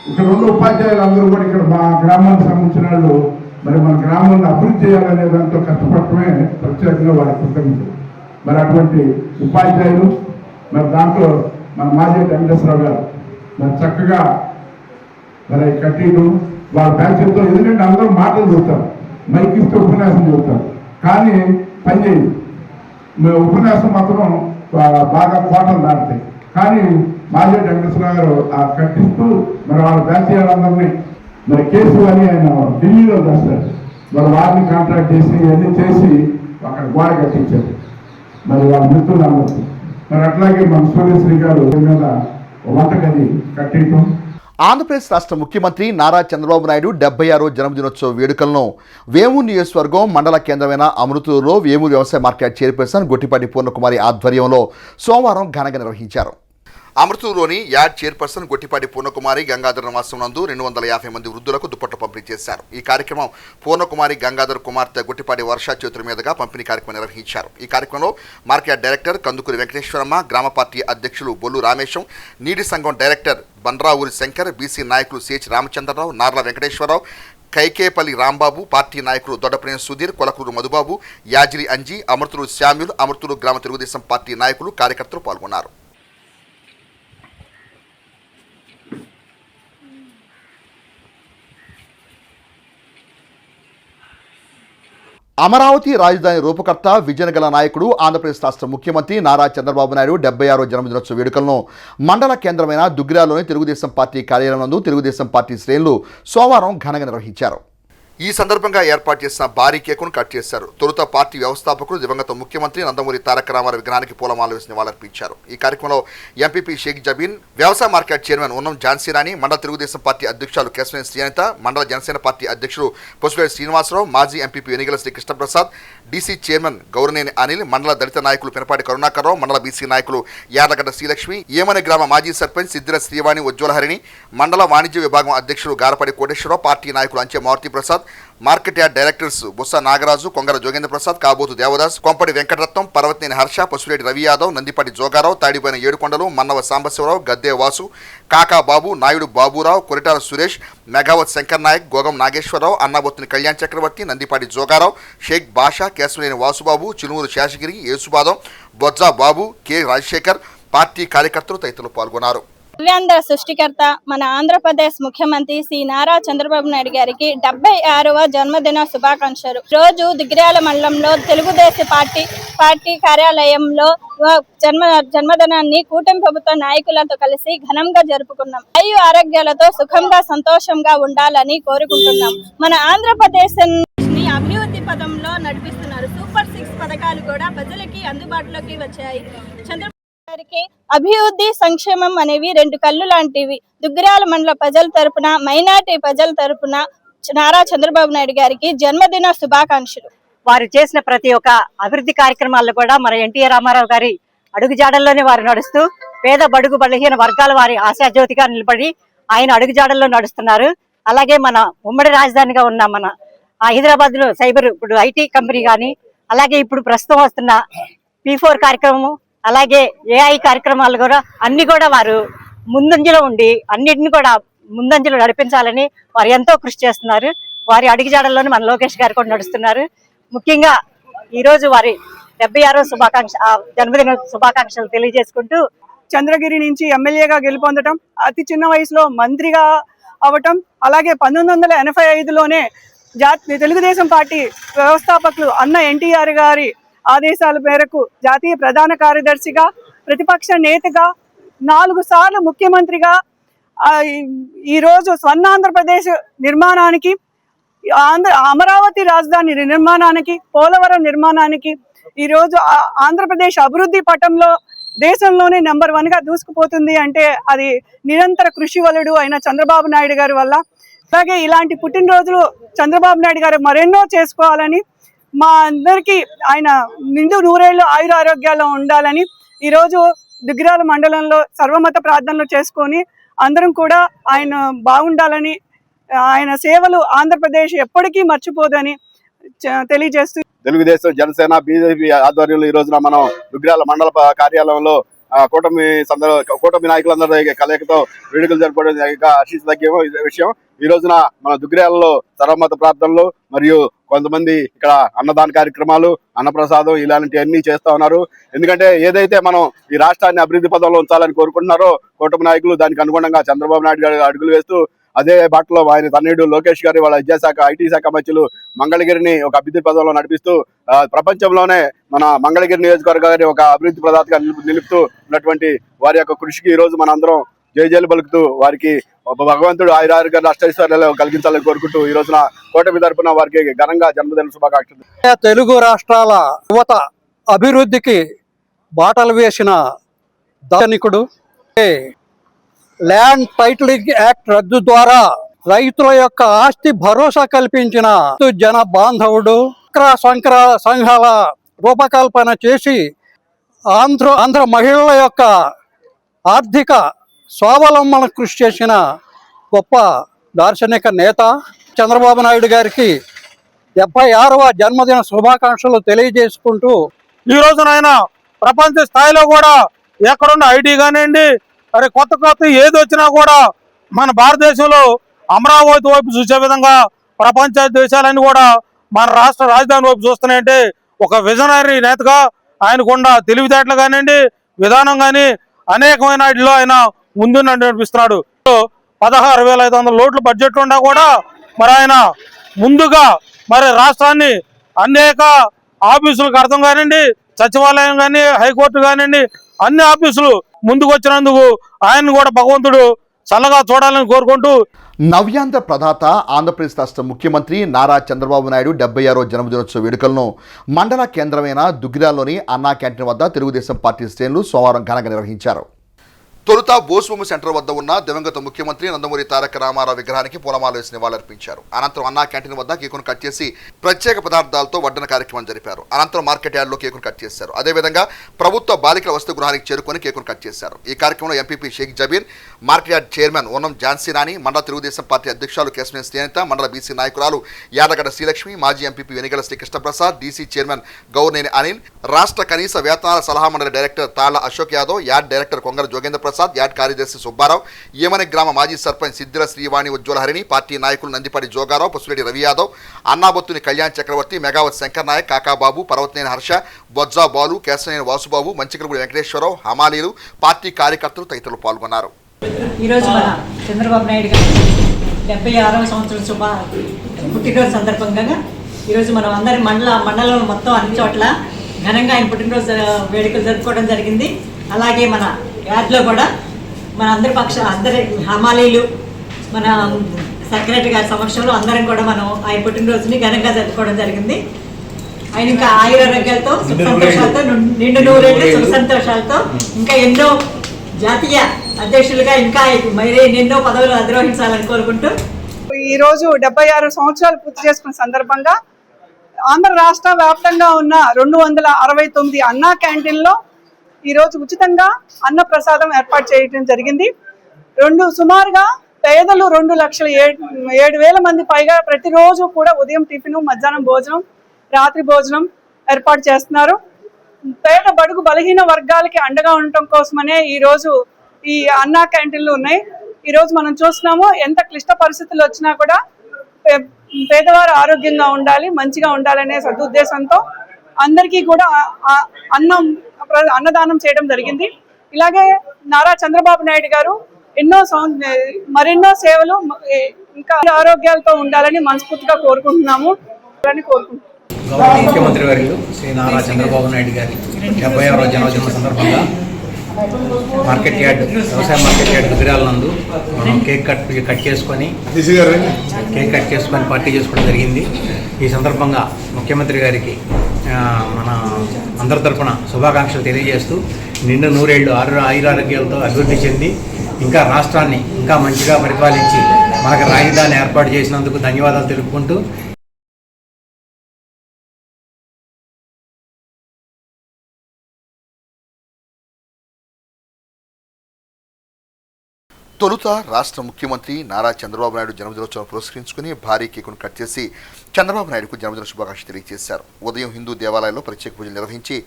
ఇక్కడ ఉన్న ఉపాధ్యాయులు అందరూ కూడా ఇక్కడ మా గ్రామానికి సంబంధించిన వాళ్ళు మరి మన గ్రామాన్ని అభివృద్ధి చేయాలనే దాంతో కష్టపడటమే ప్రత్యేకంగా వారి కృతజ్ఞతలు. మరి అటువంటి ఉపాధ్యాయులు మరి దాంట్లో మన మాజీ వెంకటేశ్వరరావు గారు మరి చక్కగా మరి కట్టిను వాళ్ళ బ్యాచ్లతో, ఎందుకంటే అందరూ మాటలు చూస్తారు, మైక్ ఇస్తే ఉపన్యాసం చెబుతారు, కానీ పని చేయదు. ఉపన్యాసం మాత్రం బాగా కోటలు దాటుతాయి. కానీ మాజీ వెంకటేశ్వర గారు ఆ కట్టిస్తూ మరి వాళ్ళ బ్యాచ్లందరినీ మరి కేసు అని ఆయన ఢిల్లీలో చేస్తారు. మరి వారిని కాంట్రాక్ట్ చేసి ఇవన్నీ చేసి అక్కడ గోడ కట్టించారు మరి వాళ్ళ మిత్రులందరూ. మరి అట్లాగే మన సూర్యశ్రీ గారు మీద వంటగది కట్టించడం. ఆంధ్రప్రదేశ్ రాష్ట్ర ముఖ్యమంత్రి నారా చంద్రబాబు నాయుడు 76వ జన్మదినోత్సవ వేడుకలను వేమూరు నియోజకవర్గం మండల కేంద్రమైన అమృతూరులో వేమూరు వ్యవసాయ మార్కెట్ చైర్పర్సన్ గొట్టిపాటి పూర్ణకుమారి ఆధ్వర్యంలో సోమవారం ఘనంగా నిర్వహించారు. అమృతూరులోని యాడ్ చైర్పర్సన్ గొట్టిపాటి పూర్ణకుమారి గంగాధర్ నివాసం నందు 250 మంది వృద్ధులకు దుప్పట్లు పంపిణీ చేశారు. ఈ కార్యక్రమం పూర్ణకుమారి గంగాధర్ కుమార్తె గొట్టిపాటి వర్ష చేతుల మీదుగా పంపిణీ కార్యక్రమం నిర్వహించారు. ఈ కార్యక్రమంలో మార్కెట్ డైరెక్టర్ కందుకూరి వెంకటేశ్వరమ్మ, గ్రామ పార్టీ అధ్యక్షులు బొల్లు రామేశం, నీటి సంఘం డైరెక్టర్ బండ్రావూరి శంకర్, బీసీ నాయకులు సిహెచ్ రామచంద్రరావు, నార్ల వెంకటేశ్వరరావు, కైకేపల్లి రాంబాబు, పార్టీ నాయకులు దొడ్డప్రేమ సుధీర్, కొలకూరు మధుబాబు, యాజిరి అంజీ, అమృతూరు శామ్యుల్, అమృతూరు గ్రామ తెలుగుదేశం పార్టీ నాయకులు, కార్యకర్తలు పాల్గొన్నారు. అమరావతి రాజధాని రూపకర్త, విజయనగల నాయకుడు, ఆంధ్రప్రదేశ్ రాష్ట్ర ముఖ్యమంత్రి నారా చంద్రబాబు నాయుడు 76వ జన్మదినోత్సవ వేడుకలను మండల కేంద్రమైన దుగ్గిరాలోని తెలుగుదేశం పార్టీ కార్యాలయం నందు తెలుగుదేశం పార్టీ శ్రేణులు సోమవారం ఘనంగా నిర్వహించారు. ఈ సందర్భంగా ఏర్పాటు చేసిన భారీ కేకును కట్ చేశారు. తొలుత పార్టీ వ్యవస్థాపకులు దివంగత ముఖ్యమంత్రి నందమూరి తారక రామారావు విగ్రహానికి పూలమాల వేసి నివాళులర్పించారు. ఈ కార్యక్రమంలో ఎంపీపీ షేక్ జబీన్, వ్యవసాయ మార్కెట్ చైర్మన్ ఉన్నం ఝాన్సీరాణి, మండల తెలుగుదేశం పార్టీ అధ్యక్షులు కేశవనేని శ్రీనిత, మండల జనసేన పార్టీ అధ్యక్షులు పసువేటి శ్రీనివాసరావు, మాజీ MPP Enigala Sri Krishnaprasad, DC chairman Gouraneni Anil, మండల దళిత నాయకులు పినపాటి కరుణాకర్రావు, మండల బీసీ నాయకులు యార్లగడ్డ శ్రీలక్ష్మి, ఏమని గ్రామ మాజీ సర్పంచ్ సిద్దిర శ్రీవాణి ఉజ్వలహరిణి, మండల వాణిజ్య విభాగం అధ్యక్షులు గారపడి కోటేశ్వరరావు, పార్టీ నాయకులు Anche Maruthi Prasad, market yard directors Bussa Nagaraju, Kongara Jogendra Prasad, Kabothu Devadas, Kompati Venkataratnam, Parvathaneni Harsha, Pasuleti Ravi Yadav, Nandipati Jogarao, Tadipoyina Edukondalu, Mannava Sambasivarao, Gadde Vasu, Kaka Babu, Naidu Baburao, Koritala Suresh, Megavath Shankar Nayak, Gogam Nageswararao, Annabothuni Kalyan Chakravarthi, Nandipati Jogarao, Sheikh Basha, Kesavaneni Vasubabu, Chilumuru Seshagiri, Yesubadam, Bojja Babu, K Rajasekhar, party కార్యకర్తలు తదితరులు పాల్గొన్నారు. దివ్యాంధ్ర సృష్టికర్త మన ఆంధ్రప్రదేశ్ ముఖ్యమంత్రి శ్రీ నారా చంద్రబాబు నాయుడు గారికి 76వ జన్మదిన శుభాకాంక్షలు. రోజు దిగ్గిరాల మండలంలో తెలుగుదేశం పార్టీ కార్యాలయంలో జన్మదినాన్ని కూటమి ప్రభుత్వ నాయకులతో కలిసి ఘనంగా జరుపుకున్నాం. ఆయు ఆరోగ్యాలతో సుఖంగా సంతోషంగా ఉండాలని కోరుకుంటున్నాం. మన ఆంధ్రప్రదేశ్ ని అభివృద్ధి పదంలో నడిపిస్తున్నారు. సూపర్ 6 పథకాలు కూడా ప్రజలకి అందుబాటులోకి వచ్చాయి. అభివృద్ధి, సంక్షేమం అనేవి 2 కళ్ళు లాంటివి. దుగ్గిరాల మండల ప్రజల తరపున, మైనార్టీ ప్రజల తరపున నారా చంద్రబాబు నాయుడు గారికి జన్మదిన శుభాకాంక్షలు. వారు చేసిన ప్రతి ఒక్క అభివృద్ధి కార్యక్రమాల్లో కూడా మన ఎన్టీఆర్ రామారావు గారి అడుగుజాడల్లోనే వారు నడుస్తూ పేద బడుగు బలహీన వర్గాల వారి ఆశాజ్యోతిగా నిలబడి ఆయన అడుగుజాడల్లో నడుస్తున్నారు. అలాగే మన ఉమ్మడి రాజధానిగా ఉన్న మన హైదరాబాద్ లో సైబర్ ఇప్పుడు ఐటీ కంపెనీ కానీ, అలాగే ఇప్పుడు ప్రస్తుతం వస్తున్న P4 కార్యక్రమము, అలాగే AI కార్యక్రమాలు కూడా అన్ని కూడా వారు ముందంజలో ఉండి అన్నిటిని కూడా ముందంజలో నడిపించాలని వారు ఎంతో కృషి చేస్తున్నారు. వారి అడుగుజాడల్లోనే మన లోకేష్ గారు కూడా నడుస్తున్నారు. ముఖ్యంగా ఈరోజు వారి 76వ జన్మదిన శుభాకాంక్షలు తెలియజేసుకుంటూ, చంద్రగిరి నుంచి ఎమ్మెల్యేగా గెలుపొందడం, అతి చిన్న వయసులో మంత్రిగా అవటం, అలాగే 1985లోనే తెలుగుదేశం పార్టీ వ్యవస్థాపకులు అన్న ఎన్టీఆర్ గారి ఆదేశాల మేరకు జాతీయ ప్రధాన కార్యదర్శిగా, ప్రతిపక్ష నేతగా, 4 సార్లు ముఖ్యమంత్రిగా, ఈరోజు స్వర్ణాంధ్రప్రదేశ్ నిర్మాణానికి, అమరావతి రాజధాని నిర్మాణానికి, పోలవరం నిర్మాణానికి, ఈరోజు ఆంధ్రప్రదేశ్ అభివృద్ధి పటంలో దేశంలోనే నెంబర్ 1గా దూసుకుపోతుంది అంటే అది నిరంతర కృషి వలుడు అయిన చంద్రబాబు నాయుడు గారి వల్ల. అలాగే ఇలాంటి పుట్టినరోజులు చంద్రబాబు నాయుడు గారు మరెన్నో చేసుకోవాలని, మా అందరికీ ఆయన నిండు నూరేళ్లు ఆయురారోగ్యాల్లో ఉండాలని ఈరోజు దుగ్గిరాల మండలంలో సర్వమత ప్రార్థనలు చేసుకొని అందరం కూడా ఆయన బాగుండాలని, ఆయన సేవలు ఆంధ్రప్రదేశ్ ఎప్పటికీ మర్చిపోదని తెలియజేస్తూ, తెలుగుదేశం, జనసేన, బీజేపీ ఆధ్వర్యంలో ఈ రోజున మనం దుగ్గిరాల మండల కార్యాలయంలో కూటమి నాయకులందరూ కలయికతో వేడుకలు జరపడం హర్షించదగ్గ విషయం. ఈ రోజున మన దుగ్గిరాలలో సర్వమత ప్రార్థనలు మరియు కొంతమంది ఇక్కడ అన్నదాన కార్యక్రమాలు, అన్నప్రసాదం ఇలాంటివన్నీ చేస్తా ఉన్నారు. ఎందుకంటే ఏదైతే మనం ఈ రాష్ట్రాన్ని అభివృద్ధి పదంలో ఉంచాలని కోరుకుంటున్నారో కూటమి నాయకులు దానికి అనుగుణంగా చంద్రబాబు నాయుడు గారు అడుగులు వేస్తూ అదే బాటలో ఆయన తనయుడు లోకేష్ గారి వాళ్ళ విద్యాశాఖ, ఐటీ శాఖ మంత్రులు మంగళగిరిని ఒక అభివృద్ధి పదంలో నడిపిస్తూ ప్రపంచంలోనే మన మంగళగిరి నియోజకవర్గాన్ని ఒక అభివృద్ధి ప్రదాతగా నిలుపుతూ ఉన్నటువంటి వారి యొక్క కృషికి ఈ రోజు మన అందరం జయజయలు పలుకుతూ వారికి భగవంతుడు ఆయురారోగ్యాలు అష్టైశ్వర్యాలు కలిగించాలని కోరుకుంటూ ఈ రోజున కూటమి తరపున వారికి ఘనంగా జన్మదిన శుభాకాంక్షలు. తెలుగు రాష్ట్రాల యువత అభివృద్ధికి బాటలు వేసిన దార్శనికుడు. ల్యాండ్ టైటిలింగ్ యాక్ట్ రద్దు ద్వారా రైతుల యొక్క ఆస్తి భరోసా కల్పించిన జన బాంధవుడు. సంక్ర సంఘాల రూపకల్పన చేసి ఆంధ్ర మహిళల యొక్క ఆర్థిక స్వావలంబన కృషి చేసిన గొప్ప దార్శనిక నేత. చంద్రబాబు నాయుడు గారికి 76వ జన్మదిన శుభాకాంక్షలు తెలియజేసుకుంటూ ఈ రోజున ఆయన ప్రపంచ స్థాయిలో కూడా ఎక్కడున్న ఐటీ కానివ్వండి, మరి కొత్త ఏది వచ్చినా కూడా మన భారతదేశంలో అమరావతి వైపు చూసే విధంగా ప్రపంచ దేశాలన్నీ కూడా మన రాష్ట్ర రాజధాని వైపు చూస్తున్నాయంటే ఒక విజనరీ నేతగా ఆయనకున్న తెలివితేటలు కానివ్వండి, విధానం కానీ అనేకమైన వాటిలో ఆయన ముందున్నట్టు అనిపిస్తున్నాడు. 16,500 కోట్ల బడ్జెట్ ఉన్నా కూడా మరి ఆయన ముందుగా మరి రాష్ట్రాన్ని అనేక ఆఫీసులకు అర్థం కానివ్వండి, సచివాలయం కానీ, హైకోర్టు కానివ్వండి, అన్ని ఆఫీసులు ముందుకు వచ్చినందుకు ఆయన కూడా భగవంతుడు చల్లగా చూడాలని కోరుకుంటూ నవ్యాంధ్ర ప్రదాత ఆంధ్రప్రదేశ్ రాష్ట్ర ముఖ్యమంత్రి నారా చంద్రబాబు నాయుడు 76వ జన్మదినోత్సవ వేడుకలను మండల కేంద్రమైన దుగ్గిరాల్లోని అన్నా క్యాంటీన్ వద్ద తెలుగుదేశం పార్టీ శ్రేణులు సోమవారం ఘనంగా నిర్వహించారు. తొలుత బోస్బొమ్మ సెంటర్ వద్ద ఉన్న దివంగత ముఖ్యమంత్రి నందమూరి తారక రామారావు విగ్రహానికి పూలమాల వేసి నివాళులర్పించారు. అనంతరం అన్నా క్యాంటీన్ వద్ద కేకును కట్ చేసి ప్రత్యేక పదార్థాలతో వడ్డన కార్యక్రమం జరిపారు. అనంతరం మార్కెట్ యార్డ్లో కేకును కట్ చేశారు. అదేవిధంగా ప్రభుత్వ బాలికల వసతి గృహానికి చేరుకొని కేకును కట్ చేశారు. ఈ కార్యక్రమంలో MPP Sheikh Jabeer, market yard chairman Onam Jhansi Rani, మండల తెలుగుదేశం పార్టీ అధ్యక్షులు కేశవనేని శ్రీనిత, మండల బీసీ నాయకురాలు యాదగడ్డ శ్రీలక్ష్మి, మాజీ MPP వెనిగల శ్రీకృష్ణప్రసాద్, DC chairman Gourneni Anil, రాష్ట్ర కనీస వేతనాల సలహా మండలి డైరెక్టర్ తాళ్ల Ashok Yadav, yard director Kongara Jogendra Prasad, yard కార్యదర్శి సుబ్బారావు, ఏమని గ్రామ మాజీ సర్పంచ్ సిద్దిల శ్రీవాణి ఉజ్వల హరిణి, పార్టీ నాయకులు నందిపాటి జోగారావు, పసులెడ్డి రవి యాదవ్, అన్నాబొత్తుని కళ్యాణ్ చక్రవర్తి, మెగావత్ శంకర్ నాయక్, కాకాబాబు, పర్వతనేని హర్ష, బొజ్జా బాలు, కేశవనేని వాసుబాబు, మంచికరపూడి వెంకటేశ్వరరావు, హమాలీలు, పార్టీ కార్యకర్తలు తదితరులు పాల్గొన్నారు. ఈరోజు మన చంద్రబాబు నాయుడు గారి 76వ సంవత్సరం పుట్టినరోజు సందర్భంగా ఈరోజు మనం అందరి మండలం మొత్తం అన్ని చోట్ల ఘనంగా ఆయన పుట్టినరోజు వేడుకలు జరుపుకోవడం జరిగింది. అలాగే మన యార్డ్లో కూడా మన అందరి హమాలీలు, మన సెక్రటరీ గారి సమక్షంలో అందరం కూడా మనం ఆయన పుట్టినరోజుని ఘనంగా జరుపుకోవడం జరిగింది. ఆయన ఇంకా ఆయురారోగ్యాలతో సుఖ సంతోషాలతో నిండు నూరేళ్ళు సుఖ సంతోషాలతో ఇంకా ఎన్నో జాతీయ అధ్యక్షులుగా ఇంకా మరి ఎన్నో పదవులు అధిరోహించాలని కోరుకుంటూ ఈరోజు 76 సంవత్సరాలు పూర్తి చేసుకున్న సందర్భంగా ఆంధ్ర రాష్ట్ర వ్యాప్తంగా ఉన్న 269 అన్నా క్యాంటీన్లో ఈరోజు ఉచితంగా అన్న ప్రసాదం ఏర్పాటు చేయడం జరిగింది. సుమారుగా పేదలు 2,07,000 మంది పైగా ప్రతిరోజు కూడా ఉదయం టిఫిన్, మధ్యాహ్నం భోజనం, రాత్రి భోజనం ఏర్పాటు చేస్తున్నారు. పేద బడుగు బలహీన వర్గాలకి అండగా ఉండటం కోసమనే ఈరోజు ఈ అన్నా క్యాంటీన్లు ఉన్నాయి. ఈరోజు మనం చూస్తున్నాము ఎంత క్లిష్ట పరిస్థితులు వచ్చినా కూడా పేదవారు ఆరోగ్యంగా ఉండాలి, మంచిగా ఉండాలనే సదుద్దేశంతో అందరికీ కూడా అన్నదానం చేయడం జరిగింది. ఇలాగే నారా చంద్రబాబు నాయుడు గారు మరెన్నో సేవలు ఇంకా ఆరోగ్యాలతో ఉండాలని మనస్ఫూర్తిగా కోరుకుంటున్నాము. ముఖ్యమంత్రి వర్యులు శ్రీ నారా చంద్రబాబు నాయుడు గారి 76వ జన్మదిన సందర్భంగా వ్యవసాయ మార్కెట్ యార్డ్ దుగ్గిరాల నందు మనం కేక్ కట్ చేసుకొని పార్టీ చేసుకోవడం జరిగింది. ఈ సందర్భంగా ముఖ్యమంత్రి గారికి మన అందరి తరఫున శుభాకాంక్షలు తెలియజేస్తూ నిండు నూరేళ్లు ఆయురారోగ్యాలతో అభివృద్ధి చెంది ఇంకా రాష్ట్రాన్ని ఇంకా మంచిగా పరిపాలించి మనకు రాజధాని ఏర్పాటు చేసినందుకు ధన్యవాదాలు తెలుపుకుంటూ తొలుత రాష్ట్ర ముఖ్యమంత్రి నారా చంద్రబాబు నాయుడు జన్మదినోత్సవం పురస్కరించుకుని భారీ కేకును కట్ చేసి చంద్రబాబు నాయుడుకు జన్మదిన శుభాకాంక్షలు తెలియజేశారు. ఉదయం హిందూ దేవాలయాల్లో ప్రత్యేక పూజలు నిర్వహించి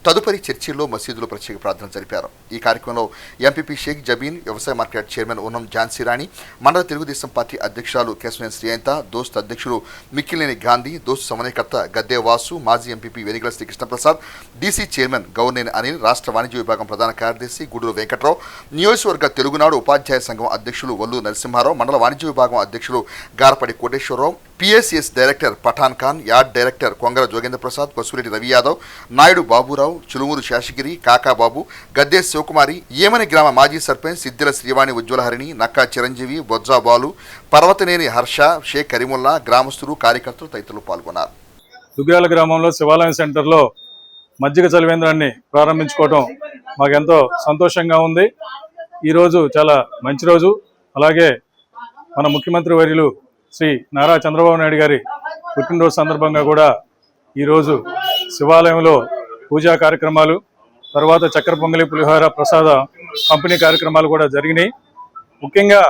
తదుపరి చర్చిల్లో మసీదులో ప్రత్యేక ప్రార్థన జరిపారు. ఈ కార్యక్రమంలో ఎంపీపీ షేక్ జబీన్, వ్యవసాయ మార్కెట్ చైర్మన్ ఓనం ఝాన్సీ రాణి, మండల తెలుగుదేశం పార్టీ అధ్యక్షురాలు కేశవనేని శ్రీనిత, దోస్త్ అధ్యక్షులు మిక్కిలేని గాంధీ, దోస్త్ సమన్వయకర్త గద్దే వాసు, మాజీ MPP వెనిగల శ్రీకృష్ణప్రసాద్, DC chairman Gourneni Anil, రాష్ట్ర వాణిజ్య విభాగం ప్రధాన కార్యదర్శి గూడూరు వెంకట్రావు, నియోజకవర్గ తెలుగునాడు ఉపాధ్యాయ సంఘం అధ్యక్షులు వల్లు నరసింహారావు, మండల వాణిజ్య విభాగం అధ్యక్షులు Garapadi Koteswararao, PSCS director Pathan Khan, yard director Kongara Jogendra Prasad, Pasupureddy Ravi Yadav, Naidu Baburao, Chulumuru Seshagiri, Kakababu, Gadde Sivakumari, Emani గ్రామ మాజీ సర్పంచ్ సిద్దిల శ్రీవాణి ఉజ్వలహరిణి, నక్కా చిరంజీవి, బొజ్జా బాలు, పర్వతనేని హర్ష, షేక్ కరీముల్లా, గ్రామస్తులు, కార్యకర్తలు తదితరులు పాల్గొన్నారు. దుగ్గ్యాల గ్రామంలో శివాలయం సెంటర్లో మజ్జిగ చలివేంద్రాన్ని ప్రారంభించుకోవడం మాకెంతో సంతోషంగా ఉంది. ఈరోజు చాలా మంచి రోజు. అలాగే మన ముఖ్యమంత్రి వర్యులు శ్రీ నారా చంద్రబాబు నాయుడు గారి పుట్టినరోజు సందర్భంగా కూడా ఈరోజు శివాలయంలో పూజా కార్యక్రమాలు, తర్వాత చక్కెర పొంగలి, పులిహోర, ప్రసాద పంపిణీ కార్యక్రమాలు కూడా జరిగినాయి. ముఖ్యంగా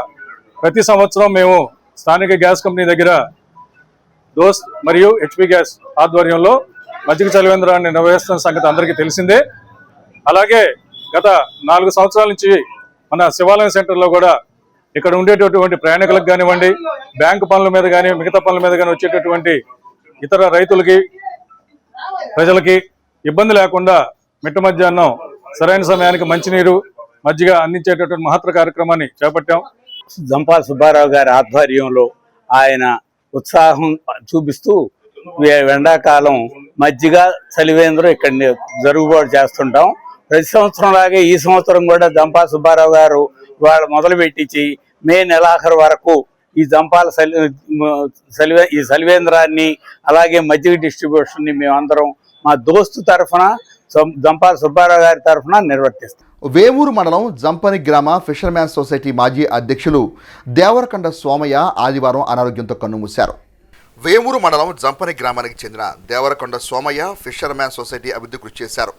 ప్రతి సంవత్సరం మేము స్థానిక గ్యాస్ కంపెనీ దగ్గర దోస్త్ మరియు హెచ్పి గ్యాస్ ఆధ్వర్యంలో మజ్జిగ చలివేంద్రాన్ని నిర్వహిస్తున్న సంగతి అందరికీ తెలిసిందే. అలాగే గత 4 సంవత్సరాల నుంచి మన శివాలయం సెంటర్లో కూడా ఇక్కడ ఉండేటటువంటి ప్రయాణికులకు కానివ్వండి, బ్యాంకు పనుల మీద కానీ మిగతా పనుల మీద కానీ వచ్చేటటువంటి ఇతర రైతులకి, ప్రజలకి ఇబ్బంది లేకుండా మిట్ట మధ్యాహ్నం సరైన సమయానికి మంచినీరు, మజ్జిగ అందించేటటువంటి మహత్తర కార్యక్రమాన్ని చేపట్టాం. జంపా సుబ్బారావు గారి ఆధ్వర్యంలో ఆయన ఉత్సాహం చూపిస్తూ ఎండాకాలం మజ్జిగ చలివేంద్రం ఇక్కడ జరుగుబాటు చేస్తుంటాం. ప్రతి సంవత్సరం లాగే ఈ సంవత్సరం కూడా జంపా సుబ్బారావు గారు వాళ్ళు మొదలుపెట్టించి మే నెలాఖరు వరకు ఈ జంపాల ఈ చలివేంద్రాన్ని అలాగే మజ్జిగ డిస్ట్రిబ్యూషన్ని మేమందరం మా దోస్తు తరఫున జంపాల సుబ్బారావు గారి తరఫున నిర్వర్తిస్తాం. వేమూరు మండలం జంపని గ్రామ ఫిషర్మ్యాన్ సొసైటీ మాజీ అధ్యక్షులు దేవరకొండ సోమయ్య ఆదివారం అనారోగ్యంతో కన్నుమూశారు. వేమూరు మండలం జంపని గ్రామానికి చెందిన దేవరకొండ సోమయ్య ఫిషర్మ్యాన్ సొసైటీ అభివృద్ధి కృషి చేశారు.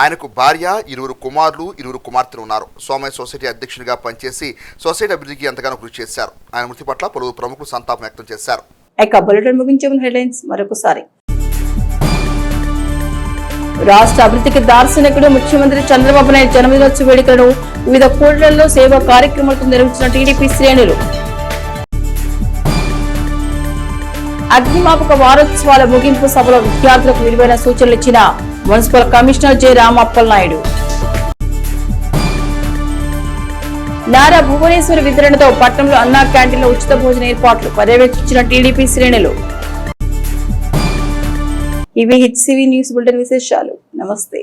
ఆయనకు భార్య, 2 కుమారులు, 2 కుమార్తెలు ఉన్నారు. సోమయ్య సొసైటీ అధ్యక్షునిగా పనిచేసి సొసైటీ అభివృద్ధికి ఎంతగానో కృషి చేశారు. ఆయన మృతి పట్ల పలువురు ప్రముఖులు సంతాపం వ్యక్తం చేశారు. మరొకసారి రాష్ట్ర అభివృద్ధికి దార్శనికుడు ముఖ్యమంత్రి చంద్రబాబు నాయుడు జన్మదినోత్సవ వేడుకలను వివిధ కూడళ్లలో సేవా కార్యక్రమాలతో నిర్వహించిన టీడీపీ శ్రేణులు. అగ్నిమాపక వారోత్సవాల ముగింపు సభలో విద్యార్థులకు విలువైన సూచనలు ఇచ్చిన municipal commissioner J Ramappal Naidu. Nara Bhuvaneshwari వితరణతో పట్టణంలో అన్నా క్యాంటీన్లో ఉచిత భోజన ఏర్పాట్లు పర్యవేక్షించిన టీడీపీ శ్రేణులు. ఇవి హెచ్సివి న్యూస్ బులెటిన్ విశేషాలు. నమస్తే.